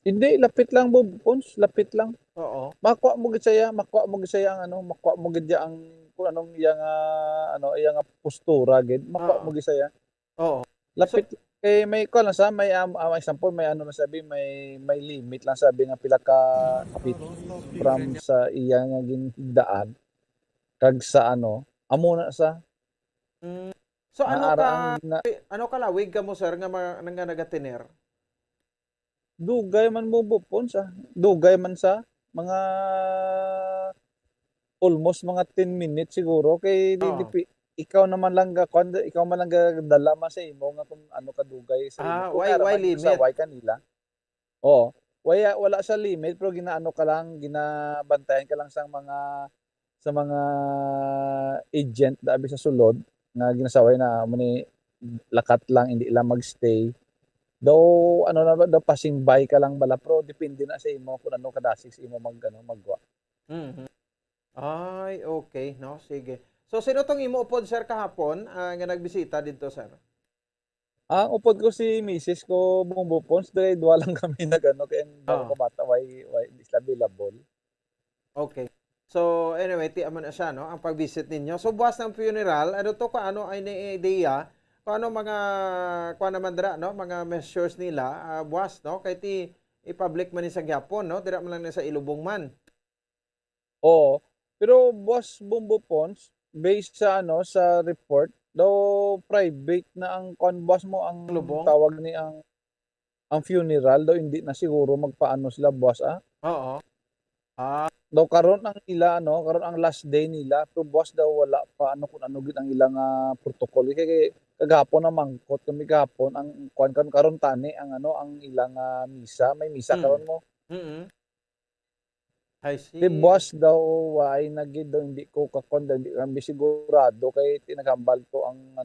Hindi, lapit lang bumbupons, lapit lang. Oo. Makuha mo gid siya makuha mo gid ang kung anong iyang postura gid, makuha mo gid siya. Oo. Lapit kay may ko lang sa may example may na sabi may limit lang sabi nga pila ka feet from sa iyang gindaan. Kag sa amo na sa So ano ka lawig ka mo sir nga nagatiner? Dugay man mo bupon sa dugay man sa mga almost mga 10 minutes siguro kay ikaw naman lang dala man sa imo nga kung ano ka dugay sa imo. Why limit? Sa why kanila. Oo. Wala sa limit pero ginaano ka lang ginabantayan ka lang sa mga agent dabi sa sulod nga ginasaway na muni lakat lang hindi lang magstay daw passing by ka lang bala pero depende na sa imo kung ano kadasig sa imo magwa. Ay, okay, no? Sige. So sino tong imo upod sir kahapon nga nagbisita dito sir? Ang upod ko si Mrs. ko bumbupons dahil dua lang kami kaya ko bata why is available. Okay. So, anyway, aman na siya, no? Ang pag-visit ninyo. So, buwas ng funeral, ay na-idea, kung ano mga, naman dira, no? Mga measures nila, buwas, no? Kaya i-public man sa Gyapon, no? Dira man lang sa Ilubong man. Oo. Pero, buwas bumbupons, based sa, sa report, daw private na ang buwas mo, ang Lubong? tawag ni ang funeral, daw hindi na siguro magpaano sila buwas, Oo. Daw karon ang ila karon ang last day nila, pero buwas daw wala pa kung ano gid ang ilang protocol. Kay kagahapon naman kot kami gahapon ang kuan karon tani ang ang ilang misa, may misa karon mo. I see. Kay buwas daw why nagid daw hindi ko kakon hindi kami sigurado kay tinagambal ko ang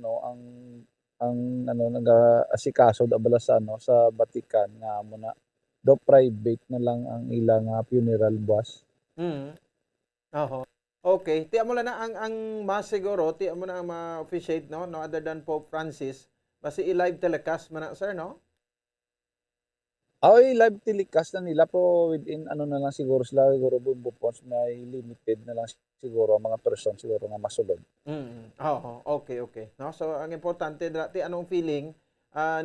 nag-asikaso da bala sa sa Vatican nga mo na do private na lang ang ilang funeral buwas. Oho. Okay, tiyan mo lang na ang mas siguro, tiyan mo na ang ma-officiate, no other than Pope Francis, basi i-live telecast man na, sir, no? Ay, live telecast na nila po within na lang siguro Bumbo Pons, may limited na lang siguro ang mga person siguro nga masulod. Oo, okay. No, so ang importante dati anong feeling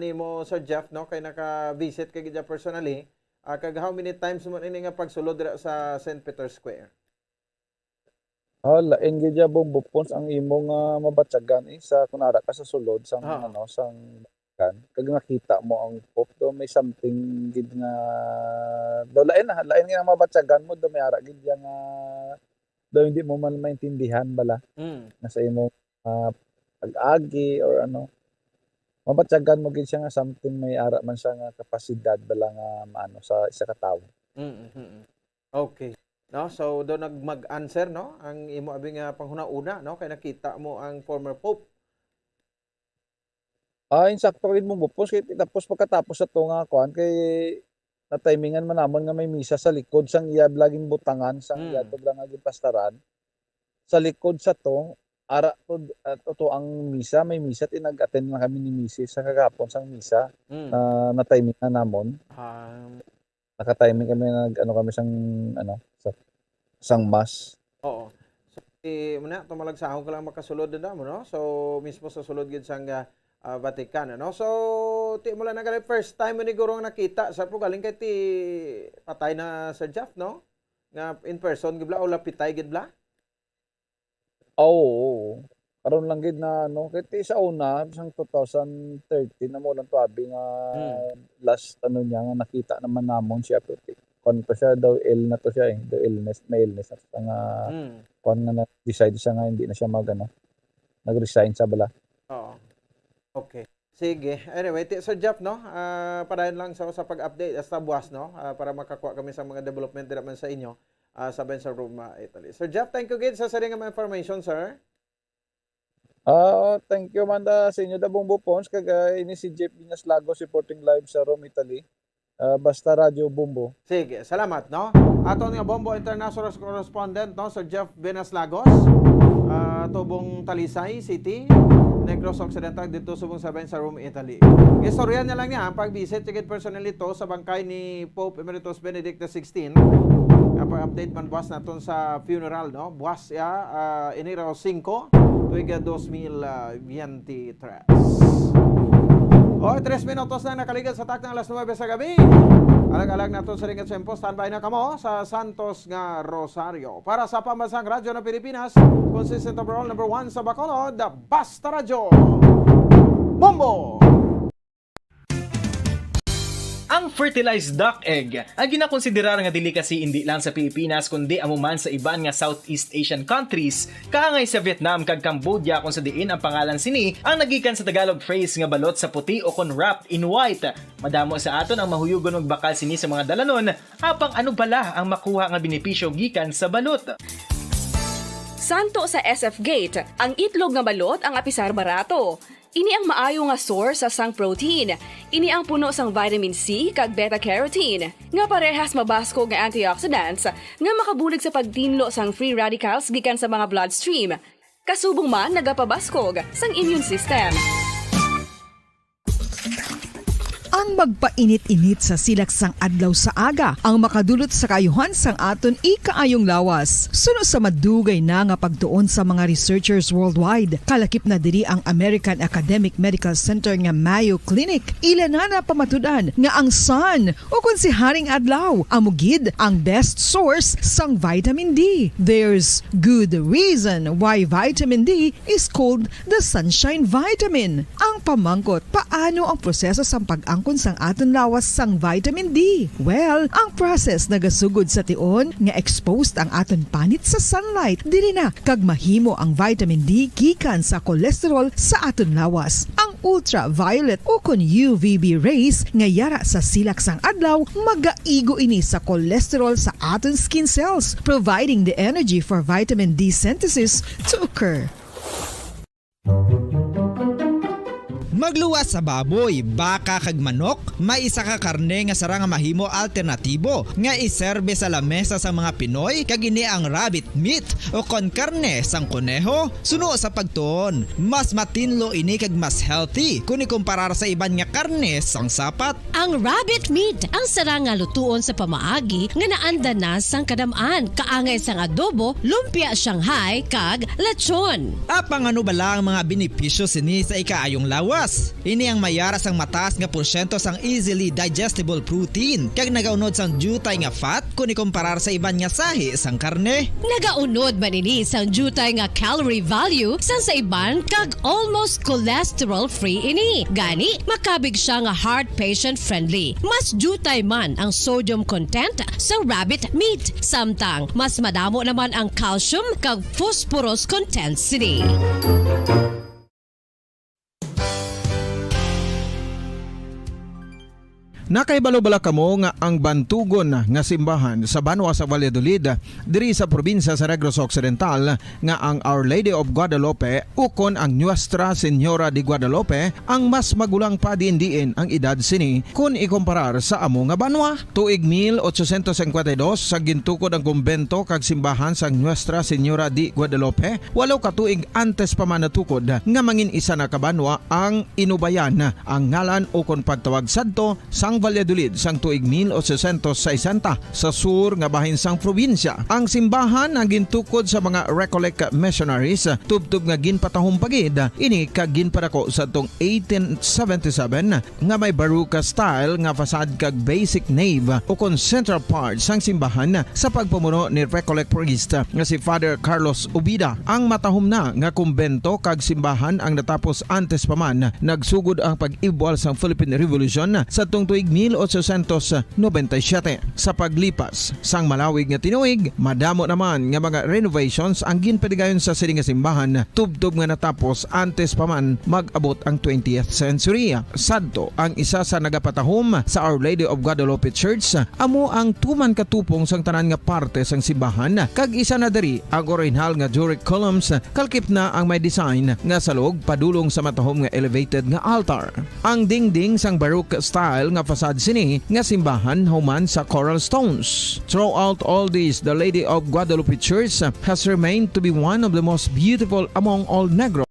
nimo Sir Jeff, no, kay naka-visit kay gid personally, kag how many times mo ini nga pagsulod dira sa St. Peter's Square? Lain gid Bumbo Pons ang imong mabatyagan sa kunara ka sa sulod sang sang kan kag nakita mo ang Pope do may something gid nga do lain nga mabatyagan mo do may ara gid nga do hindi mo man maintindihan bala nga sa imong pag-agi or mabatyagan mo gid siya nga something may ara man siya nga kapasidad bala nga sa isa ka tawo. Okay. No, so do mag-answer, no, ang imo abi nga panghuna-una, no, kay nakita mo ang former Pope. Insakto rin mo bupos kay tapos pagkatapos sa to nga kuan kay na-timingan man namon nga may misa sa likod sang iya laging butangan sang iya to lang nga pastoran. Sa likod sa to ara to ang misa, may misa tinag-attend na kami ni Mrs. sa kagapon sang misa. Na-timingan namon. Naka-timing kami kami sang mass. Oo. So muna tumalagsahon ka lang makasulod na mo, no? So mismo sa sulod gid sang Vatican, no? So ti mo lang na first time mo ni guro nakita sa po galing kay ti patay na Sir Jeff, no? Nga in person gid bla o lapitay gid bla? Oo. Karon lang gid na kay sa una sang 2013 na mo lang tuabi nga last niya nga nakita naman namon siya pero kon pa siya daw na to siya daw illness nga kon nga decide siya nga hindi na siya nag-resign sa bala. Oo. Okay. Sige. Anyway, Sir Jeff, no? Padayon lang sa pag-update sa buwas, no? Para makakuha kami sa mga development naman sa inyo sa Bensa Roma, Italy. Sir Jeff, thank you gid sa saring mga information, sir. Thank you Manda sa inyo da Bumbo Pons kag ini si Jeff Vinas Lagos reporting live sa Rome, Italy. Basta Radio Bumbo. Sige, salamat, no? Aton nga Bombo International Correspondent, no, Sir Jeff Vinas Lagos, tubong Talisay City, Negros Occidental dito subong sa Bensa Rome, Italy. Istorya niya lang niya ang pag-visit ticket personally to sa bangkay ni Pope Emeritus Benedict XVI. Update man buwas naton sa funeral, no? Buwas Enero 5 tuig 2023. 3 minutos na nakaligan sa tak ng alas 9 sa gabi. Alag-alag naton sa ringat sempo, standby na kamo sa Santos nga Rosario. Para sa pambansang radyo ng Pilipinas, consistent overall number 1 sa Bacolod, the Basta Radyo. Bombo! Ang fertilized duck egg ang ginakonsiderar nga delicacy hindi lang sa Pilipinas kundi amuman sa iban nga Southeast Asian countries kaangay sa Vietnam kag Cambodia kung sa diin ang pangalan sini ang nagikan sa Tagalog phrase nga balot sa puti o kon wrapped in white. Madamo sa aton ang mahuyugon og bakal sini sa mga dalanon apang ano bala ang makuha nga benepisyo gikan sa balot. Santo sa SF Gate, ang itlog nga balot ang apisar barato. Ini ang maayo nga source sa sang protein. Ini ang puno sang vitamin C kag beta-carotene. Nga parehas mabasko nga antioxidants nga makabulig sa pagtinlo sang free radicals gikan sa mga bloodstream. Kasubong man nagapabaskog sang immune system. Ang magpainit-init sa silaksang adlaw sa aga ang makadulot sa kaayuhan sang aton ikaayong lawas. Suno sa madugay na nga pagtuon sa mga researchers worldwide, kalakip na diri ang American Academic Medical Center nga Mayo Clinic. Ila na pamatudan nga ang sun o kung si Haring Adlaw amugid ang best source sang vitamin D. There's good reason why vitamin D is called the sunshine vitamin. Ang pamangkot, paano ang proseso sang pag-angkon pagpakon sang aton lawas sang vitamin D. Well, ang process nagasugod sa tion nga exposed ang aton panit sa sunlight dili na kag mahimo ang vitamin D gikan sa cholesterol sa aton lawas. Ang ultraviolet o kon UVB rays nga yara sa silak sang adlaw magaigo ini sa cholesterol sa aton skin cells, providing the energy for vitamin D synthesis to occur. Magluwas sa baboy, baka kag manok, may isa ka karne nga sara nga mahimo alternatibo nga iserbe sa lamesa sa mga Pinoy kag ini ang rabbit meat o kon karne sang kuneho. Suno sa pagtuon, mas matinlo ini kag mas healthy kung ikumparar sa iban nga karne sang sapat. Ang rabbit meat ang sara nga lutuon sa pamaagi nga naanda na sang kadamaan, kaangay sang adobo, lumpia Shanghai kag lechon. Apang ano bala ang mga benepisyo sini sa ikaayong lawas? Ini ang mayaras ang mataas nga porsyento sang easily digestible protein kag nagaunod sang jutay nga fat kung ikumparar sa iban nga sahi sang karne. Nagaunod man ini sang jutay nga calorie value sang sa iban kag almost cholesterol free ini. Gani makabig siya nga heart patient friendly. Mas jutay man ang sodium content sa rabbit meat, samtang mas madamo naman ang calcium kag phosphorus content sini. Nakaibalo-bala kamo nga ang bantugon nga simbahan sa Banwa sa Valladolid diri sa probinsya sa Negros Occidental nga ang Our Lady of Guadalupe ukon ang Nuestra Señora de Guadalupe ang mas magulang pa diin ang edad sini kung ikumparar sa amo nga banwa. Tuig 1852 sa gintukod ang kumbento kag simbahan sa Nuestra Señora de Guadalupe, walo ka tuig antes pa man natukod nga mangin isa na kabanwa ang inubayan ang ngalan ukon pagtawag sadto sang Valladolid sang tuig 1860 sa sur nga bahin sang probinsya. Ang simbahan ang gintukod sa mga Recollect missionaries tubtub nga ginpatahong pagid ini kag ginpadako sa tong 1877 nga may baroque style nga fasad kag basic nave o kon central part sang simbahan sa pagpamuno ni Recollect priest nga si Father Carlos Ubida. Ang matahom na nga kumbento kag simbahan ang natapos antes pa man nagsugod ang pag-ibwal sang Philippine Revolution sa tong tuig 1897. Sa paglipas sang malawig nga tinuig, madamo naman nga mga renovations ang ginpadigayon sa sining nga simbahan tubtob nga natapos antes pa man mag-abot ang 20th century. Sadto ang isa sa nagapatahom sa Our Lady of Guadalupe Church, amo ang tuman katupong sang tanan nga parte sang simbahan kag isa na diri ang original nga Doric columns kalkip na ang may design nga salog padulong sa matahom nga elevated nga altar. Ang dingding sang baroque style nga fasad sini nga simbahan human sa coral stones. Throughout all this, the Lady of Guadalupe Church has remained to be one of the most beautiful among all Negros.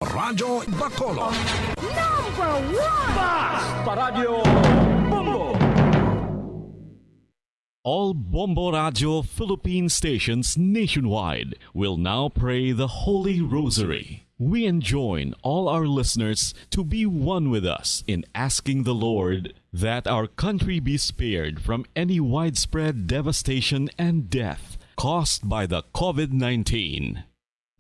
Radyo Bacolod. Number 1! Basta Radio Bombo! All Bombo Radio Philippine stations nationwide will now pray the Holy Rosary. We enjoin all our listeners to be one with us in asking the Lord that our country be spared from any widespread devastation and death caused by the COVID-19.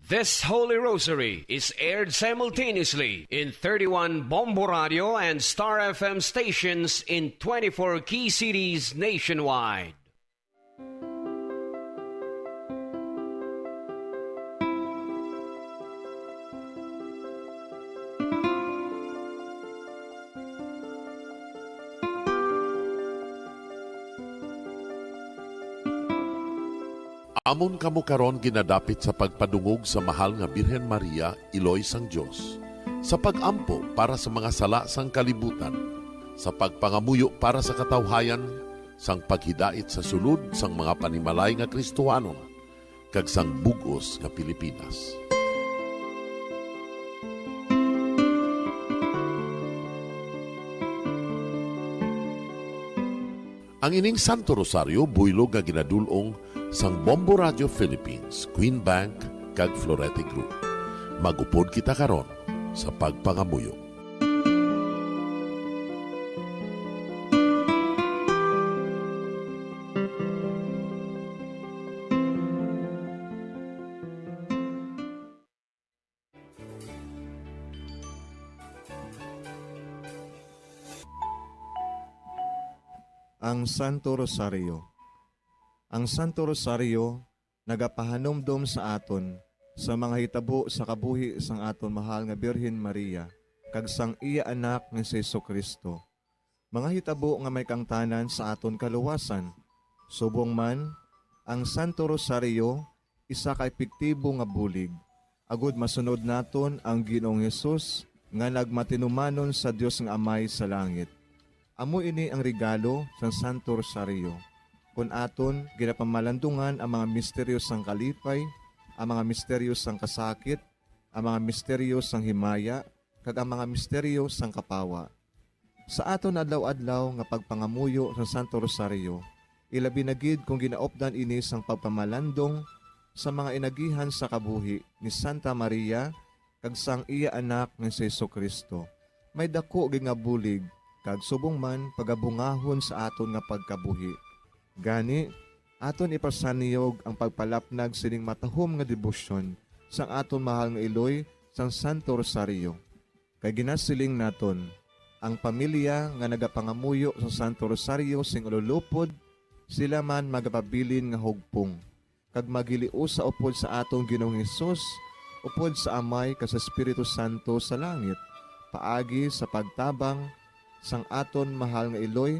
This Holy Rosary is aired simultaneously in 31 Bombo Radio and Star FM stations in 24 key cities nationwide. Amon kamo karon ginadapit sa pagpadungog sa mahal nga Birhen Maria, Iloy sang Dios, sa pagampo para sa mga sala sang kalibutan, sa pagpangamuyo para sa katawhayan, sang paghidait sa sulod sang mga panimalay nga Kristohanon, kag sang bugos nga Pilipinas. Ang ining Santo Rosario buylog nga ginadulong sang Bombo Radio Philippines, Queen Bank, kag Florete Group. Magupod kita karon sa pagpangamuyo. ang Santo Rosario. Ang Santo Rosario nagapahanumdom sa aton sa mga hitabo sa kabuhi sang aton mahal nga Birhen Maria kag sang iya anak nga si Jesucristo. Mga hitabo nga may kangtanan sa aton kaluwasan. Subong man, ang Santo Rosario isa ka epektibo nga bulig. Agud masunod naton ang Ginoong Hesus nga nagmatinumanon sa Dios nga Amay sa langit. Amo ini ang regalo sa Santo Rosario. Kung aton ginapamalandungan ang mga misteryo sang kalipay, ang mga misteryo sang kasakit, ang mga misteryo sang himaya, kag ang mga misteryo sang kapawa. Sa aton adlaw-adlaw nga pagpangamuyo sa Santo Rosario, ilabi na gid kung ginaopdan ini sang pagpamalandong sa mga inagihan sa kabuhi ni Santa Maria kag sang iya anak nga si Jesucristo. May dako gid nga bulig kag subong man pagabungahon sa aton nga pagkabuhi. Gani, aton ipasaniyog ang pagpalapnag sining matahom nga debosyon sang aton mahal nga iloy sang Santo Rosario. Kay ginasiling naton, ang pamilya nga nagapangamuyo sa Santo Rosario sing ululupod, sila man magapabilin nga hugpong. Kag magiliu sa upod sa atong Ginoong Hesus, upod sa Amay kas Espiritu Santo sa langit, paagi sa pagtabang sang aton mahal nga iloy,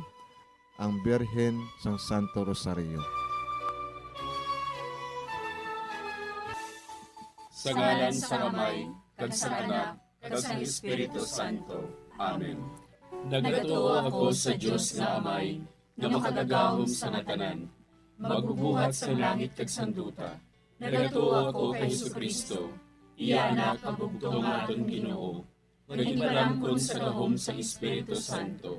ang Birhen sang Santo Rosario. Sa ngalan sa Amay, kag sa Anak, kag sa Espiritu Santo. Amen. Nagatuo ako sa Diyos na Amay, nga makadagahom sa natanan, magbubuhat sa langit kag sanduta. Nagatuo ako kay Jesucristo, iya anak ang bugtong aton Ginoo, nagimbalangkon sa gahom sa Espiritu Santo.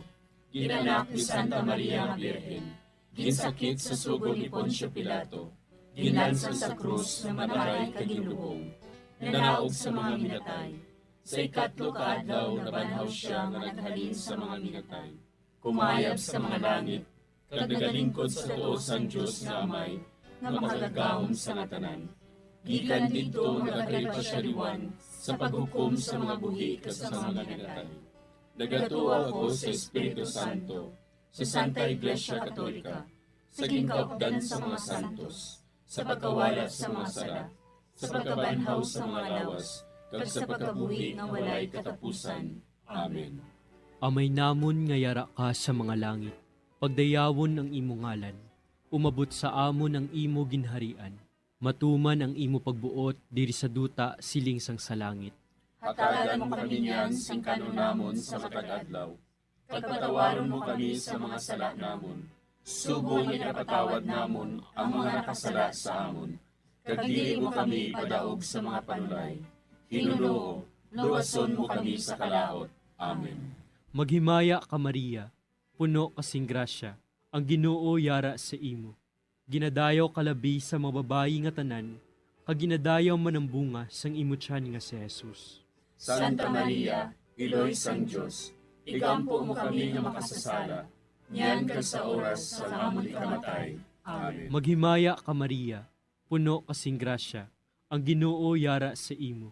Ginanak ni Santa Maria nga Birhen, ginsakit sa sugod ni Poncio Pilato, ginlansang sa krus na matay kag ginlubong, nanaog sa mga minatay. Sa ikatlo ka adlaw nabanhaw siya nga naghalin sa mga minatay. Kumayab sa mga langit, kag nagalingkod sa tuos ang Diyos nga Amay, nga makagagahom sa natanan. Gikan dito nagakalipa siya liwan sa paghukom sa mga buhi kas sa mga minatay. Nagatuo ako sa Espiritu Santo, sa Santa Iglesia Katolika, sa gingkaupdan sa mga santos, sa pagkawala sa mga sala, sa pagkabanhaw sa mga lawas, kag sa pagkabuhi nga walay katapusan. Amen. Amay namon nga yara ka sa mga langit, pagdayawon ang imo ngalan, umabot sa amon ang imo ginharian, matuman ang imo pagbuot diri sa duta siling sang sa langit. Hatagan mo kami niyan sing kanon namon sa matag adlaw. Pagpatawaron mo kami sa mga sala namon. Sugo nga napatawad namon ang mga nakasala sa amon. Kag dili mo kami padaog sa mga panulay. Hinunoo, luwason mo kami sa kalaot. Amen. Maghimaya ka Maria, puno kasing grasya, ang Ginoo yara sa imo. Ginadayaw kalabi sa mga babayi nga tanan, kag ginadayaw man ang bunga sang imo tiyan nga si Jesus. Santa Maria, Iloy sang Diyos, igampo mo kami nga makasasala, niyan kag sa oras sa amon ikamatay. Amen. Maghimaya ka Maria, puno kasing grasya, ang Ginoo yara sa imo.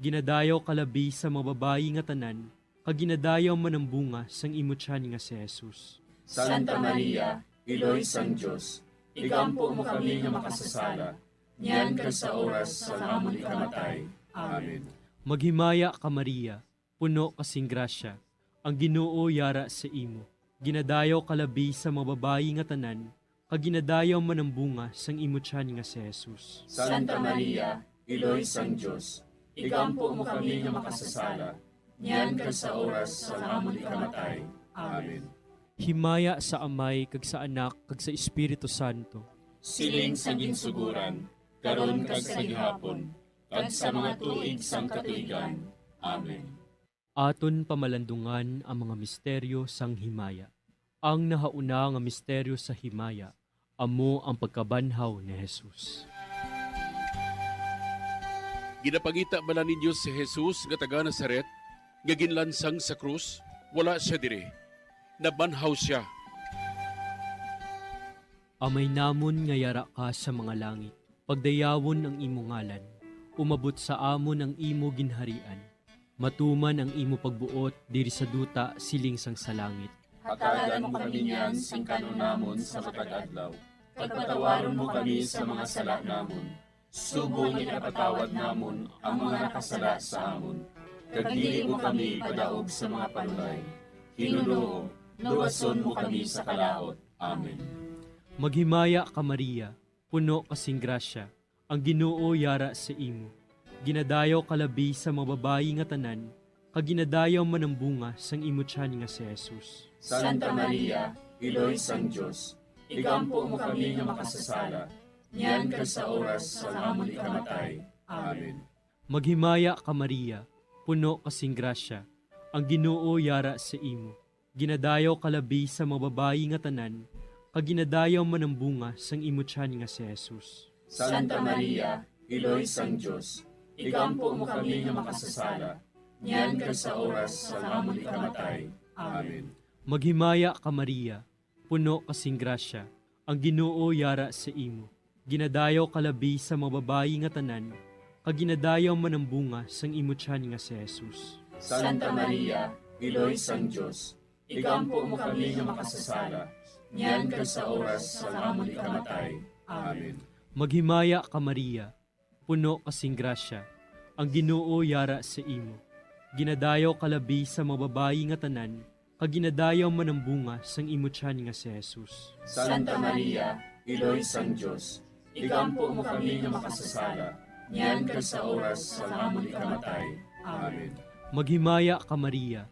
Ginadayaw kalabi sa mga babayi nga tanan, kag ginadayaw man ang bunga sang imo tiyan nga si Jesus. Santa Maria, Iloy sang Diyos, igampo mo kami nga makasasala, niyan kag sa oras sa amon ikamatay. Amen. Maghimaya ka Maria, puno kasing grasya, ang Ginoo yara sa imo. Ginadayaw kalabi sa mga babayi nga tanan, kag ginadayaw man ang bunga sang imo tiyan nga si Jesus. Santa Maria, Iloy sang Diyos, igampo mo kami nga makasasala, niyan kag sa oras sa amon ikamatay. Amen. Himaya sa Amay kag sa Anak kag sa Espiritu Santo. Siling sa ginsuguran, karon kag sa gihapon, kag sa mga tuig sang katuigan. Amen. Aton pamalandungan ang mga misteryo sang himaya. Ang nahauna nga misteryo sa himaya, amo ang pagkabanhaw ni Jesus. Ginapangita bala ninyo si Jesus nga taga Nazaret, nga ginlansang sa krus, wala siya dire. Nabanhaw siya. Amay namon nga yara ka sa mga langit, pagdayawon ang imo ngalan, umabot sa amon ang imo ginharian, matuman ang imo pagbuot diri sa duta siling sang sa langit. Hatagan mo kami niyan sing kanon namon sa matag adlaw. Pagpatawaron mo kami sa mga sala namon. Subong ipatawad namon ang mga nakasala sa amon. Kag dili mo kami padaog sa mga panulay. Hinunoo, luwason mo kami sa kalaot. Amen. Maghimaya ka Maria, puno kasing grasya, ang Ginoo yara sa imo. Ginadayaw kalabi sa mga babayi nga tanan, kag ginadayaw man ang bunga sang imo tiyan nga si Jesus. Santa Maria, Iloy sang Diyos, igampo mo kami nga makasasala, niyan ka sa oras sa amon ikamatay. Amen. Maghimaya ka Maria, puno kasing grasya, ang Ginoo yara sa imo. Ginadayaw kalabi sa mga babayi nga tanan, kag ginadayaw man ang bunga sang imo tiyan nga si Jesus. Santa Maria, Iloy sang Diyos, igampo mo kami nga makasasala, niyan ka sa oras sa amon ikamatay. Amen. Maghimaya ka Maria, puno kasing grasya, ang Ginoo yara sa imo. Ginadayaw kalabi sa mga babayi nga tanan, kag ginadayaw man ang bunga sang imo tiyan nga si Jesus. Santa Maria, Iloy sang Diyos, igampo mo kami nga makasasala, niyan ka sa oras sa amon ikamatay. Amen. Maghimaya ka Maria, puno kasing grasya, ang Ginoo yara sa imo. Ginadayaw kalabi sa mga babayi nga tanan, kag ginadayaw man ang bunga sang imo tiyan nga si Jesus. Santa Maria, Iloy sang Diyos, igampo mo kami nga makasasala, niyan ka sa oras sa amon ikamatay. Amen. Maghimaya ka Maria,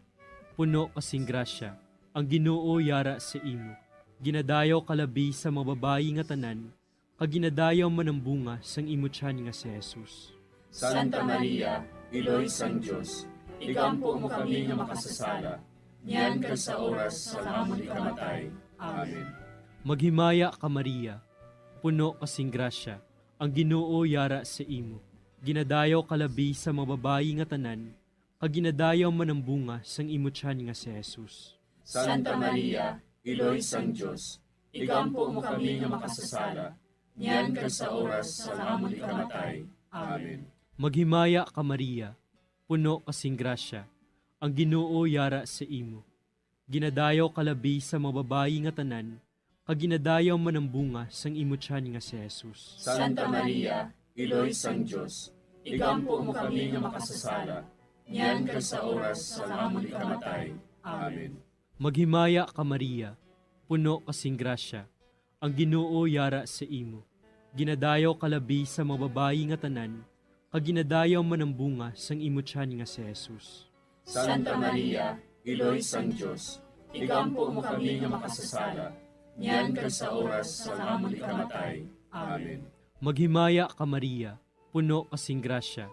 puno kasing grasya, ang Ginoo yara sa imo. Ginadayaw kalabi sa mga babayi nga tanan, kag ginadayaw man ang bunga sang imo tiyan nga si Jesus. Santa Maria, Iloy sang Diyos, igampo mo kami nga makasasala, niyan ka sa oras sa amon ikamatay. Amen. Maghimaya ka Maria, puno kasing grasya, ang Ginoo yara sa imo. Ginadayaw kalabi sa mga babayi nga tanan, kag ginadayaw man ang bunga sang imo tiyan nga si Jesus. Santa Maria, Iloy sang Diyos, igampo mo kami nga makasasala, niyan ka sa oras sa amon ikamatay. Amen. Maghimaya ka Maria, puno kasing grasya, ang Ginoo yara sa imo. Ginadayaw kalabi sa mga babayi nga tanan, kag ginadayaw man ang bunga sang imo tiyan nga si Jesus. Santa Maria, Iloy sang Diyos, igampo mo kami nga makasasala, niyan ka sa oras sa amon ikamatay. Amen. Maghimaya ka Maria, puno kasing grasya, ang Ginoo yara sa imo. Ginadayaw kalabi sa mga babayi nga tanan, kag ginadayaw man ang bunga sang imo tiyan nga si Jesus. Santa Maria, Iloy sang Diyos, igampo mo kami nga makasasala, niyan ka sa oras sa amon ikamatay. Amen. Maghimaya ka Maria, puno kasing grasya,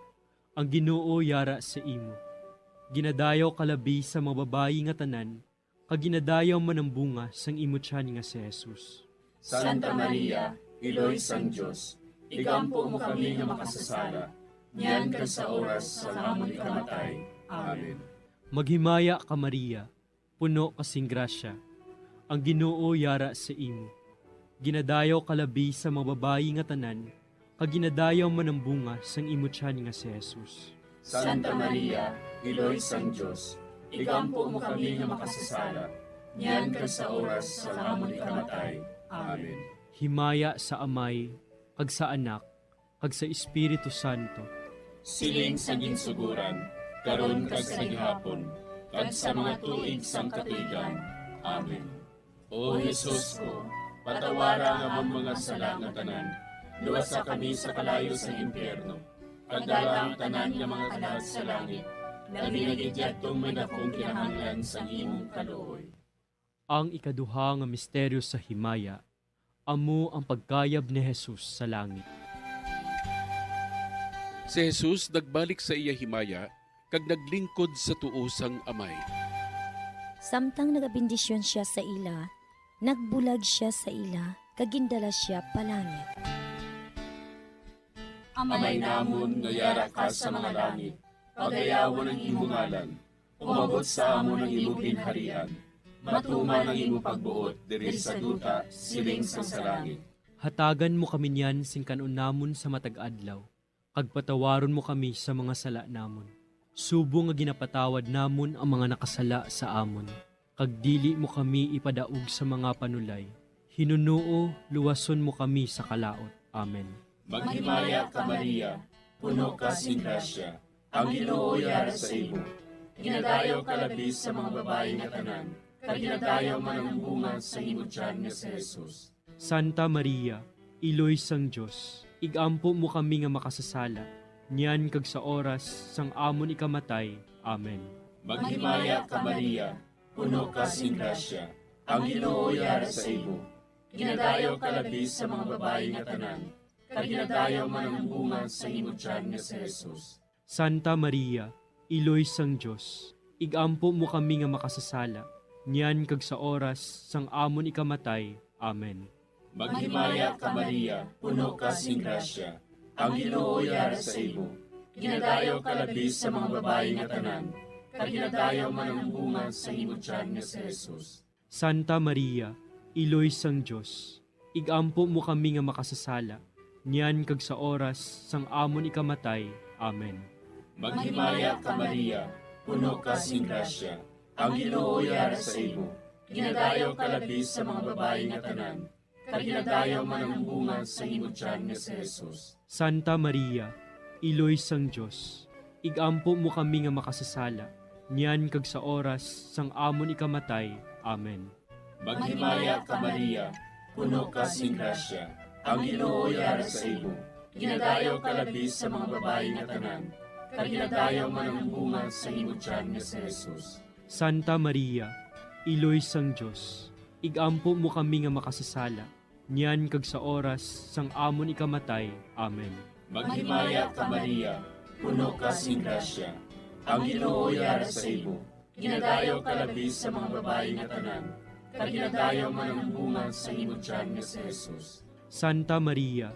ang Ginoo yara sa imo. Ginadayaw kalabi sa mga babayi nga tanan, kag ginadayaw man ang bunga sang imo tiyan nga si Jesus. Santa Maria, Iloy sang Diyos, igampo mo kami nga makasasala, niyan ka sa oras sa amon ikamatay. Amen. Maghimaya ka Maria, puno kasing grasya, ang Ginoo yara sa imo. Ginadayaw kalabi sa mga babayi nga tanan, kag ginadayaw man ang bunga sang imo tiyan nga si Jesus. Santa Maria, Iloy sang Diyos, igampo mo kami nga makasasala, niyan ka sa oras sa amon ikamatay. Amen. Himaya sa Amay, kag sa Anak, kag sa Espiritu Santo. Siling sa ginsuguran, karon kag sa gihapon, kag sa mga tuig sang katuigan. Amen. O Jesus ko, patawara nga among mga sala nga tanan, luwasa kami sa kalayo sa impyerno, kagdala ang tanan nga mga kalag sa langit, labi na gidyatong may dakong kinahanglan sa imong kaluoy. Ang ikaduha nga misteryo sa himaya, amo ang pagkayab ni Jesus sa langit. Si Jesus nagbalik sa iya himaya, kag naglingkod sa tuosang amay. Samtang nagabindisyon siya sa ila, nagbulag siya sa ila, kagindala siya palangit. Amay namon nga yara ka sa mga langit, pagayawan ang imong ngalan, umabot sa amon ang imong ginharian, matuman ang imong pagbuot diri sa duta siling sa langit. Hatagan mo kami niyan sing kanon namon sa matag adlaw, kag patawaron mo kami sa mga sala namon. Subo nga ginapatawad namon ang mga nakasala sa amon. kag dili mo kami ipadaog sa mga panulay. Hinunuo, luwason mo kami sa kalaot. Amen. Maghimaya ka Maria, puno ka sing grasya, ang Ginoo yara sa imo. Ginadayaw ka labis sa mga babae nga tanan, kag ginadayaw man ang bunga sa imo tiyan nga si Jesus. Santa Maria, Iloy sang Diyos, igampo mo kami nga makasasala, niyan kag sa oras sang amon ikamatay. Amen. Maghimaya ka Maria, puno ka sing grasya, ang Ginoo yara sa imo. Ginadayaw ka labis sa mga babae nga tanan, kag ginadayaw man ang bunga sa imo tiyan nga si Jesus. Santa Maria, Iloy sang Diyos, igampo mo kami nga makasasala, niyan kag sa oras sang amon ikamatay. Amen. Maghimaya ka Maria, puno ka sing grasya, ang Ginoo yara sa imo. Ginadayaw ka labis sa mga babae nga tanan, kag ginadayaw man ang bunga sa imo tiyan nga si Jesus. Santa Maria, Iloy sang Diyos, igampo mo kami nga makasasala, niyan kag sa oras sang amon ikamatay. Amen. Maghimaya ka Maria, puno ka sing grasya, ang Ginoo yara sa imo. Ginadayaw ka labis sa mga babae nga tanan, kag ginadayaw man ang bunga sa imo tiyan nga si Jesus. Santa Maria, Iloy sang Diyos, igampo mo kami nga makasasala, niyan kag sa oras sang amon ikamatay. Amen. Maghimaya ka Maria, puno ka sing grasya, ang Ginoo yara sa imo. Ginadayaw ka labis sa mga babae nga tanan, kag ginadayaw man ang bunga sa imo tiyan nga si Jesus. Santa Maria, Iloy sang Diyos, igampo mo kami nga makasasala, niyan kag sa oras sang amon ikamatay. Amen. Maghimaya ka Maria, puno ka sing grasya, ang Ginoo yara sa imo. Ginadayaw ka labis sa mga babae nga tanan, kag ginadayaw man ang bunga sa imo tiyan nga si Jesus. Santa Maria,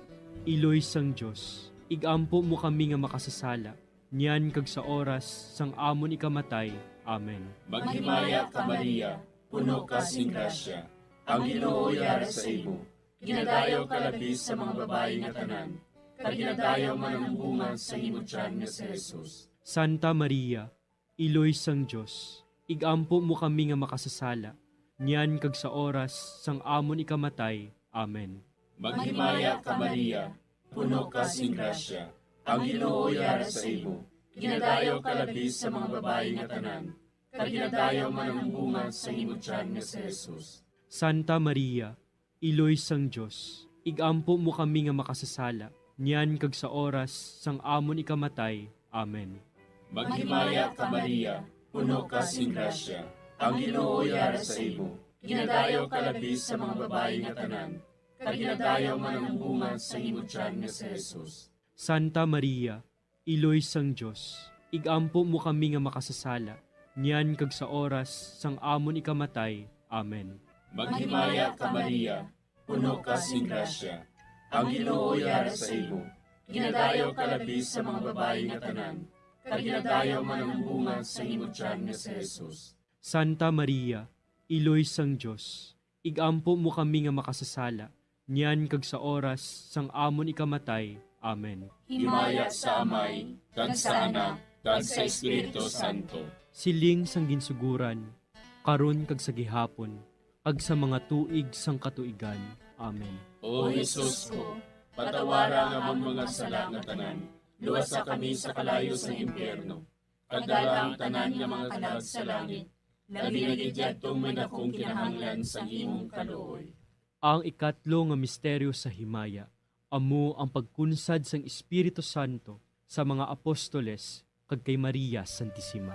Iloy sang Diyos, igampo mo kami nga makasasala, niyan kag sa oras sang amon ikamatay. Amen. Maghimaya ka Maria, puno ka sing grasya, ang Ginoo yara sa imo. Ginadayaw ka labis sa mga babae nga tanan, kag ginadayaw man ang bunga sa imo tiyan nga si Jesus. Santa Maria, Iloy sang Diyos, igampo mo kami nga makasasala, niyan kag sa oras sang amon ikamatay. Amen. Maghimaya ka Maria, puno ka sing grasya, ang Ginoo yara sa imo. Ginadayaw ka labis sa mga babae nga tanan, kag ginadayaw man ang bunga sa imo tiyan nga si Jesus. Santa Maria, Iloy sang Diyos, igampo mo kami nga makasasala, niyan kag sa oras sang amon ikamatay. Amen. Maghimaya ka Maria, puno ka sing grasya, ang Ginoo yara sa imo. Ginadayaw ka labis sa mga babae nga tanan, kag ginadayaw man ang bunga sa imo tiyan nga si Jesus. Santa Maria, Iloy sang Diyos, igampo mo kami nga makasasala, niyan kag sa oras sang amon ikamatay. Amen. Maghimaya ka Maria, puno ka sing grasya, ang Ginoo yara sa imo. Ginadayaw ka labis sa mga babae nga tanan, kag ginadayaw man ang bunga sa imo tiyan nga si Jesus. Santa Maria, Iloy sang Diyos, igampo mo kami nga makasasala, niyan kag sa oras sang amon ikamatay. Amen. Himaya sa Amay, kag sa Anak, kag sa Espiritu Santo. Siling sang ginsuguran, karon kag sa gihapon, kag sa mga tuig sang katuigan. Amen. O Jesus ko, patawara nga among mga sala nga tanan, luwasa kami sa kalayo sa impyerno, kag dala ang tanan nga mga kalag sa langit, labi na gidyadtong may nakong kinahanglan sa imong kaluoy. Ang ikatlo nga misteryo sa himaya, amo ang pagkunsad sang Espiritu Santo sa mga apostoles kag kay Maria Santissima.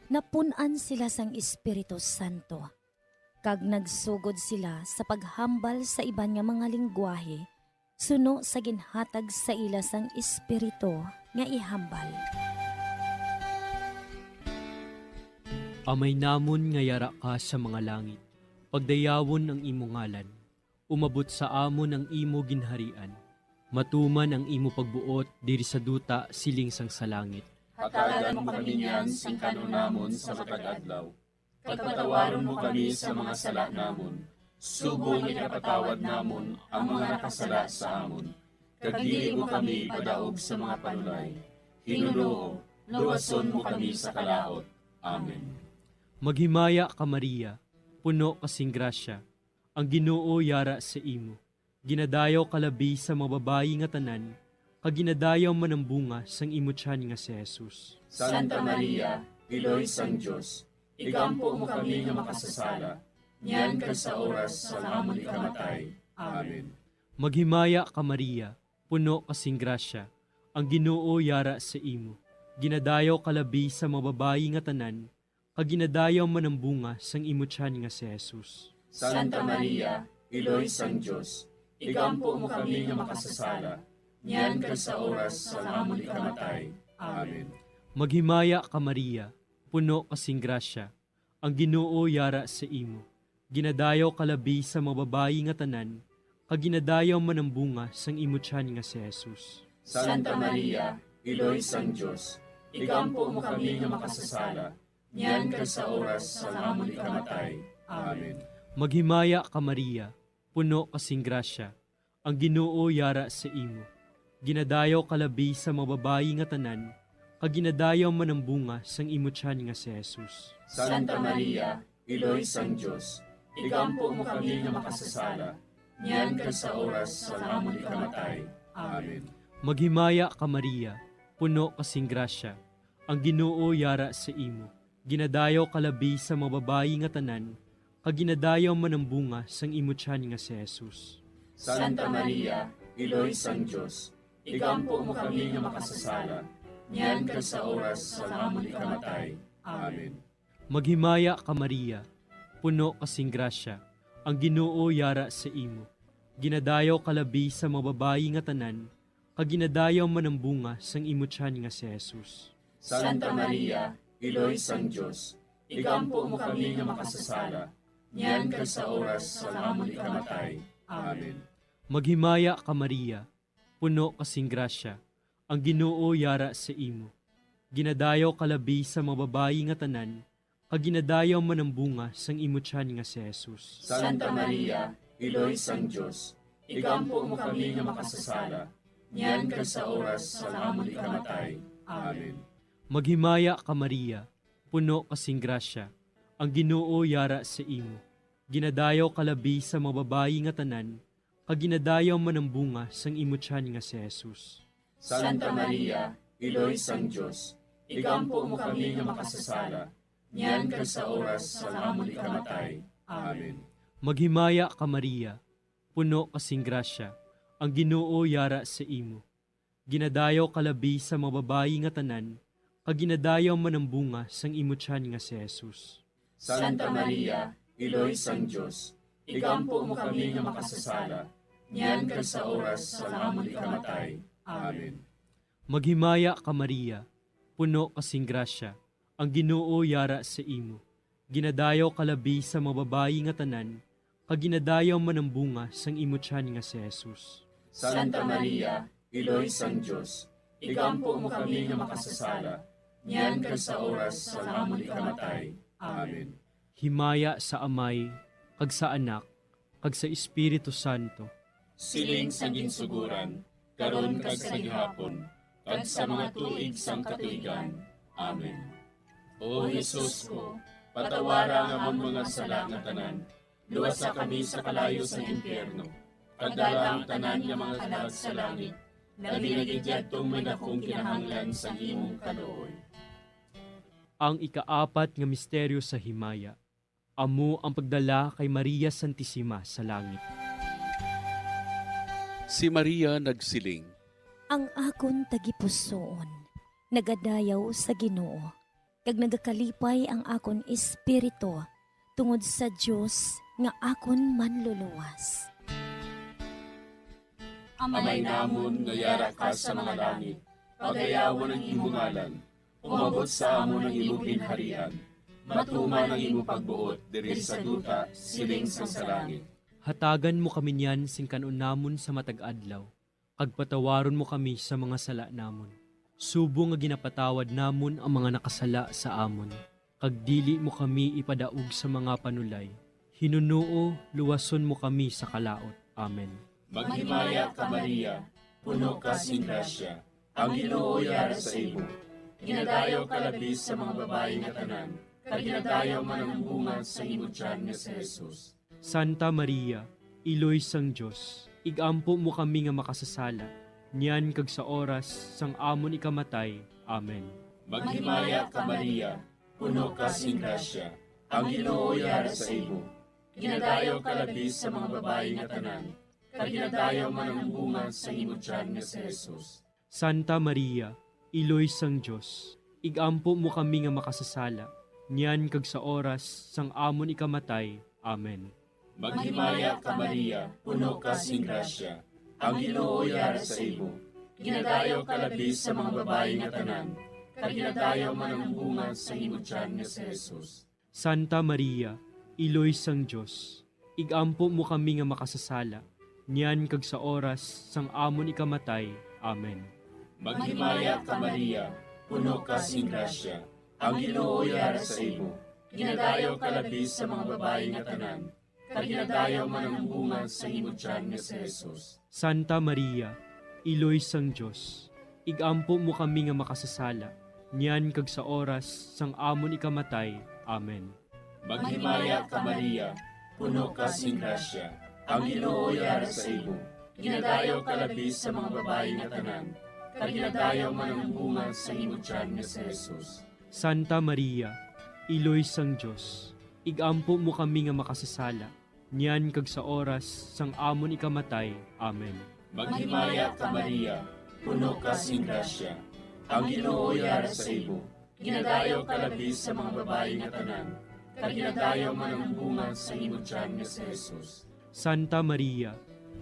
Napunan sila sang Espiritu Santo, kag nagsugod sila sa paghambal sa iban nga mga lingwahe, suno sa ginhatag sa ila sang Espiritu nga ihambal. Amay namon nga yara ka sa mga langit, pagdayawon ang imo ngalan, umabot sa amon ang imo ginharian, matuman ang imo pagbuot diri sa duta siling sang sa langit. Hatagan mo kami niyan sing kanunamon sa matag adlaw, pagpatawaron mo kami sa mga sala namon, subong ipatawad namon ang mga nakasala sa amon, kag dili mo kami padaog sa mga panulay, hinunoo, luwason mo kami sa kalaot. Amen. Maghimaya ka Maria, puno kasing grasya, ang Ginoo yara sa imo. Ginadayaw kalabi sa mga babayi nga tanan, kag ginadayaw man ang bunga sang imo tiyan nga si Jesus. Santa Maria, Iloy sang Diyos, igampo mo kami nga makasasala, niyan ka sa oras sa amon ikamatay. Amen. Maghimaya ka Maria, puno kasing grasya, ang Ginoo yara sa imo. Ginadayaw kalabi sa mga babayi nga tanan, kag ginadayaw man ang bunga sang imo tiyan nga si Jesus. Santa Maria, Iloy sang Diyos, igampo mo kami nga makasasala, niyan ka sa oras sa amon ikamatay. Amen. Maghimaya ka Maria, puno kasing grasya, ang Ginoo yara sa imo. Ginadayaw kalabi sa mga babayi nga tanan, kag ginadayaw man ang bunga sang imo tiyan nga si Jesus. Santa Maria, Iloy sang Diyos, igampo mo kami nga makasasala, niyan ka sa oras sa amon ikamatay. Amen. Maghimaya ka Maria, puno kasing grasya, ang Ginoo yara sa imo. Ginadayaw kalabi sa mga babayi nga tanan, kag ginadayaw man ang bunga sang imo tiyan nga si Jesus. Santa Maria, Iloy sang Diyos, igampo mo kami nga makasasala, niyan ka sa oras sa amon ikamatay. Amen. Maghimaya ka Maria, puno kasing grasya, ang Ginoo yara sa imo. Ginadayaw kalabi sa mga babayi nga tanan, kag ginadayaw man ang bunga sang imo tiyan nga si Jesus. Santa Maria, Iloy sang Diyos, igampo mo kami nga makasasala, niyan ka sa oras sa amon ikamatay. Amen. Maghimaya ka Maria, puno kasing grasya, ang Ginoo yara sa imo. Ginadayaw kalabi sa mga babayi nga tanan, kag ginadayaw man ang bunga sang imo tiyan nga si Jesus. Santa Maria, Iloy sang Diyos, igampo mo kami nga makasasala, niyan ka sa oras sa amon ikamatay. Amen. Maghimaya ka Maria, puno kasing grasya, ang Ginoo yara sa imo. Ginadayaw kalabi sa mga babayi nga tanan, kag ginadayaw man ang bunga sang imo tiyan nga si Jesus. Santa Maria, Iloy sang Diyos, igampo mo kami nga makasasala, niyan ka sa oras sa amon ikamatay. Amen. Maghimaya ka Maria, puno kasing grasya, ang Ginoo yara sa imo. Ginadayaw kalabi sa mga babayi nga tanan, kag ginadayaw man ang bunga sang imo tiyan nga si Jesus. Santa Maria, Iloy sang Diyos, igampo mo kami nga makasasala, niyan ka sa oras sa amon ikamatay. Amen. Maghimaya ka Maria, puno kasing grasya, ang Ginoo yara sa imo. Ginadayaw kalabi sa mga babayi nga tanan, kag ginadayaw man ang bunga sang imo tiyan nga si Jesus. Santa Maria, Iloy sang Diyos, igampo mo kami nga makasasala, niyan ka sa oras sa amon ikamatay. Amen. Maghimaya ka Maria, puno kasing grasya, ang Ginoo yara sa imo. Ginadayaw kalabi sa mga babayi nga tanan, kag ginadayaw man ang bunga sang imo tiyan nga si Jesus. Santa Maria, Iloy sang Diyos, igampo mo kami nga makasasala, niyan ka sa oras sa amon ikamatay. Amen. Himaya sa Amay, kag sa Anak, kag sa Espiritu Santo. Siling sa ginsuguran, karon kag sa gihapon, kag sa mga tuig sang katuigan. Amen. O Jesus ko, patawara nga among mga sala nga tanan, luwasa kami sa kalayo sa impyerno, kagdala ang tanan nga mga kalag sa langit, labi na gidyadtong may dakong kinahanglan sa imong kaluoy. Ang ikaapat nga misteryo sa himaya, amo ang pagdala kay Maria Santissima sa langit. Si Maria nagsiling, Ang akon tagipusoon, nagadayaw sa Ginoo, kag nagakalipay ang akon espiritu tungod sa Dios nga akon manluluwas. Amay namon nga yara ka sa mga langit, pagayawan ang imong ngalan, umabot sa amon ang imong ginharian, matuman ang imong pagbuot diri sa duta siling sa langit. Hatagan mo kami niyan sing kanon namon sa matag adlaw, kag patawaron mo kami sa mga sala namon. Subo nga ginapatawad namon ang mga nakasala sa amon, kag dili mo kami ipadaog sa mga panulay. Hinunuo, luwason mo kami sa kalaot. Amen. Maghimaya ka Maria, puno ka sing grasya, ang Ginoo yara sa imo. Ginadayaw ka labi sa mga babae nga tanan, kag ginadayaw man ang bunga sa imong tiyan nga si Jesus. Santa Maria, Iloy sang Diyos, igampo mo kami nga makasasala, niyan kag sa oras sang amon ikamatay. Amen. Maghimaya ka Maria, puno ka sing grasya, ang Ginoo yara sa imo. Ginadayaw ka labi sa mga babae nga tanan, kag ginadayaw man ang bunga sa imong tiyan nga si Jesus. Santa Maria, Iloy sang Diyos, igampo mo kami nga makasasala, niyan kag sa oras sang amon ikamatay. Amen. Maghimaya ka Maria, puno ka sing grasya, ang Ginoo yara sa imo. Ginadayaw ka labi sa mga babae nga tanan, kag ginadayaw man ang bunga sa imong tiyan nga si Jesus. Santa Maria, Iloy sang Diyos, igampo mo kami nga makasasala, niyan kag sa oras sang amon ikamatay. Amen. Maghimaya ka Maria, puno ka sing grasya, ang Ginoo yara sa imo. Ginadayaw ka labi sa mga babae nga tanan, kag ginadayaw man ang bunga sa imong tiyan nga si Jesus. Santa Maria, Iloy sang Diyos, igampo mo kami nga makasasala, niyan kag sa oras sang amon ikamatay. Amen. Maghimaya ka Maria, puno ka sing grasya, ang Ginoo yara sa imo. Ginadayaw ka labi sa mga babae nga tanan, kag ginadayaw man ang bunga sa imong tiyan nga si Jesus. Santa Maria, Iloy sang Diyos, igampo mo kami nga makasasala, niyan kag sa oras sang amon ikamatay. Amen. Maghimaya ka Maria, puno ka sing grasya, ang Ginoo yara sa imo. Ginadayaw ka labi sa mga babae nga tanan, kag ginadayaw man ang bunga sa imong tiyan nga si Jesus. Santa Maria,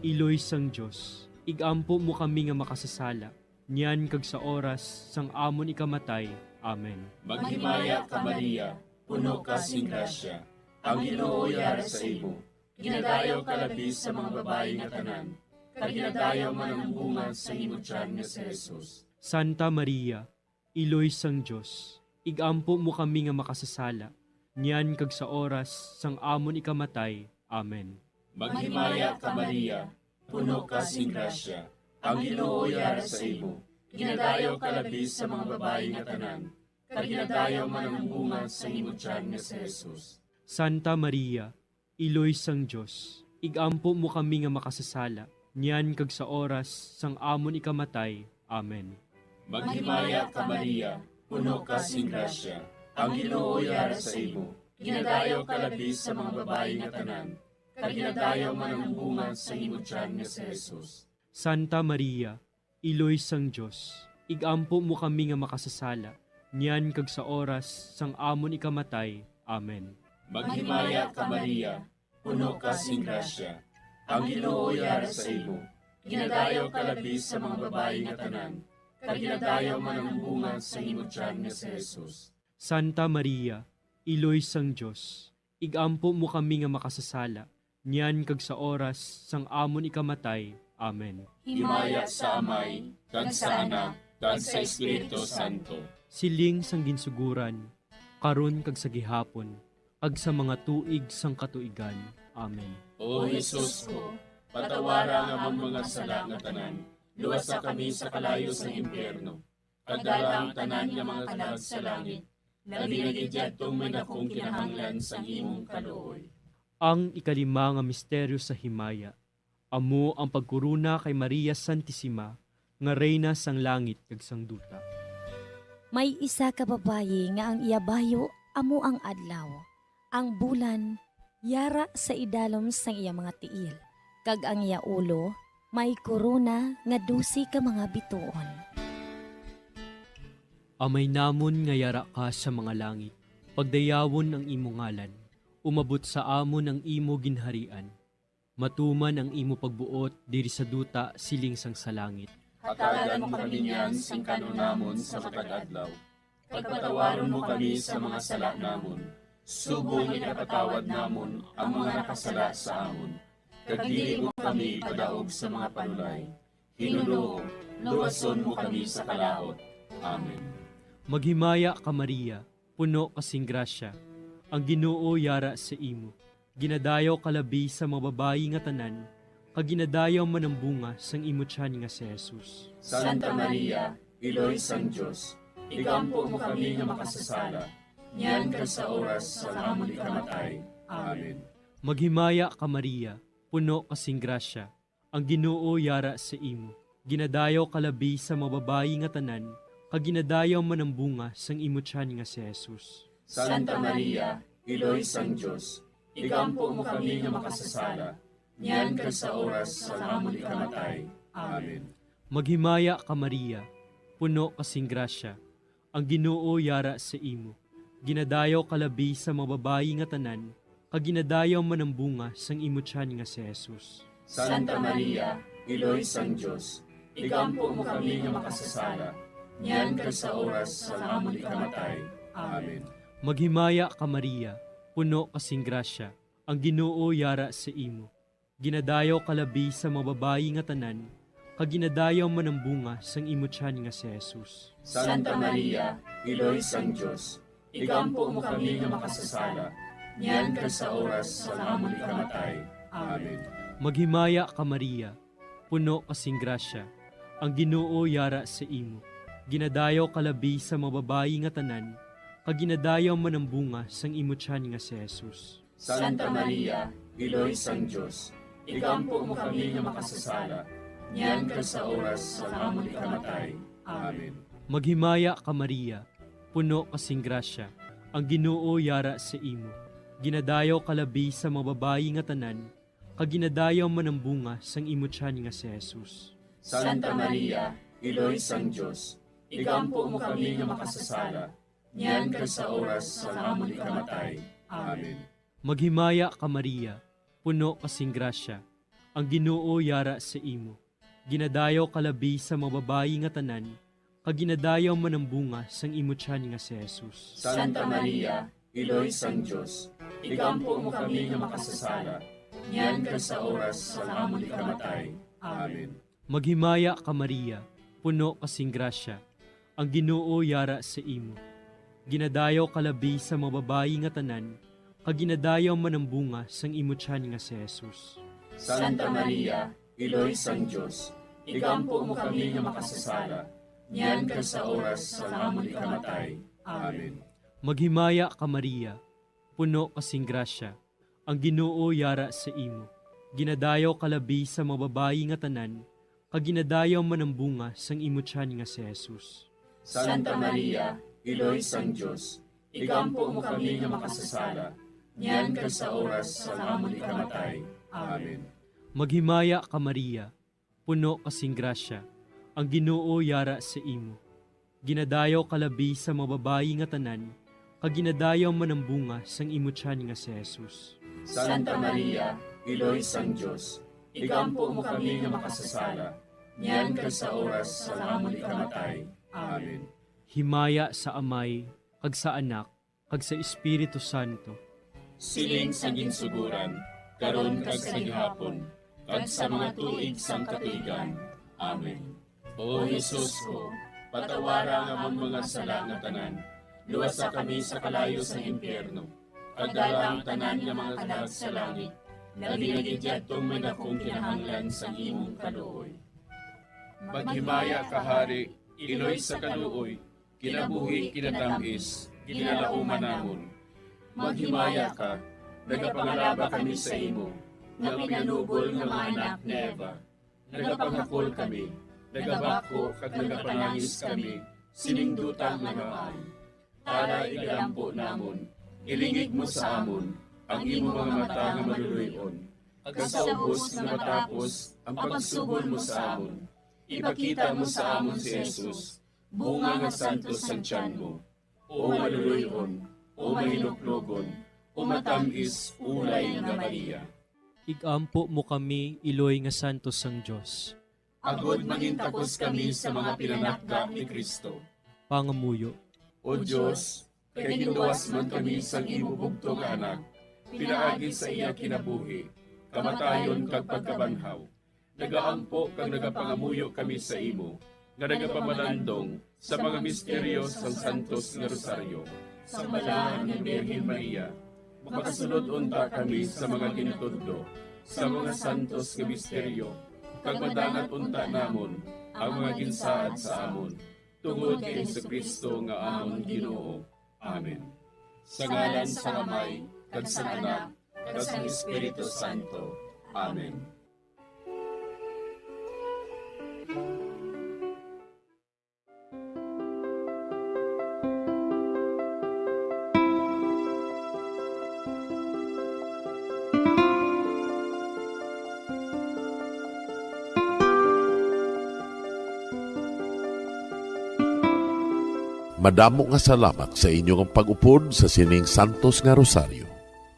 Iloy sang Diyos, igampo mo kami nga makasasala, niyan kag sa oras sang amon ikamatay. Amen. Maghimaya ka Maria, puno ka sing grasya, ang Ginoo yara sa imo. Ginadayaw ka labi sa mga babae nga tanan, kag ginadayaw man ang bunga sa imong tiyan nga si Jesus. Santa Maria, Iloy sang Diyos, igampo mo kami nga makasasala, niyan kag sa oras sang amon ikamatay. Amen. Maghimaya ka Maria, puno ka sing grasya, ang Ginoo yara sa imo. Ginadayaw ka labi sa mga babae nga tanan, kag ginadayaw man ang bunga sa imong tiyan nga si Jesus. Santa Maria, Iloy sang Diyos, igampo mo kami nga makasasala, niyan kag sa oras sang amon ikamatay. Amen. Maghimaya ka Maria, puno ka sing grasya, ang Ginoo yara sa imo. Ginadayaw ka labi sa mga babae nga tanan, kag ginadayaw man ang bunga sa imong tiyan nga si Jesus. Santa Maria, Iloy sang Diyos, igampo mo kami nga makasasala, niyan kag sa oras sang amon ikamatay. Amen. Maghimaya ka Maria, puno ka sing grasya, ang Ginoo yara sa imo. Ginadayaw ka labi sa mga babae nga tanan, kag ginadayaw man ang bunga sa imong tiyan nga si Jesus. Santa Maria, Iloy sang Diyos, igampo mo kami nga makasasala, niyan kag sa oras sang amon ikamatay. Amen. Himaya sa Amay, kag sa Anak, kag sa Espiritu Santo. Siling sang ginsuguran, karon kag sa gihapon, ag sa mga tuig sang katuigan. Amen. O Jesus ko, patawara nga ang mga sala nga tanan, luwasa kami sa kalayo sa impyerno. Kadala ang tanan nga mga kalag sa langit, labi na gidyadtong may nakong kinahanglan sa imong kaluoy. Ang ikalima nga misteryo sa himaya, amo ang pagkuruna kay Maria Santissima, nga reyna sang langit kag sang duta. May isa ka babayi nga ang iyabayo amo ang adlaw. Ang bulan yara sa idalom sang iya mga tiil. Kag ang iya ulo may korona nga 12 ka mga bituon. Amay namon nga yara ka sa mga langit, pagdayawon ang imo ngalan, umabot sa amon ang imo ginharian. Matuman ang imo pagbuot diri sa duta siling sang sa langit. Hatagan mo kami niyan sing kanunamon sa matag adlaw. Pagpatawaron mo kami sa mga sala namon. Subong ikapatawad namon ang mga nakasala sa amon. Kag dili mo kami padaog sa mga panulay. Hinunoo, luwason mo kami sa kalaot. Amen. Maghimaya ka Maria, puno kasing grasya, ang Ginoo yara sa imo. Ginadayaw kalabi sa mga babayi nga tanan, kag ginadayaw man ang bunga sang imo tiyan nga si Jesus. Santa Maria, Iloy sang Diyos, igampo mo kami nga makasasala, niyan kag sa oras sa amon ikamatay. Amen. Maghimaya ka Maria, puno kasing grasya, ang Ginoo yara sa imo. Ginadayaw kalabi sa mababayi nga tanan, kag ginadayaw man ang bunga sang imo tiyan nga si Jesus. Santa Maria, Iloy sang Diyos, igampo mo kami nga makasasala, niyan kag sa oras sa amon ikamatay. Amen. Maghimaya ka Maria, puno kasing grasya, ang Ginoo yara sa imo. Ginadayaw kalabi sa mababayi nga tanan, kag ginadayaw man ang bunga sang imo tiyan nga si Jesus. Santa Maria, Iloy sang Diyos, igampo mo kami nga makasasala, niyan kag sa oras sa amon ikamatay. Amen. Maghimaya ka Maria, puno kasing grasya, ang Ginoo yara sa imo. Ginadayaw kalabi sa mababayi nga tanan, kag ginadayaw man ang bunga sang imo tiyan nga si Jesus. Santa Maria, Iloy sang Diyos, igampo mo kami nga makasasala, niyan kag sa oras sa amon ikamatay. Amen. Maghimaya ka Maria, puno kasing grasya, ang Ginoo yara sa imo. Ginadayaw kalabi sa mababayi nga tanan, kag ginadayaw man ang bunga sang imo tiyan nga si Jesus. Santa Maria, Iloy sang Diyos, igampo mo kami nga makasasala, niyan kag sa oras sa amon ikamatay. Amen. Maghimaya ka Maria, puno kasing grasya, ang Ginoo yara sa imo. Ginadayaw kalabi sa mababayi nga tanan, kag ginadayaw man ang bunga sang imo tiyan nga si Jesus. Santa Maria, Iloy sang Diyos, igampo mo kami nga makasasala, niyan kag sa oras sa amon ikamatay. Amen. Maghimaya ka Maria, puno kasing grasya, ang Ginoo yara sa imo. Ginadayaw kalabi sa mababayi nga tanan, kag ginadayaw man ang bunga sang imo tiyan nga si Jesus. Santa Maria, Iloy sang Diyos, igampo mo kami nga makasasala, niyan kag sa oras sa amon ikamatay. Amen. Maghimaya ka Maria, puno kasing grasya, ang Ginoo yara sa imo. Ginadayaw kalabi sa mababayi nga tanan, kag ginadayaw man ang bunga sang imo tiyan nga si Jesus. Santa Maria, Iloy sang Diyos, igampo mo kami nga makasasala, niyan kag sa oras sa amon ikamatay. Amen. Maghimaya ka Maria, puno kasing grasya, ang Ginoo yara sa imo. Ginadayaw kalabi sa mababayi nga tanan, kag ginadayaw man ang bunga sang imo tiyan nga si Jesus. Santa Maria, Iloy sang Diyos, igampo mo kami nga makasasala, niyan kag sa oras sa amon ikamatay. Amen. Maghimaya ka Maria, puno kasing grasya, ang Ginoo yara sa imo. Ginadayaw kalabi sa mababayi nga tanan, kag ginadayaw man ang bunga sang imo tiyan nga si Jesus. Santa Maria, Iloy sang Diyos, igampo mo kami nga makasasala, niyan kag sa oras sa amon ikamatay. Amen. Himaya sa Amay, kag sa Anak, kag sa Espiritu Santo. Siling sa ginsuguran, karon kag sa gihapon, kag sa mga tuig sang katuigan. Amen. O Jesus ko, patawara nga among mga sala nga tanan, luwasa kami sa kalayo sa impyerno, kag dala ang tanan nga mga kalag sa langit, labi na gidyadtong may dakong kinahanglan sa imong kaluoy. Maghimaya ka Hari, Iloy sa kaluoy, kinabuhi kinatamis, ginalauman namon. Maghimaya ka, nagapangalaba kami sa imo, nga pinanubol nga mga anak ni Eva. Nagapangakol kami, nagabako kag nagapanangis kami, siningdutan nga naman. Para igalampo namon, ilingig mo sa amon, ang imo mga mata nga maluluyon. Kag sa ubos nga matapos, ang pagsugod mo sa amon. Ipakita mo sa amon si Jesus, bunga nga santos sa tiyan mo. O maluluyon, o mahiluklogon, o matamis, ulay nga Maria. Igampo mo kami, Iloy nga santos sang Diyos. Agod mangintapos kami sa mga pinanakda ni Kristo. Pangamuyo. O Diyos, kay ginluwas man kami sa imo bugtong nga anak, pinaagi sa iya kinabuhi, kamatayon kag pagkabanhaw. Nagaampo kag nagapangamuyo kami sa imo, nga nagapamalandong sa mga misteryo sang Santos nga Rosaryo. Sa balahan ni Birhen Maria, makasunod unta kami sa mga ginutudlo, sa mga santos nga misteryo, kag madangat unta namon ang mga ginsaad sa amon. tungod kay Jesucristo nga amon Ginoo. Amen. Sa ngalan sa Amay, kag sa Anak, kag sa Espiritu Santo. Amen. Madamo nga salamat sa inyong pag-upod sa sining Santos nga Rosario.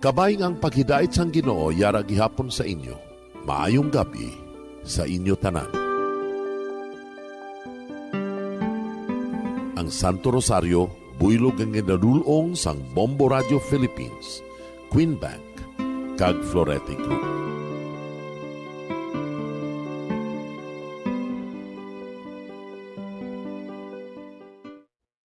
Kabay ang paghidait sang Ginoo yara gihapon sa inyo. Maayong gabi sa inyo tanan. Ang Santo Rosario buylog ang ginadulong sang Bombo Radio Philippines, Queen Bank, kag Florete Group.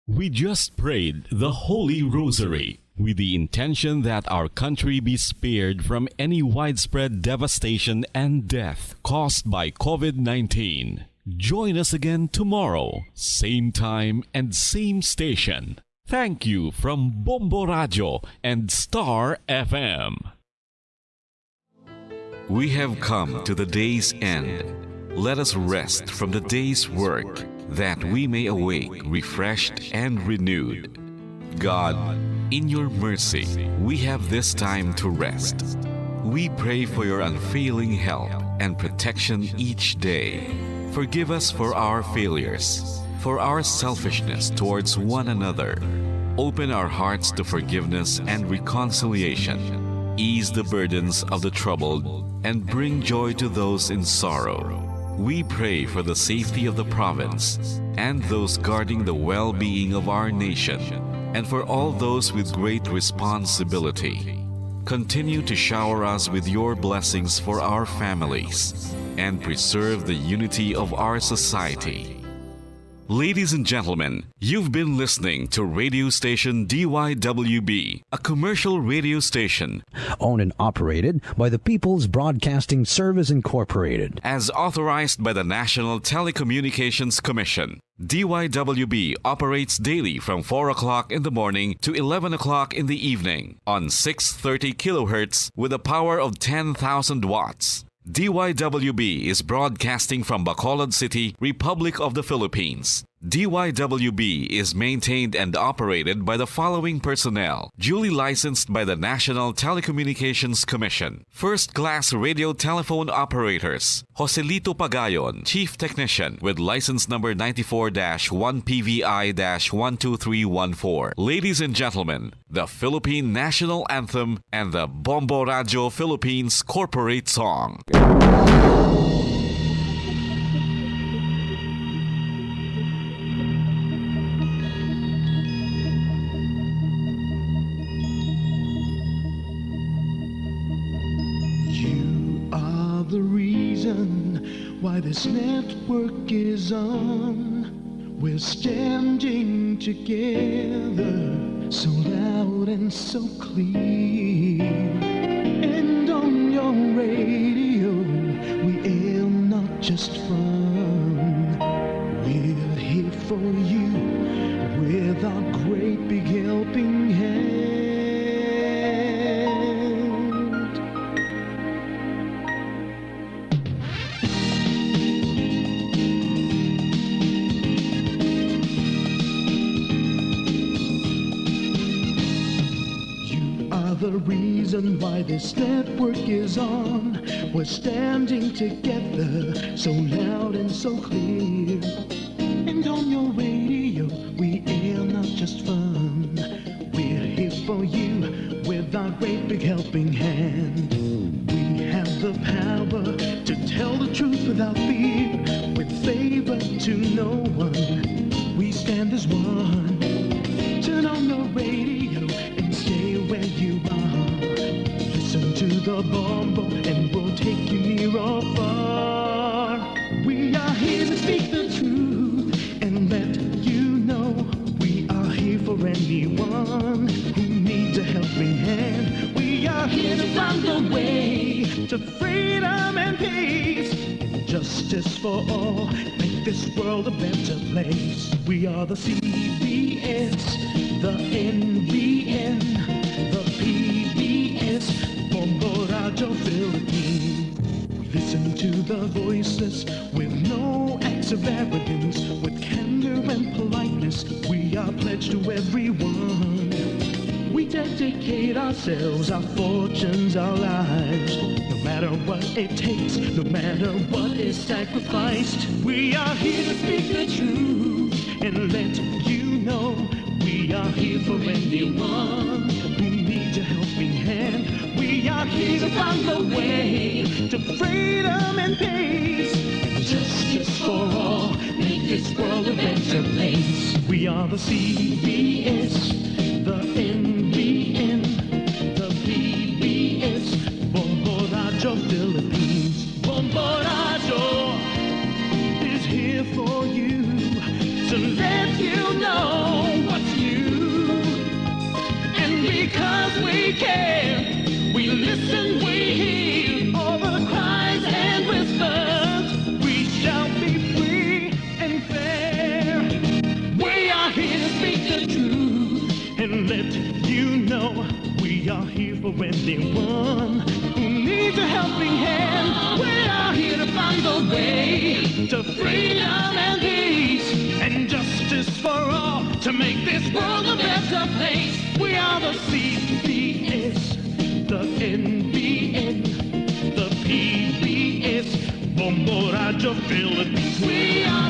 We just prayed the Holy Rosary with the intention that our country be spared from any widespread devastation and death caused by COVID-19. Join us again tomorrow, same time and same station. Thank you from Bombo Radio and Star FM. We have come to the day's end. Let us rest from the day's work, that we may awake refreshed and renewed. God, in your mercy, we have this time to rest. We pray for your unfailing help and protection each day. Forgive us for our failures, for our selfishness towards one another. Open our hearts to forgiveness and reconciliation. Ease the burdens of the troubled and bring joy to those in sorrow. We pray for the safety of the province and those guarding the well-being of our nation, and for all those with great responsibility. Continue to shower us with your blessings for our families and preserve the unity of our society. Ladies and gentlemen, you've been listening to radio station DYWB, a commercial radio station owned and operated by the People's Broadcasting Service Incorporated, as authorized by the National Telecommunications Commission. DYWB operates daily from 4 o'clock in the morning to 11 o'clock in the evening on 630 kilohertz with a power of 10,000 watts. DYWB is broadcasting from Bacolod City, Republic of the Philippines. DYWB is maintained and operated by the following personnel, duly licensed by the National Telecommunications Commission. First-class radio telephone operators, Joselito Pagayon, Chief Technician with license number 94-1PVI-12314. Ladies and gentlemen, the Philippine National Anthem and the Bombo Radio Philippines Corporate Song. The reason why this network is on, we're standing together so loud and so clear. And on your radio we aim not just fun, we're here for you with our great big helping hand. The reason why this network is on, we're standing together so loud and so clear. And on your radio we air not just fun, we're here for you with our great big helping hand. We have the power to tell the truth without fear, with favor to no one, we stand as one. Turn on your radio and stay where you are. Listen to the Bombo and we'll take you near or far. We are here to speak the truth and let you know we are here for anyone who needs a helping hand. We are here to find the way to freedom and peace. justice for all, make this world a better place. We are the CBS, the NBN, the PBS, Bombo Radio Philippines. We listen to the voices with no acts of arrogance, with candor and politeness. We are pledged to everyone. We dedicate ourselves, our fortunes, our lives. No matter what it takes, no matter what is sacrificed, we are here to speak the truth and let you know. We are here for anyone who needs a helping hand. We are here to find the way to freedom and peace, and justice for all, make this world a better place. We are the CBS, the NBN, the PBS, Bombo Radio Philippines. Bombo Radio is here for you, to let you know what's new. And because we care, we listen, we hear all the cries and whispers. We shall be free and fair. We are here to speak the truth and let you know. We are here for anyone who needs a helping hand. We are here to find the way to freedom and peace and justice for all, to make this world a better place. We are the CBS, the NBN, the PBS, Bombo Radio Philippines. We are